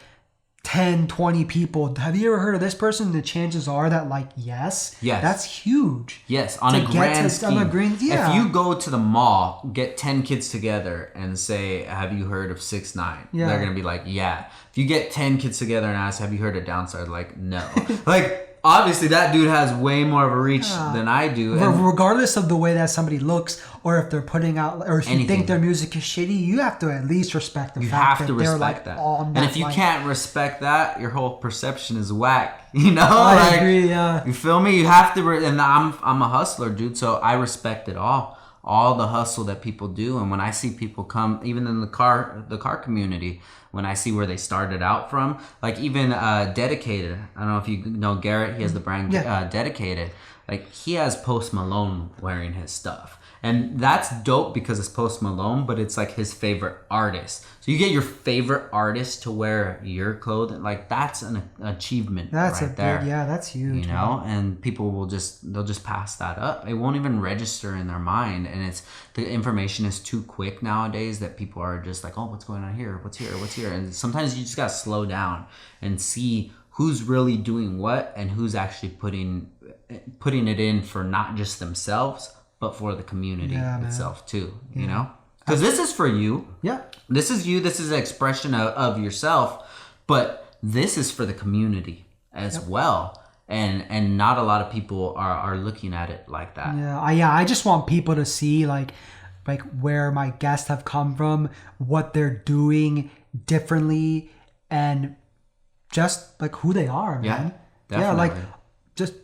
10, 20 people, have you ever heard of this person? The chances are that like, yes, that's huge. Yes, on a grand scheme. If you go to the mall, get 10 kids together and say, have you heard of 6ix9ine? Yeah. They're going to be like, yeah. If you get 10 kids together and ask, have you heard of Downstar? Like, no. Like, obviously that dude has way more of a reach than I do. Regardless of the way that somebody looks, or if they're putting out, or if you think their music is shitty, you have to at least respect the fact that they're like on that. And if you can't respect that, your whole perception is whack. I agree. Yeah. You feel me? You have to. And I'm a hustler, dude. So I respect it all the hustle that people do. And when I see people come, even in the car community, when I see where they started out from, like even Dedicated. I don't know if you know Garrett. He has the brand Dedicated. like he has Post Malone wearing his stuff. And that's dope because it's Post Malone, but it's like his favorite artist. So you get your favorite artist to wear your clothing, like that's an achievement. That's right there. that's huge. You know, and people they'll just pass that up. It won't even register in their mind, and the information is too quick nowadays that people are just like, oh, what's going on here? What's here? And sometimes you just gotta slow down and see who's really doing what and who's actually putting it in for not just themselves, but for the community itself too, you know? Because this is for you. Yeah. This is you. This is an expression of yourself, but this is for the community as well. And not a lot of people are looking at it like that. Yeah. I just want people to see like where my guests have come from, what they're doing differently, and just like who they are, man. Yeah, definitely. Yeah, like just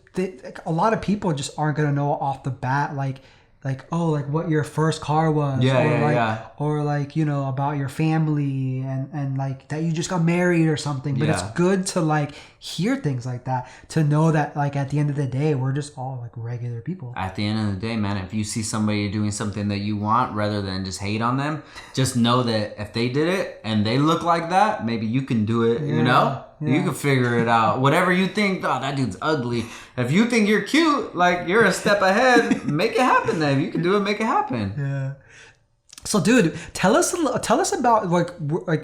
a lot of people just aren't gonna know off the bat like what your first car was, or like you know about your family and like that you just got married or something. But it's good to like hear things like that, to know that like at the end of the day we're just all like regular people. At the end of the day, man, if you see somebody doing something that you want, rather than just hate on them, just know that if they did it and they look like that, maybe you can do it. You know. Yeah. You can figure it out. Whatever you think, oh, that dude's ugly. If you think you're cute, like you're a step ahead, make it happen then. If you can do it, make it happen. Yeah. So, dude, tell us about like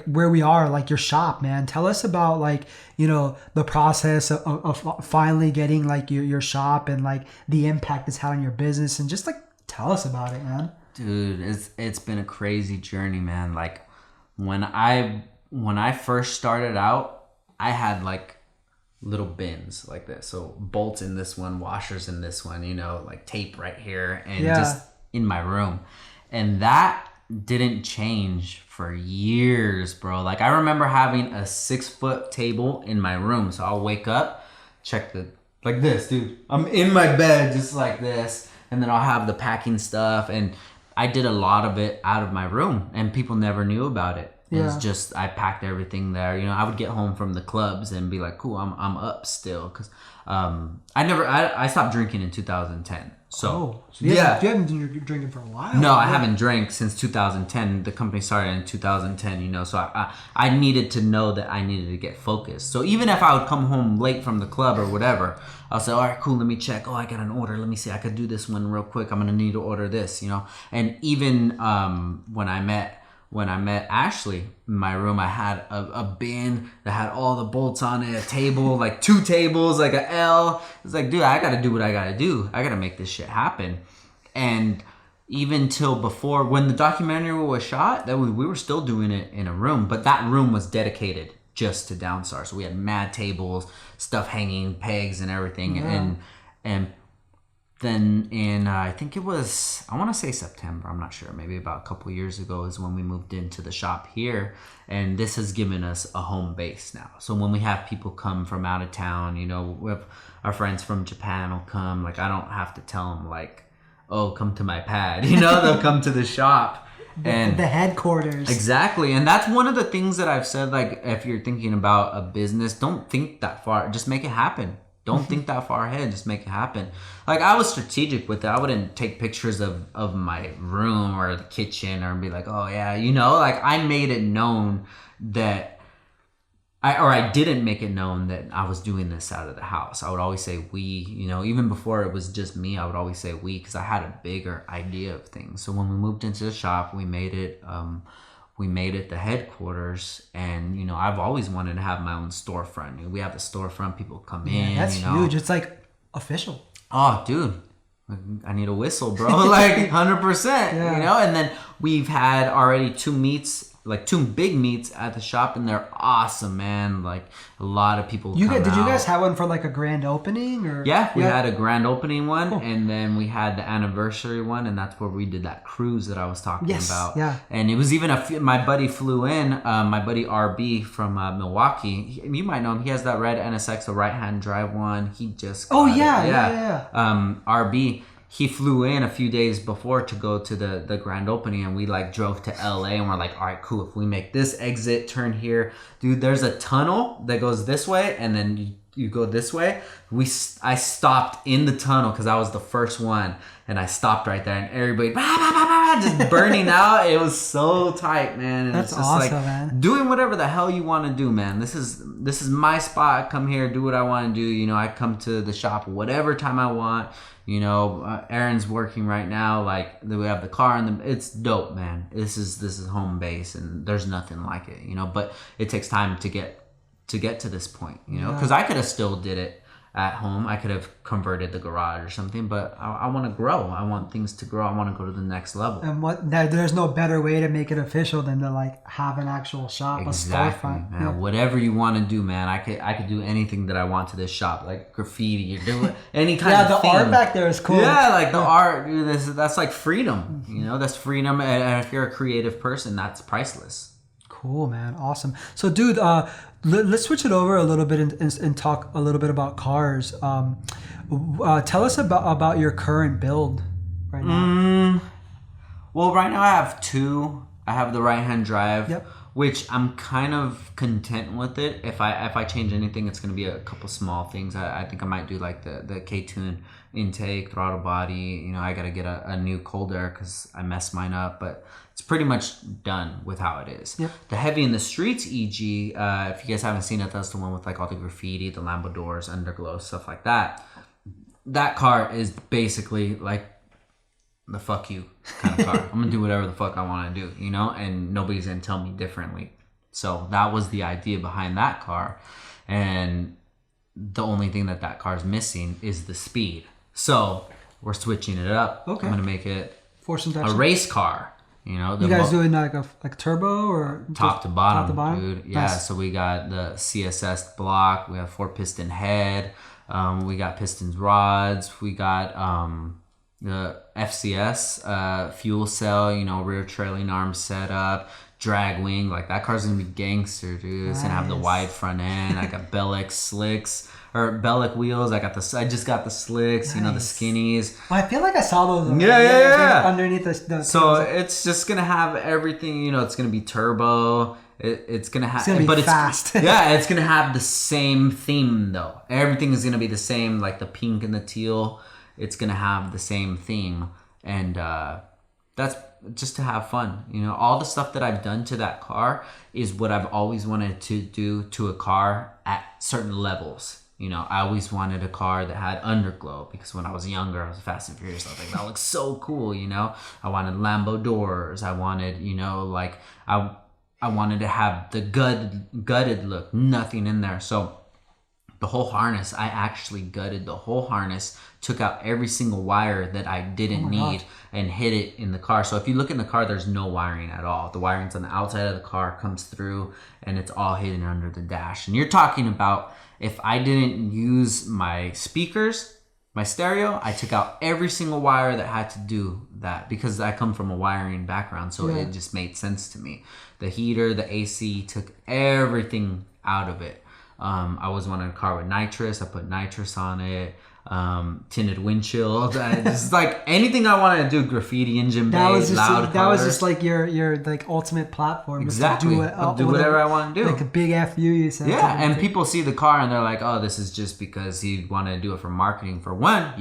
where we are, like your shop, man. Tell us about like, you know, the process of finally getting like your shop and like the impact it's had on your business, and just like tell us about it, man. Dude, it's been a crazy journey, man. Like when I first started out, I had like little bins like this. So bolts in this one, washers in this one, you know, like tape right here, and just in my room. And that didn't change for years, bro. Like I remember having a 6-foot table in my room. So I'll wake up, check like this, dude. I'm in my bed just like this. And then I'll have the packing stuff. And I did a lot of it out of my room, and people never knew about it. It's just I packed everything there. You know, I would get home from the clubs and be like, "Cool, I'm up still," because I stopped drinking in 2010. So you haven't been drinking for a while. No, I haven't drank since 2010. The company started in 2010. You know, so I needed to know that I needed to get focused. So even if I would come home late from the club or whatever, I'll say, "All right, cool. Let me check. Oh, I got an order. Let me see. I could do this one real quick. I'm gonna need to order this." You know, and even when I met Ashley in my room, I had a bin that had all the bolts on it, a table, like 2 tables, like a L. It's like, dude, I got to do what I got to do. I got to make this shit happen. And even till before, when the documentary was shot, we were still doing it in a room, but that room was dedicated just to Downstar. So we had mad tables, stuff hanging, pegs and everything. Yeah. And then in, I think it was, I want to say September, I'm not sure, maybe about a couple years ago is when we moved into the shop here. And this has given us a home base now. So when we have people come from out of town, you know, we have our friends from Japan will come. Like, I don't have to tell them, like, oh, come to my pad. You know, they'll come to the shop. And the headquarters. Exactly. And that's one of the things that I've said, like, if you're thinking about a business, don't think that far. Just make it happen. Don't think that far ahead. Just make it happen. Like, I was strategic with it. I wouldn't take pictures of my room or the kitchen or be like, oh, yeah, you know, like I made it known that I didn't make it known that I was doing this out of the house. I would always say we, you know, even before it was just me, I would always say we, because I had a bigger idea of things. So when we moved into the shop, we made it the headquarters, and you know, I've always wanted to have my own storefront. You know, we have a storefront, people come in. That's you know. huge. It's like official. Oh, dude, I need a whistle, bro. Like 100%. You know, and then we've had already 2 meets. Like 2 big meets at the shop, and they're awesome, man. Like a lot of people. Did you guys have one for like a grand opening, or? Yeah, we had a grand opening one, and then we had the anniversary one, and that's where we did that cruise that I was talking about. Yeah. And it was even my buddy flew in. My buddy RB from Milwaukee. You might know him. He has that red NSX, the right-hand drive one. He just. RB. He flew in a few days before to go to the grand opening, and we like drove to LA, and we're like, all right, cool. If we make this exit turn here, dude, there's a tunnel that goes this way, and then you go this way. I stopped in the tunnel because I was the first one, and I stopped right there, and everybody just burning out. It was so tight, man. And That's it's just awesome, like man. doing whatever the hell you want to do, man. This is my spot. I come here, do what I want to do. You know, I come to the shop whatever time I want. You know, Aaron's working right now. Like, we have the car, and it's dope, man. This is home base, and there's nothing like it. You know, but it takes time to get to this point, you know, because I could have still did it at home. I could have converted the garage or something, but I want to grow. I want things to grow. I want to go to the next level. And there's no better way to make it official than to like have an actual shop, exactly, a storefront. Man. Yeah. Whatever you want to do, man. I could do anything that I want to this shop, like graffiti or do any kind of the thing. art back there is cool. Yeah, like the art, dude, that's like freedom. You know, that's freedom. And if you're a creative person, that's priceless. Cool, man. Awesome. So, dude, let's switch it over a little bit and talk a little bit about cars. Tell us about your current build right now. Well, right now I have two. I have the right-hand drive, which I'm kind of content with it. If I change anything, it's going to be a couple small things. I think I might do like the K-tune intake, throttle body. You know, I got to get a new cold air because I messed mine up, but it's pretty much done with how it is. Yep. The Heavy in the Streets EG, if you guys haven't seen it, that's the one with like all the graffiti, the Lambo doors, underglow, stuff like that. That car is basically like the fuck you kind of car. I'm gonna do whatever the fuck I want to do, you know, and nobody's gonna tell me differently. So that was the idea behind that car, and the only thing that car is missing is the speed. So we're switching it up. Okay. I'm gonna make it Force a race car. You know, you guys doing like a turbo or top to bottom, top to bottom? dude. Yeah. Nice. So we got the CSS block. We have 4-piston head. We got pistons rods. We got the FCS fuel cell. You know, rear trailing arm setup. Drag wing. Like, that car's gonna be gangster, dude. It's gonna have the wide front end. I got Bellic slicks. Or Bellic wheels. I just got the slicks, you know, the skinnies. I feel like I saw those. Yeah. Underneath the so it's just gonna have everything, you know. It's gonna be turbo. It's gonna have, but it's fast. It's gonna have the same theme though. Everything is gonna be the same, like the pink and the teal. It's gonna have the same theme, and that's just to have fun. You know, all the stuff that I've done to that car is what I've always wanted to do to a car at certain levels. You know, I always wanted a car that had underglow because when I was younger, I was Fast and Furious. I was like, that looks so cool, you know? I wanted Lambo doors. I wanted, you know, like, I wanted to have the gutted look, nothing in there. So the whole harness, I actually gutted the whole harness, took out every single wire that I didn't need and hid it in the car. So if you look in the car, there's no wiring at all. The wiring's on the outside of the car, comes through, and it's all hidden under the dash. And you're talking about, if I didn't use my speakers, my stereo, I took out every single wire that had to do that because I come from a wiring background, so it just made sense to me. The heater, the AC, took everything out of it. I always wanted a car with nitrous. I put nitrous on it. Tinted windshield. Just like anything I wanted to do, graffiti engine bay, loud colors. That was just like your like ultimate platform. Exactly. I'll do whatever I want to do. Like a big FU, you said. Yeah, and people see the car and they're like, oh, this is just because he wanted to do it for marketing. For one,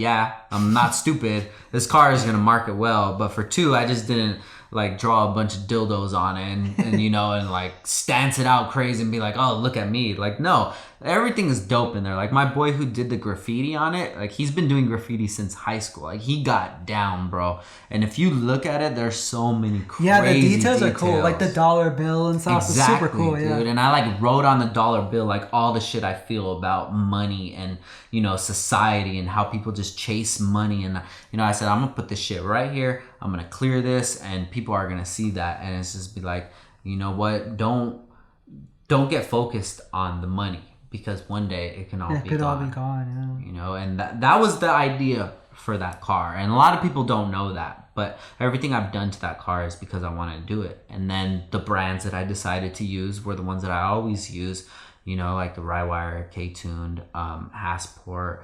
I'm not stupid. This car is going to market well. But for two, I just didn't like draw a bunch of dildos on it and you know, and like stance it out crazy and be like, oh, look at me. Like, no, everything is dope in there. Like, my boy who did the graffiti on it, like, he's been doing graffiti since high school. Like, he got down, bro. And if you look at it, there's so many crazy the details are cool. Like the dollar bill and stuff. Exactly, is super cool, dude. And I like wrote on the dollar bill like all the shit I feel about money and, you know, society and how people just chase money. And, you know, I said, I'm gonna put this shit right here. I'm gonna clear this, and people are gonna see that, and it's just be like, you know what? Don't get focused on the money, because one day it can all be gone. All be gone, You know, and that was the idea for that car, and a lot of people don't know that. But everything I've done to that car is because I want to do it. And then the brands that I decided to use were the ones that I always use. You know, like the Rywire, K-Tuned, Hassport,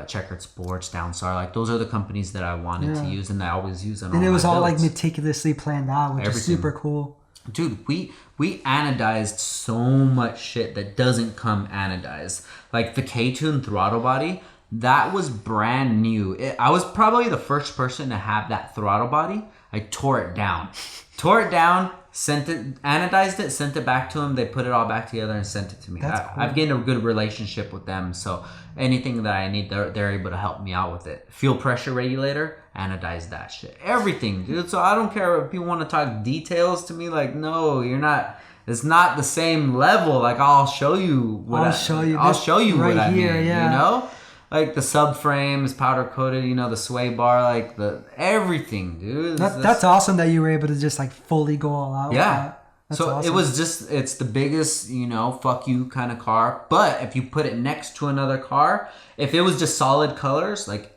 Checkered Sports, Downstar. Like, those are the companies that I wanted to use, and I always use them. And it was all like meticulously planned out, which is super cool. Dude, we anodized so much shit that doesn't come anodized. Like the K-Tune throttle body, that was brand new. I was probably the first person to have that throttle body. I tore it down. Sent it, anodized it, sent it back to them. They put it all back together and sent it to me. Cool. I've gained a good relationship with them. So anything that I need, they're able to help me out with it. Fuel pressure regulator, anodize that shit. Everything, dude. So I don't care if people want to talk details to me. Like, no, you're not. It's not the same level. Like, I'll show you what I'll show you right what I mean. Yeah. You know, like the subframe is powder coated. You know, the sway bar, like the everything, dude. That's awesome that you were able to just like fully go all out. Yeah. So awesome. It was just, it's the biggest, you know, fuck you kind of car. But if you put it next to another car, if it was just solid colors, like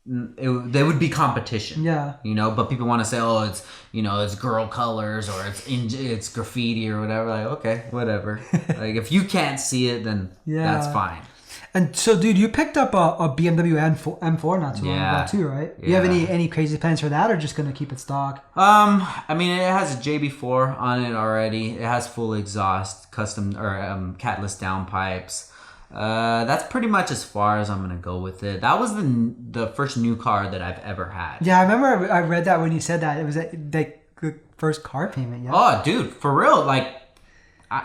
they would be competition. Yeah. You know, but people want to say, oh, it's, you know, it's girl colors or it's graffiti or whatever. Like, okay, whatever. Like if you can't see it, then that's fine. And so, dude, you picked up a BMW M4 not too long ago too, right? Yeah. You have any crazy plans for that, or just gonna keep it stock? I mean, it has a JB4 on it already. It has full exhaust, custom or catless downpipes. That's pretty much as far as I'm gonna go with it. That was the first new car that I've ever had. Yeah, I remember I read that when you said that. It was the first car payment. Yeah. Oh, dude, for real, like.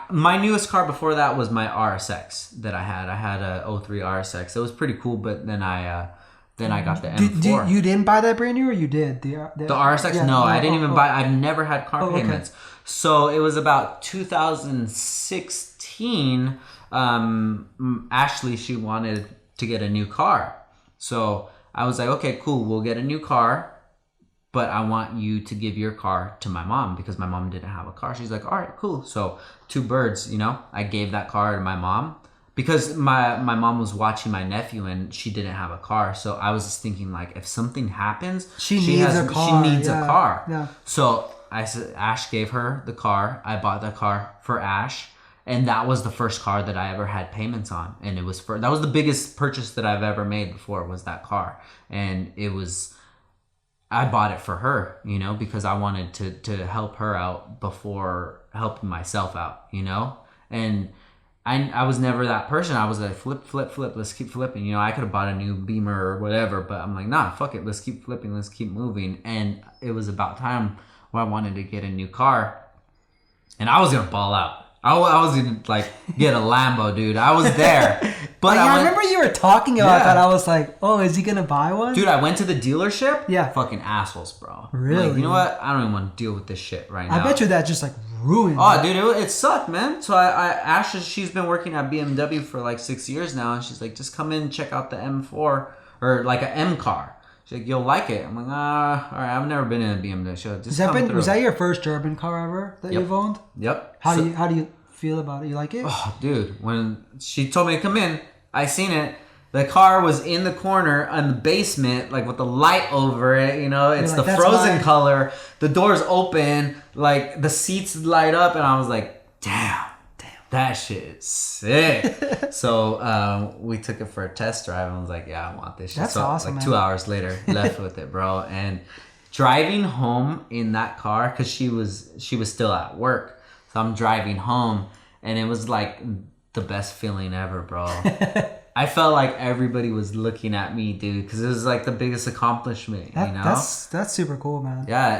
My newest car before that was my RSX that I had. I had a 03 RSX. It was pretty cool, but then I got the M4. You didn't buy that brand new, or you did? The RSX? Yeah, no, I didn't even buy. I've never had car payments. Okay. So it was about 2016. Ashley, she wanted to get a new car. So I was like, okay, cool. We'll get a new car. But I want you to give your car to my mom because my mom didn't have a car. She's like, all right, cool. So two birds, you know, I gave that car to my mom because my mom was watching my nephew and she didn't have a car. So I was just thinking like, if something happens, she needs a car. Yeah. So I said, Ash gave her the car. I bought the car for Ash. And that was the first car that I ever had payments on. And that was the biggest purchase that I've ever made before was that car. And I bought it for her, you know, because I wanted to help her out before helping myself out, you know? And I was never that person. I was like, flip, let's keep flipping. You know, I could have bought a new Beamer or whatever, but I'm like, nah, fuck it. Let's keep flipping. Let's keep moving. And it was about time where I wanted to get a new car. And I was going to ball out. I was going to, like, get a Lambo, dude. I was there. But I remember you were talking about that. I was like, oh, is he going to buy one? Dude, I went to the dealership. Yeah. Fucking assholes, bro. Really? Like, you know what? I don't even want to deal with this shit right now. I bet you that just, like, ruined Oh, dude, it sucked, man. So Ash, she's been working at BMW for, like, 6 years now. And she's like, just come in and check out the M4 or, like, an M car. She's like, you'll like it. I'm like, all right. I've never been in a BMW. So just was that your first German car ever that you've owned? Yep. How do you feel about it? You like it? Oh, dude, when she told me to come in, I seen it. The car was in the corner in the basement, like with the light over it. You know, it's like, the frozen color. The doors open, like the seats light up, and I was like, damn. That shit is sick. So we took it for a test drive and I was like, yeah, I want this shit. That's awesome, like man. 2 hours later, left with it, bro. And driving home in that car, because she was still at work. So I'm driving home and it was like the best feeling ever, bro. I felt like everybody was looking at me, dude, because it was like the biggest accomplishment, you know? That's super cool, man. Yeah,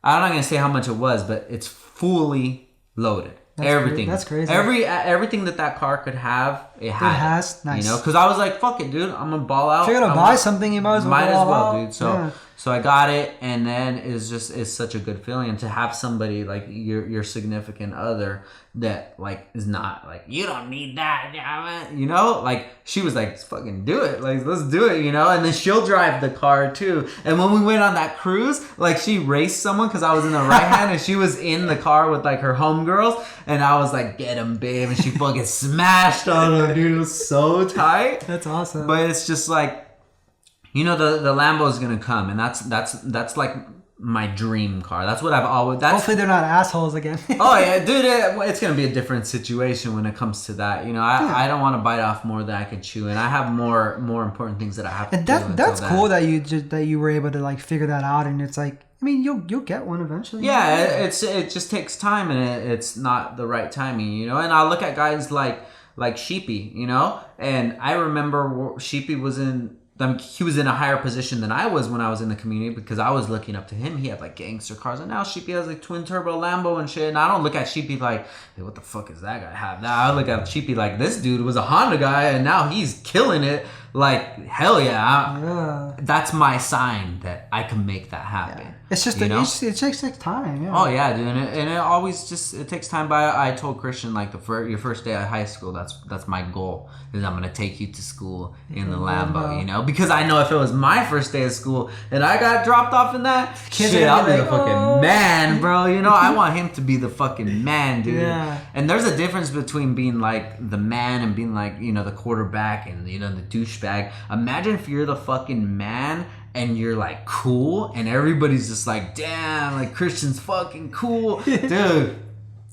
I'm not going to say how much it was, but it's fully loaded. Everything. That's crazy. Everything that car could have, it has. Nice. You know, because I was like, fuck it, dude. I'm gonna ball out. If you're gonna buy something, you might as well. Dude. So I got it, and then it's such a good feeling, and to have somebody like your significant other that like is not like, you don't need that, damn it. You know, like she was like, fucking do it, like let's do it, you know. And then she'll drive the car too. And when we went on that cruise, like she raced someone because I was in the right hand and she was in the car with like her homegirls, and I was like, get him, babe, and she fucking smashed on him, dude. It was so tight. That's awesome. But it's just like, you know, the Lambo is gonna come, and that's like my dream car. That's what I've always. Hopefully they're not assholes again. Oh yeah, dude, it's gonna be a different situation when it comes to that. You know, I don't want to bite off more than I can chew, and I have more important things that I have to do. That's cool that you were able to like figure that out, and it's like I mean, you'll get one eventually. Yeah, it just takes time, and it's not the right timing, you know. And I look at guys like Sheepy, you know, and I remember Sheepy was he was in a higher position than I was when I was in the community because I was looking up to him. He had like gangster cars, and now Sheepy has like twin turbo Lambo and shit. And I don't look at Sheepy like, hey, what the fuck is that guy have? Now I look at Sheepy like, this dude was a Honda guy, and now he's killing it. Like, hell yeah. That's my sign that I can make that happen. Yeah. It's just, it takes time. Yeah. Oh, yeah, dude. And it always just, it takes time. But I told Christian, like, your first day at high school, that's my goal, is I'm going to take you to school in the Lambo, you know? Because I know if it was my first day of school and I got dropped off in that, shit, I'll be the fucking man, bro. You know, I want him to be the fucking man, dude. Yeah. And there's a difference between being, like, the man and being, like, you know, the quarterback and, you know, the douchebag. Imagine if you're the fucking man and you're like cool and everybody's just like, damn, like Christian's fucking cool, dude.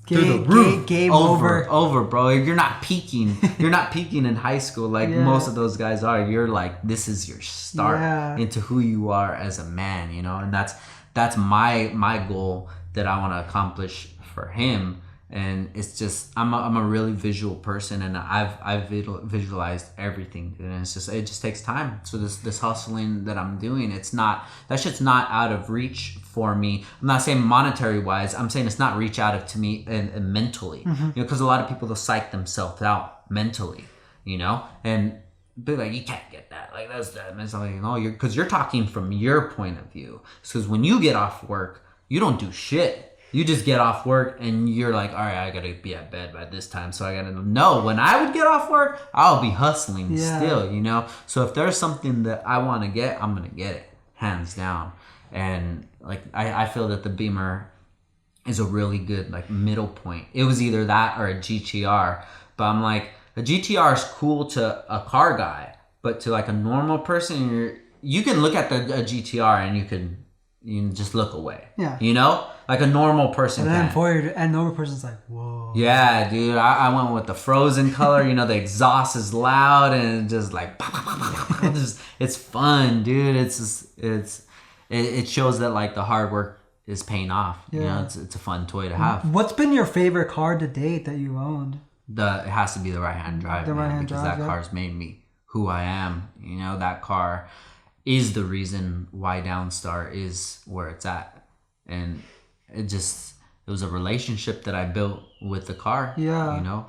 Game over, bro. You're not peaking. You're not peaking in high school like most of those guys are. You're like, this is your start into who you are as a man, you know. And that's my goal that I want to accomplish for him. And it's just, I'm a really visual person, and I've visualized everything, and it just takes time. So this hustling that I'm doing, that shit's not out of reach for me. I'm not saying monetary wise. I'm saying it's not reach out of to me and mentally, you know, because a lot of people, they'll psych themselves out mentally, you know, and be like, you can't get that, like that's that, and it's like, you know, because you're talking from your point of view. Because when you get off work, you don't do shit. You just get off work and you're like, all right, I gotta be at bed by this time, so I gotta know when I would get off work, I'll be hustling still, you know. So if there's something that I want to get, I'm gonna get it, hands down. And like I feel that the Beamer is a really good like middle point. It was either that or a GTR, but I'm like, a GTR is cool to a car guy, but to like a normal person, you can look at a GTR and you can just look away. Yeah. You know? Like a normal person and normal person's like, whoa. Yeah, dude. I went with the frozen color. You know, the exhaust is loud and it just like, it's fun, dude. It shows that like the hard work is paying off. Yeah. You know, it's a fun toy to have. What's been your favorite car to date that you owned? It has to be the right-hand drive, because that car's made me who I am. You know, that car is the reason why Downstar is where it's at. And it was a relationship that I built with the car. Yeah. You know,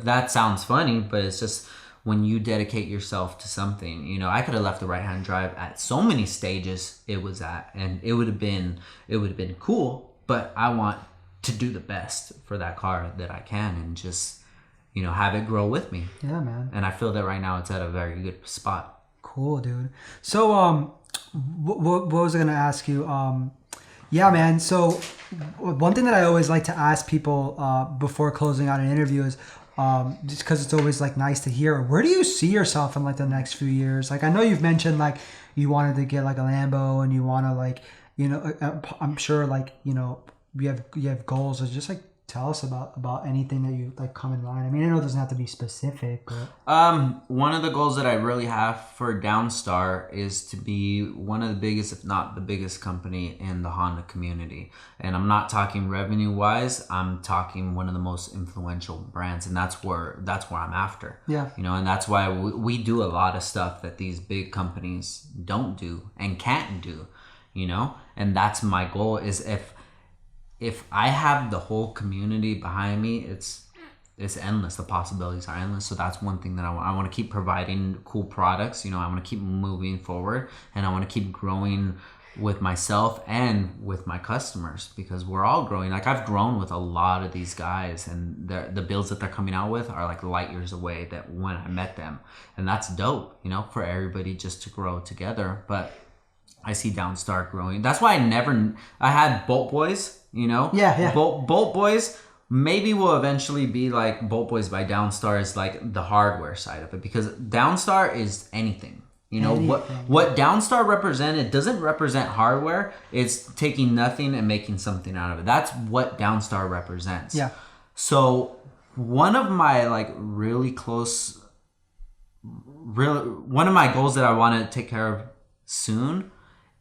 that sounds funny, but it's just when you dedicate yourself to something, you know, I could have left the right-hand drive at so many stages it was at, and it would have been cool, but I want to do the best for that car that I can, and just, you know, have it grow with me. Yeah, man. And I feel that right now it's at a very good spot. Cool, dude. So, what was I gonna ask you? Yeah, man. So, one thing that I always like to ask people before closing out an interview is, just because it's always like nice to hear, where do you see yourself in like the next few years? Like, I know you've mentioned like you wanted to get like a Lambo, and you want to like, you know, I'm sure like, you know, you have goals. So just like tell us about anything that you like come in mind. I mean, I know it doesn't have to be specific, but one of the goals that I really have for Downstar is to be one of the biggest, if not the biggest company in the Honda community. And I'm not talking revenue wise, I'm talking one of the most influential brands, and that's where I'm after. Yeah. You know, and that's why we do a lot of stuff that these big companies don't do and can't do, you know? And that's my goal, is if I have the whole community behind me, it's endless. The possibilities are endless. So that's one thing that I want to keep providing cool products. You know, I want to keep moving forward, and I want to keep growing with myself and with my customers, because we're all growing. Like, I've grown with a lot of these guys, and the builds that they're coming out with are like light years away that when I met them. And that's dope, you know, for everybody just to grow together. But I see Downstar growing. That's why I had Bolt Boys, you know? Yeah. Bolt Boys maybe will eventually be like Bolt Boys by Downstar is like the hardware side of it, because Downstar is anything. You know, what Downstar represented doesn't represent hardware. It's taking nothing and making something out of it. That's what Downstar represents. Yeah. So one of my like one of my goals that I want to take care of soon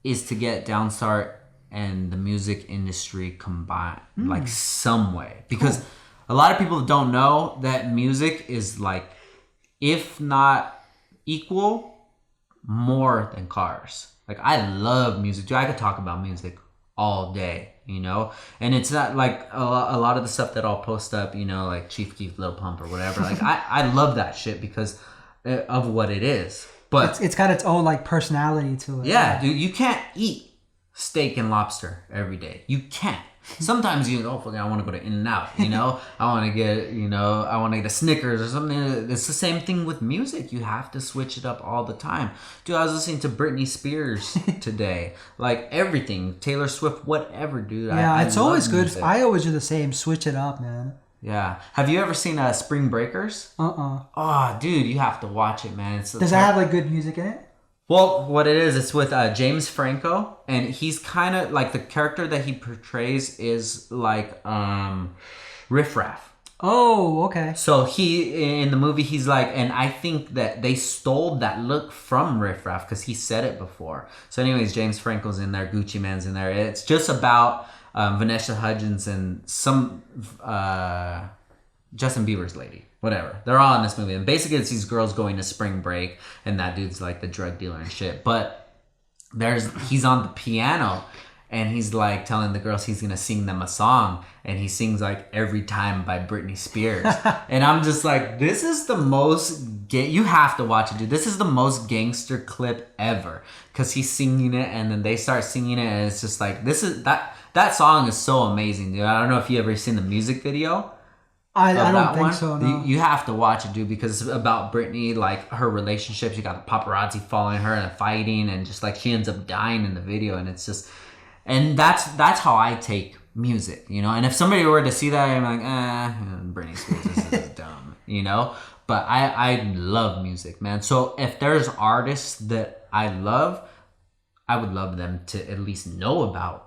is to get Downstar and the music industry combined, like some way. Because a lot of people don't know that music is like, if not equal, more than cars. Like, I love music. Dude, I could talk about music all day, you know? And it's not like a lot of the stuff that I'll post up, you know, like Chief Keef, Lil Pump or whatever. Like, I love that shit because of what it is. But it's got its own like personality to it. Yeah, dude, you can't eat steak and lobster every day. You can't. Sometimes you go, fuck, I want to go to In-N-Out, you know? I want to get, you know, I want to get a Snickers or something. It's the same thing with music. You have to switch it up all the time. Dude, I was listening to Britney Spears today. Like, everything. Taylor Swift, whatever, dude. Yeah, it's always good. Music. I always do the same. Switch it up, man. Yeah. Have you ever seen Spring Breakers? Oh, dude, you have to watch it, man. Does it have, like, good music in it? Well, what it is, it's with James Franco, and he's kind of like, the character that he portrays is like Riff Raff. Oh, okay. So he, in the movie, he's like, and I think that they stole that look from Riff Raff because he said it before. So anyways, James Franco's in there, Gucci Mane's in there. It's just about Vanessa Hudgens and some Justin Bieber's lady. Whatever. They're all in this movie. And basically it's these girls going to spring break and that dude's like the drug dealer and shit. But he's on the piano and he's like telling the girls he's gonna sing them a song, and he sings like Every Time by Britney Spears. And I'm just like, this is the most you have to watch it, dude. This is the most gangster clip ever. Cause he's singing it and then they start singing it and it's just like, that song is so amazing, dude. I don't know if you ever seen the music video. I don't think so, no. You have to watch it, dude, because it's about Britney, like her relationships. You got the paparazzi following her and fighting, and just like she ends up dying in the video, and it's just, and that's how I take music, you know. And if somebody were to see that, I'm like, Britney Spears, this is dumb, you know. But I love music, man. So if there's artists that I love, I would love them to at least know about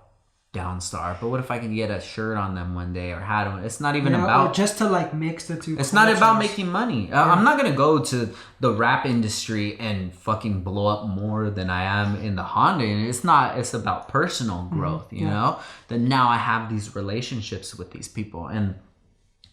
Downstar. But what if I can get a shirt on them one day or hat on? It's not even about, or just to like mix the two. It's not about making money. I'm not gonna go to the rap industry and fucking blow up more than I am in the Honda. And it's about personal growth, you know. That now I have these relationships with these people, and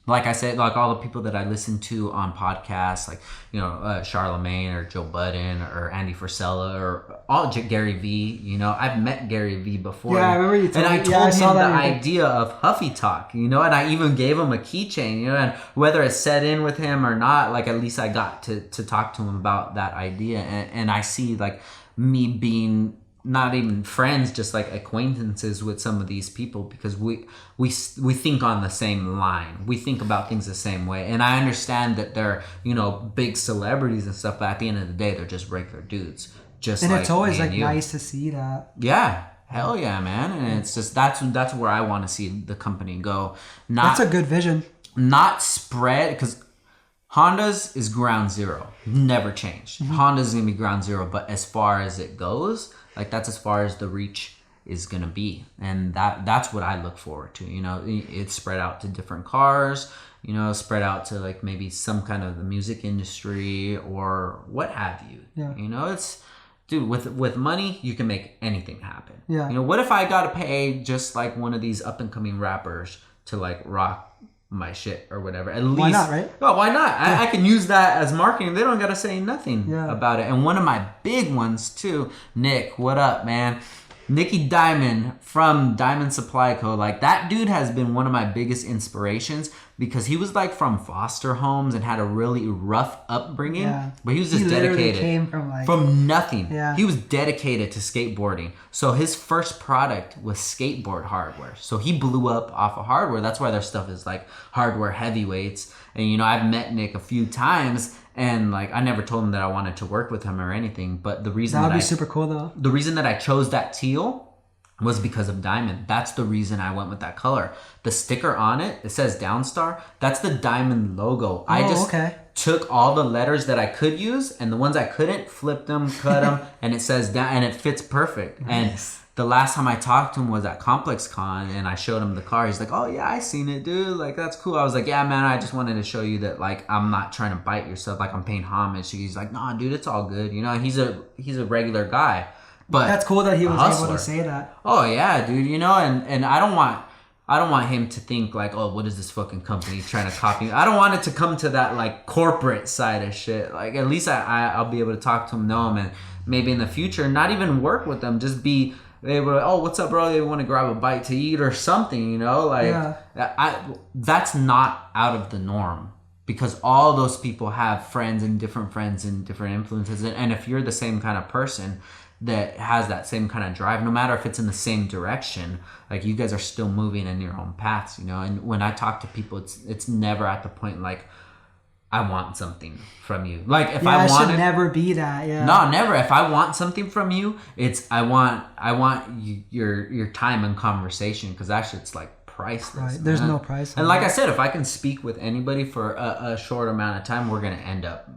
like I said, like all the people that I listen to on podcasts, like, you know, Charlemagne or Joe Budden or Andy Frisella or all Gary Vee, you know, I've met Gary Vee before. Yeah, I remember you told me. And I told him the idea of Huffy Talk, you know, and I even gave him a keychain, you know, and whether it set in with him or not, like at least I got to talk to him about that idea. And I see like me being not even friends, just like acquaintances with some of these people, because we think on the same line. We think about things the same way. And I understand that they're, you know, big celebrities and stuff, but at the end of the day, they're just regular dudes. Just and like it's always like you. nice to see that. Yeah. Hell yeah, man. And it's just, that's where I want to see the company go. That's a good vision. Not spread, because Honda's is ground zero. Never changed. Honda's going to be ground zero, but as far as it goes, like that's as far as the reach is gonna be, and that's what I look forward to. You know, it's spread out to different cars. You know, spread out to like maybe some kind of the music industry or what have you. Yeah. You know, it's, dude, with money you can make anything happen. Yeah. You know, what if I got to pay just like one of these up and coming rappers to like rock my shit or whatever? At least, why not, right? Oh, why not? Yeah. I can use that as marketing. They don't gotta say nothing about it. And one of my big ones too, Nick, what up, man? Nicky Diamond from Diamond Supply Co. Like, that dude has been one of my biggest inspirations, because he was like from foster homes and had a really rough upbringing. Yeah. But he was just dedicated. Came from nothing. Yeah. He was dedicated to skateboarding. So his first product was skateboard hardware. So he blew up off of hardware. That's why their stuff is like hardware heavyweights. And, you know, I've met Nick a few times, and like I never told him that I wanted to work with him or anything. But the reason that would be super cool though. The reason that I chose that teal was because of Diamond. That's the reason I went with that color. The sticker on it, it says Downstar. That's the Diamond logo. I just took all the letters that I could use, and the ones I couldn't, flipped them, cut them, and it says down, and it fits perfect. Nice. And the last time I talked to him was at Complex Con, and I showed him the car. He's like, oh yeah, I seen it, dude. Like, that's cool. I was like, yeah, man, I just wanted to show you that, like, I'm not trying to bite yourself. Like, I'm paying homage. He's like, nah, dude, it's all good. You know, and he's a regular guy. But that's cool that he was hustler. able to say that. Oh yeah, dude. You know, and I don't want him to think like, oh, what is this fucking company trying to copy? I don't want it to come to that like corporate side of shit. Like at least I'll be able to talk to him, know him, and maybe in the future not even work with them, just be able to, oh, what's up, bro? They want to grab a bite to eat or something, you know? Like that's not out of the norm, because all those people have friends and different influences, and if you're the same kind of person that has that same kind of drive, no matter if it's in the same direction, like you guys are still moving in your own paths, you know. And when I talk to people, it's never at the point like I want something from you. Like if I want, it should never be that. Yeah. No, never. If I want something from you, it's I want your time and conversation, because that shit's like priceless. Right. There's no price. And like I said, if I can speak with anybody for a short amount of time, we're gonna end up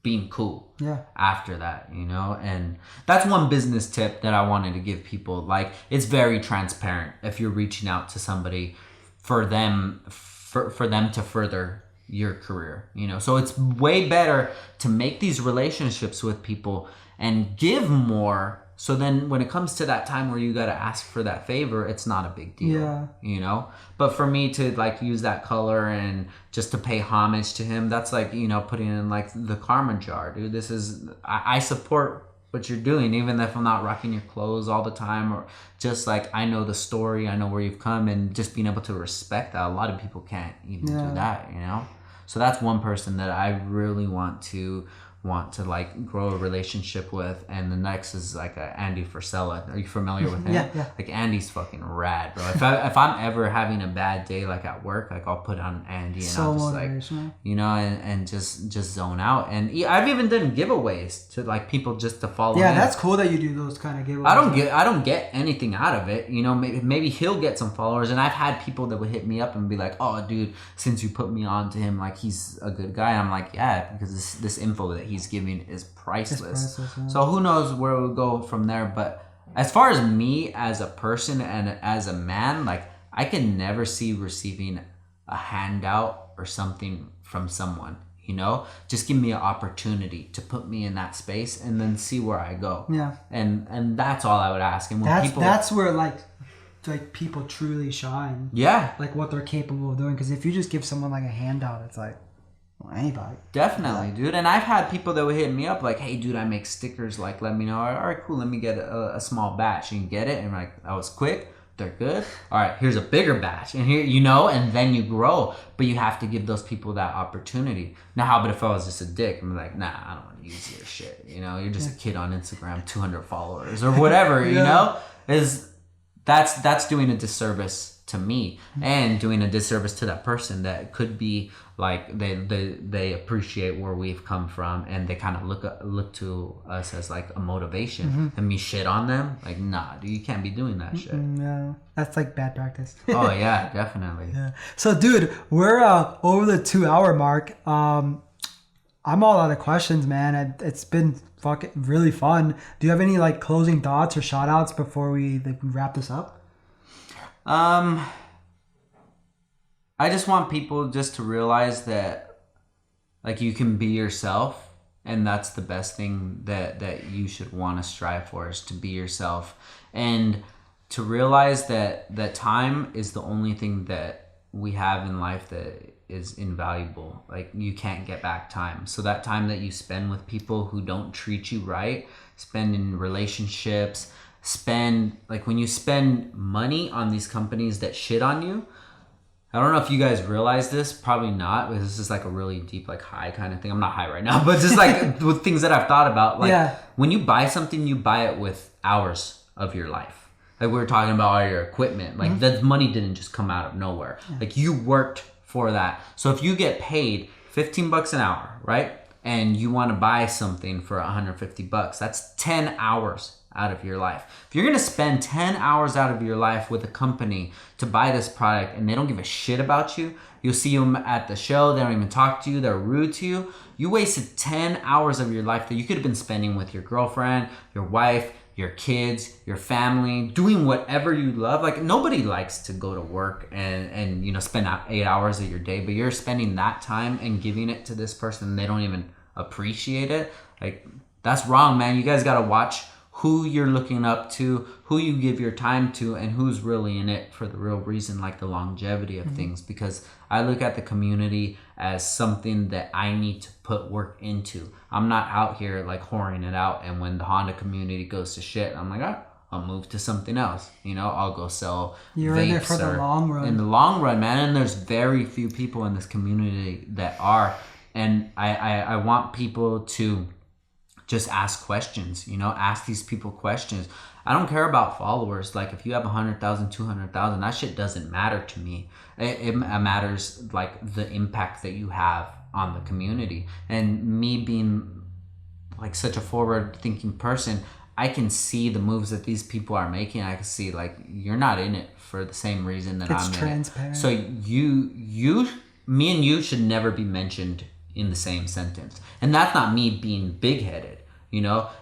being cool after that, you know. And that's one business tip that I wanted to give people. Like, it's very transparent if you're reaching out to somebody for them to further your career, you know. So it's way better to make these relationships with people and give more, so then when it comes to that time where you got to ask for that favor, it's not a big deal, you know. But for me to like use that color and just to pay homage to him, that's like, you know, putting in like the karma jar, dude. This is, I support what you're doing, even if I'm not rocking your clothes all the time, or just like I know the story, I know where you've come, and just being able to respect that. A lot of people can't even do that, you know. So that's one person that I really want to like grow a relationship with. And the next is like Andy Frisella. Are you familiar with him? Yeah. Like Andy's fucking rad, bro. If I'm ever having a bad day like at work, like I'll put on Andy and I'll just like, you know, and just zone out. And I've even done giveaways to like people just to follow. Yeah, that's cool that you do those kind of giveaways. I don't get anything out of it, you know. Maybe he'll get some followers, and I've had people that would hit me up and be like, oh dude, since you put me on to him, like he's a good guy. And I'm like, yeah, because this info that he's giving is priceless. So who knows where we'll go from there. But as far as me as a person and as a man, like I can never see receiving a handout or something from someone, you know. Just give me an opportunity to put me in that space and then see where I go. Yeah. And that's all I would ask. And when that's where like people truly shine. Yeah. Like what they're capable of doing. Because if you just give someone like a handout, it's like, well, anybody. Definitely, dude. And I've had people that would hit me up like, hey dude, I make stickers, like let me know. All right, cool, let me get a small batch. You can get it. And I'm like, that was quick, they're good. All right, here's a bigger batch, and here, you know, and then you grow. But you have to give those people that opportunity. Now, how about if I was just a dick? I'm like, nah, I don't want to use your shit. You know, you're just a kid on Instagram, 200 followers or whatever. You know, that's doing a disservice to me, and doing a disservice to that person that could be like they appreciate where we've come from, and they kind of look to us as like a motivation, and me shit on them. Like, nah, dude, you can't be doing that shit. No, that's like bad practice. Oh yeah, definitely. Yeah. So dude, we're over the 2-hour mark. I'm all out of questions, man. It's been fucking really fun. Do you have any like closing thoughts or shout outs before we wrap this up? I just want people just to realize that like you can be yourself, and that's the best thing that you should want to strive for, is to be yourself, and to realize that time is the only thing that we have in life that is invaluable. Like you can't get back time. So that time that you spend with people who don't treat you right, spend in relationships, like when you spend money on these companies that shit on you. I don't know if you guys realize this, probably not, because this is like a really deep, like high kind of thing. I'm not high right now, but just like with things that I've thought about, like when you buy something, you buy it with hours of your life. Like we were talking about all your equipment, like that money didn't just come out of nowhere. Like you worked for that. So if you get paid $15 an hour, right? And you want to buy something for $150, that's 10 hours out of your life. If you're gonna spend 10 hours out of your life with a company to buy this product, and they don't give a shit about you, you'll see them at the show, they don't even talk to you, they're rude to you. You wasted 10 hours of your life that you could have been spending with your girlfriend, your wife, your kids, your family, doing whatever you love. Like nobody likes to go to work and you know spend 8 hours of your day, but you're spending that time and giving it to this person and they don't even appreciate it. Like that's wrong, man. You guys gotta watch who you're looking up to, who you give your time to, and who's really in it for the real reason, like the longevity of things. Because I look at the community as something that I need to put work into. I'm not out here like whoring it out, and when the Honda community goes to shit, I'm like, I'll move to something else. I'll go sell You're in there for the long run. In the long run, man. And there's very few people in this community that are. And I want people to just ask questions, ask these people questions. I don't care about followers. Like if you have 100,000, 200,000, that shit doesn't matter to me. It matters like the impact that you have on the community. And me being like such a forward thinking person, I can see the moves that these people are making. I can see like you're not in it for the same reason that I'm in it. It's transparent. So me and you should never be mentioned in the same sentence. And that's not me being big-headed,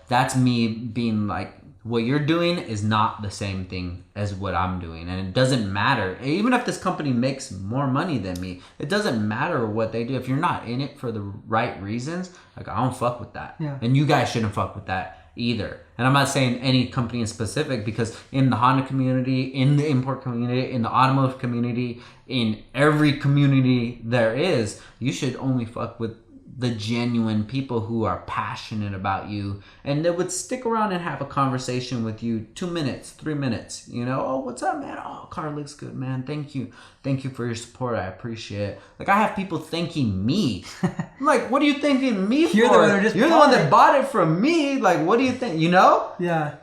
that's me being like, what you're doing is not the same thing as what I'm doing. And it doesn't matter. Even if this company makes more money than me, it doesn't matter what they do. If you're not in it for the right reasons, like I don't fuck with that. Yeah. And you guys shouldn't fuck with that either. And I'm not saying any company in specific, because in the Honda community, in the import community, in the automotive community, in every community there is, you should only fuck with the genuine people who are passionate about you and that would stick around and have a conversation with you 2 minutes, 3 minutes, oh, what's up, man? Oh, car looks good, man. Thank you for your support. I appreciate it. Like I have people thanking me. I'm like, what are you thanking me for? You're the one that bought it from me. Like, what do you think? Yeah.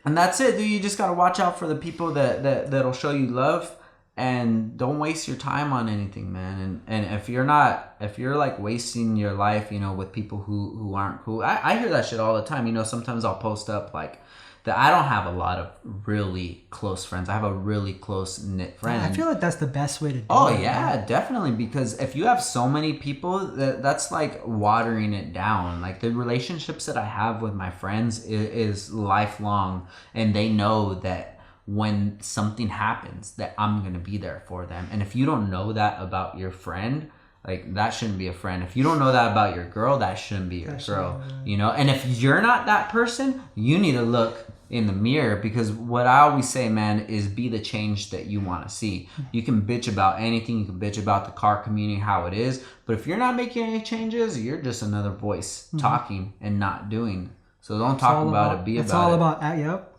And that's it, dude. You just gotta watch out for the people that'll show you love. And don't waste your time on anything, man. And if you're like wasting your life, with people who aren't cool. I hear that shit all the time. Sometimes I'll post up like that. I don't have a lot of really close friends. I have a really close knit friend. I feel like that's the best way to do it. Oh yeah, definitely. Because if you have so many people, that's like watering it down. Like the relationships that I have with my friends is lifelong, and they know that when something happens that I'm going to be there for them. And if you don't know that about your friend, like that shouldn't be a friend. If you don't know that about your girl, that shouldn't be your girl, And if you're not that person, you need to look in the mirror, because what I always say, man, is be the change that you want to see. You can bitch about anything. You can bitch about the car community, how it is. But if you're not making any changes, you're just another voice talking and not doing. So don't talk about it, be about it. It's all about, yep.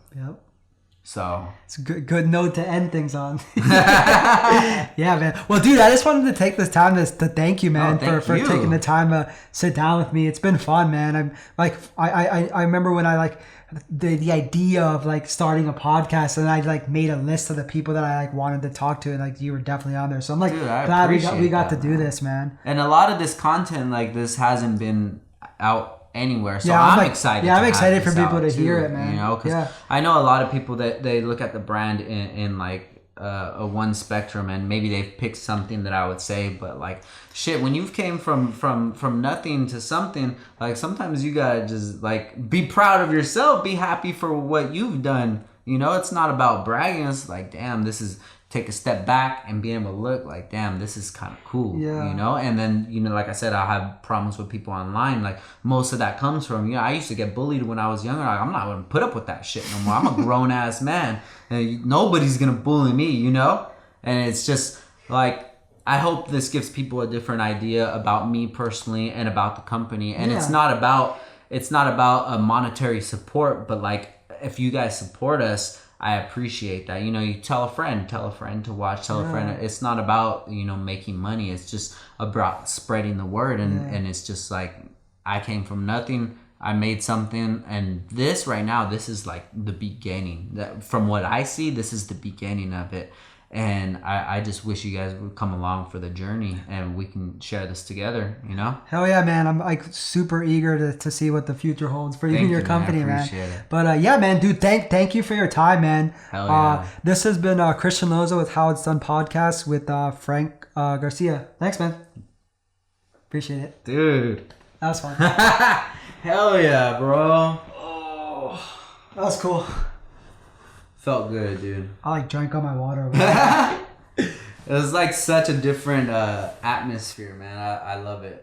So it's a good note to end things on. Yeah, man. Well, dude, I just wanted to take this time to thank you, man, for taking the time to sit down with me. It's been fun, man. I'm like, I remember when I like the idea of like starting a podcast, and I like made a list of the people that I like wanted to talk to, and like you were definitely on there. So I'm like, dude, glad we got to do this, man. And a lot of this content like this hasn't been out anywhere, so I'm excited. Yeah, I'm excited for people to hear it, man. Because I know a lot of people that they look at the brand in like a one spectrum, and maybe they've picked something that I would say, but like shit, when you've came from nothing to something, like sometimes you gotta just like be proud of yourself, be happy for what you've done. It's not about bragging. It's like, damn, this is. Take a step back and being able to look like, damn, this is kind of cool, And then, like I said, I'll have problems with people online. Like most of that comes from, I used to get bullied when I was younger. Like, I'm not going to put up with that shit no more. I'm a grown ass man. And nobody's going to bully me, And it's just like, I hope this gives people a different idea about me personally and about the company. And it's not about a monetary support, but like, if you guys support us, I appreciate that. You tell a friend to watch, tell a friend. It's not about, making money. It's just about spreading the word. And it's just like, I came from nothing. I made something. And this right now, this is like the beginning. That from what I see, this is the beginning of it. And I just wish you guys would come along for the journey and we can share this together, Hell yeah, man. I'm like super eager to see what the future holds for you and your company, man. It. But yeah, man, dude, thank you for your time, man. Hell yeah. This has been Christian Loza with How It's Done podcast with Frank Garcia. Thanks, man. Appreciate it. Dude. That was fun. Hell yeah, bro. Oh, that was cool. Felt good, dude. I like drank all my water. It was like such a different atmosphere, man. I love it.